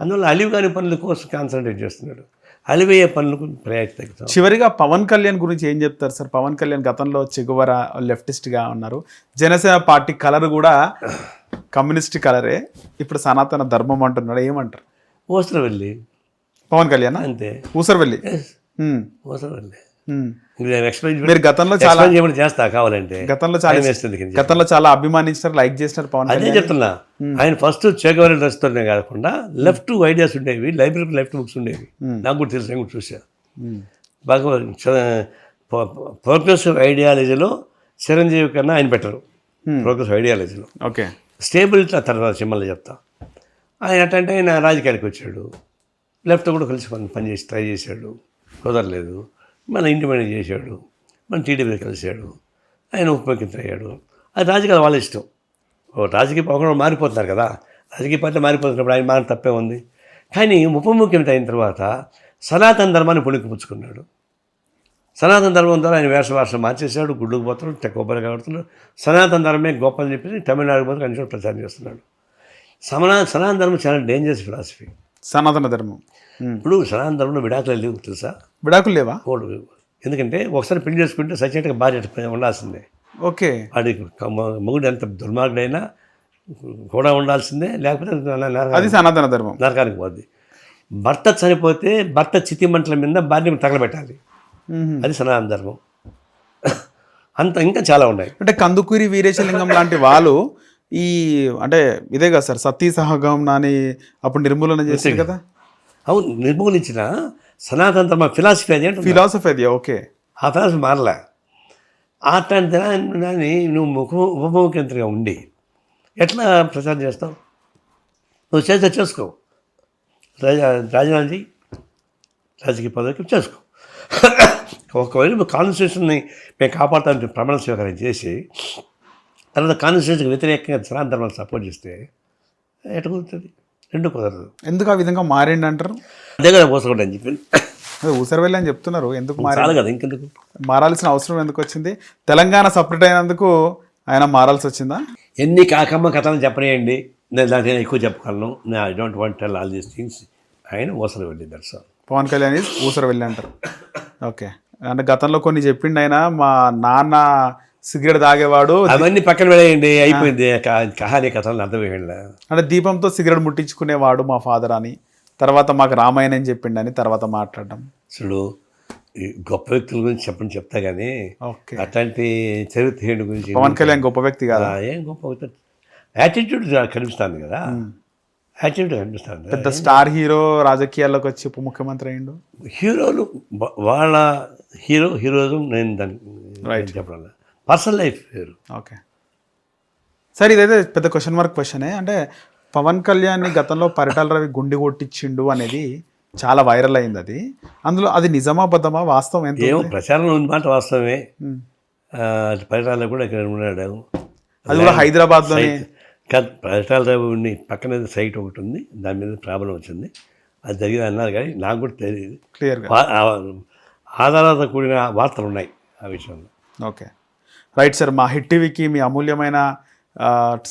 అందువల్ల అలివి కాని పనుల కోసం కాన్సన్ట్రేట్ చేస్తున్నాడు. అలివయ్యే పనులకు ప్రయారిటీ తగ్గుతాం. చివరిగా పవన్ కళ్యాణ్ గురించి ఏం చెప్తారు సార్? పవన్ కళ్యాణ్ గతంలో చెగువర లెఫ్టిస్ట్గా ఉన్నారు. జనసేన పార్టీ కలర్ కూడా కమ్యూనిస్ట్ కలరే. ఇప్పుడు సనాతన ధర్మం అంటున్నాడు. ఏమంటారు? ఊసరవెల్లి పవన్ కళ్యాణ్ అంతే. ఊసరవెల్లి ఊసరవెల్లి మీరు గతంలో చాలా చేస్తా కావాలంటే గతంలో చాలా అభిమానించారు, లైక్ చేసినారు పవన్ అదే చెప్తున్నా. ఆయన ఫస్ట్ చేకవరి డ్రెస్తోనే కాకుండా లెఫ్ట్ ఐడియాస్ ఉండేవి, లైబ్రరీకి లెఫ్ట్ బుక్స్ ఉండేవి. నాకు కూడా తెలుసు, నేను కూడా చూసాను బాగా. ప్రోగ్రెసివ్ ఐడియాలజీలో చిరంజీవి కన్నా ఆయన బెటరు. ప్రోగ్రెసివ్ ఐడియాలజీలో ఓకే. స్టేబిలిటీ తర్వాత సినిమాలో చెప్తా. ఆయన అంటే ఆయన రాజకీయానికి వచ్చాడు, లెఫ్ట్ కూడా కలిసి పనిచేసి ట్రై చేశాడు, కుదరలేదు. మన ఇండిపెండెంట్ చేశాడు, మన టీడీపీ కలిశాడు, ఆయన ఉప ముఖ్యమంత్రి అయ్యాడు. అది రాజకీయాలు వాళ్ళ ఇష్టం. రాజకీయ ఒకరు మారిపోతున్నారు కదా, రాజకీయ పార్టీ మారిపోతున్నప్పుడు ఆయన మారి తప్పే ఉంది. కానీ ఉప ముఖ్యమంత్రి అయిన తర్వాత సనాతన ధర్మాన్ని పుణికిపుచ్చుకున్నాడు. సనాతన ధర్మం ద్వారా ఆయన వేష మార్చేశాడు. గుడ్డుకు పోతున్నాడు, కొబ్బరి కడుతున్నాడు. సనాతన ధర్మమే గొప్ప అని చెప్పేసి తమిళనాడు పోతే అన్ని ప్రచారం చేస్తున్నాడు. సనాతన ధర్మం చాలా డేంజరస్ ఫిలాసఫీ. సనాతన ధర్మం ఇప్పుడు సనాతన ధర్మంలో విడాకులు లేవు తెలుసా? విడాకులు లేవా? ఎందుకంటే ఒకసారి పెళ్లి చేసుకుంటే సచినట్టుగా భార్య ఉండాల్సిందే. ఓకే. వాడికి మొగుడు ఎంత దుర్మార్గుడైనా కూడా ఉండాల్సిందే, లేకపోతే అది సనాతన ధర్మం, నరకానికి పోద్ది. భర్త చనిపోతే భర్త చితి మంటల మీద భార్యను తగలబెట్టాలి, అది సనాతన ధర్మం. అంత ఇంకా చాలా ఉన్నాయి. అంటే కందుకూరి వీరేశలింగం లాంటి వాళ్ళు ఈ అంటే ఇదే కదా సార్, సతీ సహగమనం అని అప్పుడు నిర్మూలన చేశారు కదా. అవును, నిర్మూలించిన సనాతన ధర్మ ఫిలాసఫీ అది అంటే ఫిలాసఫీ అది. ఓకే. ఆ ఫిలాసఫీ మారలే. అట్లాంటి దాన్ని నువ్వు ఉప ముఖ్యమంత్రిగా ఉండి ఎట్లా ప్రచారం చేస్తావు? నువ్వు చేస్తే చేసుకో, రాజీనామా చేయి, రాజకీయ పదవికి చేసుకో. ఒకవేళ నువ్వు కాన్స్టిట్యూషన్ని మేము కాపాడుతామని ప్రమాణ స్వీకారం చేసి తర్వాత కాన్స్టిట్యూషన్కి వ్యతిరేకంగా సనాతన ధర్మాన్ని సపోర్ట్ చేస్తే ఎట్లా కుదురుతుంది? రెండు కుదరదు. ఎందుకు ఆ విధంగా మారిండి అంటారు? అదే కదా ఊసరవెల్లి అని చెప్పి. అదే ఊసరవెల్లి అని చెప్తున్నారు, ఎందుకు చాలు కదా ఇంకెందుకు. మారాల్సిన అవసరం ఎందుకు వచ్చింది? తెలంగాణ సపరేట్ అయినందుకు ఆయన మారాల్సి వచ్చిందా? ఎన్ని కాకమ్మ కథలు చెప్పనేయండి, నేను దాంట్లో ఎక్కువ చెప్పగలను. I don't want tell all these things. ఆయన ఊసరవెల్లి దట్స్ ఆల్. పవన్ కళ్యాణ్ ఊసరవెల్లి అంటారు. ఓకే, అంటే గతంలో కొన్ని చెప్పిండు ఆయన, మా నాన్న సిగరెట్ తాగేవాడు, అవన్నీ పక్కన వెళ్ళేయండి, అయిపోయింది కహానీ కథలు అర్థమయ్యండి. అంటే దీపంతో సిగరెట్ ముట్టించుకునేవాడు మా ఫాదర్ అని, తర్వాత మాకు రామాయణం చెప్పిండని తర్వాత మాట్లాడడం. అసలు ఈ గొప్ప వ్యక్తుల గురించి చెప్తా కానీ ఓకే, అట్లాంటి చరిత్ర గురించి పవన్ కళ్యాణ్ గొప్ప వ్యక్తి కాదా? ఏం గొప్ప వ్యక్తి, యాటిట్యూడ్ కనిపిస్తుంది కదా, యాటిట్యూడ్ కనిపిస్తుంది. పెద్ద స్టార్ హీరో రాజకీయాల్లోకి వచ్చి ఉప ముఖ్యమంత్రి అయ్యిండు. హీరోలు వాళ్ళ హీరోయిజం నేను దాన్ని చెప్పడం, పర్సనల్ లైఫ్ వేరు. ఓకే సరే, ఇదైతే పెద్ద క్వశ్చనే. అంటే పవన్ కళ్యాణ్ని గతంలో పరిటాల రవి గుండి కొట్టించిండు అనేది చాలా వైరల్ అయింది. అందులో అది నిజమా అబద్ధమా, వాస్తవం ఎంత? ఏమో ప్రచారం ఉంది మాట వాస్తవమే. పరిటాల కూడా ఇక్కడ ఉన్నాడు, అది కూడా హైదరాబాద్లోనే. పరిటాల రవి ఉండి పక్కన సైట్ ఒకటి ఉంది, దాని మీద ప్రాబ్లం వచ్చింది, అది జరిగింది అన్నారు కానీ నాకు కూడా తెలియదు క్లియర్గా. ఆధారాలతో కూడిన వార్తలు ఉన్నాయి ఆ విషయంలో. ఓకే రైట్ సార్, మా హిట్ టీవీకి మీ అమూల్యమైన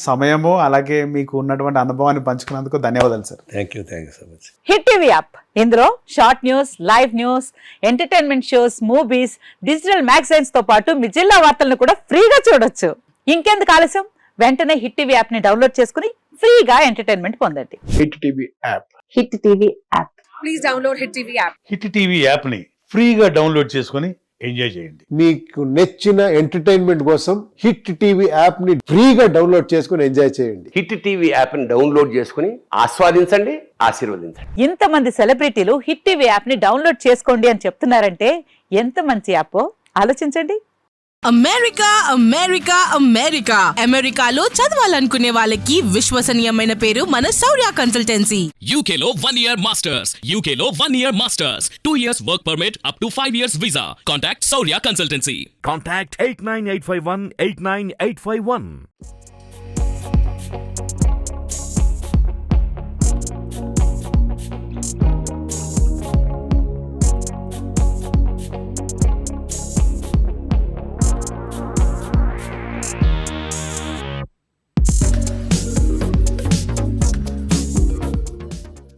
సమయము అలాగే మీకు ఉన్నటువంటి అనుభవాన్ని పంచుకున్నందుకు ధన్యవాదాలు sir. Thank you so much. Hit TV app, ఇందులో short news, live news, entertainment shows, movies, digital magazines తో పాటు మీ జిల్లా వార్తలను కూడా ఫ్రీగా చూడొచ్చు. ఇంకెందుకు ఆలస్యం, వెంటనే హిట్ టీవీ యాప్ ని డౌన్లోడ్ చేసుకుని ఫ్రీగా ఎంటర్టైన్మెంట్ పొందండి. Hit TV app. Hit TV app. Please download Hit TV app. Hit TV యాప్ని ఫ్రీగా డౌన్లోడ్ చేసుకొని ఎంజాయ్ చేయండి. మీకు నచ్చిన ఎంటర్టైన్మెంట్ కోసం హిట్ టీవీ యాప్ ని ఫ్రీగా డౌన్లోడ్ చేసుకుని ఎంజాయ్ చేయండి. హిట్ టీవీ యాప్ని డౌన్లోడ్ చేసుకుని ఆస్వాదించండి, ఆశీర్వదించండి. ఇంతమంది సెలబ్రిటీలు హిట్ టీవీ యాప్ ని డౌన్లోడ్ చేసుకోండి అని చెప్తున్నారంటే ఎంత మంచి యాప్ ఆలోచించండి. అమెరికా అమెరికా అమెరికా అమెరికాలో చదవాలనుకునే వాళ్ళకి విశ్వసనీయమైన పేరు మన శౌర్య కన్సల్టెన్సీ. UK లో 1 year masters, UK లో 1 year masters, 2 years work permit up to 5 years visa. Contact Saurya Consultancy. Contact 89851 89851.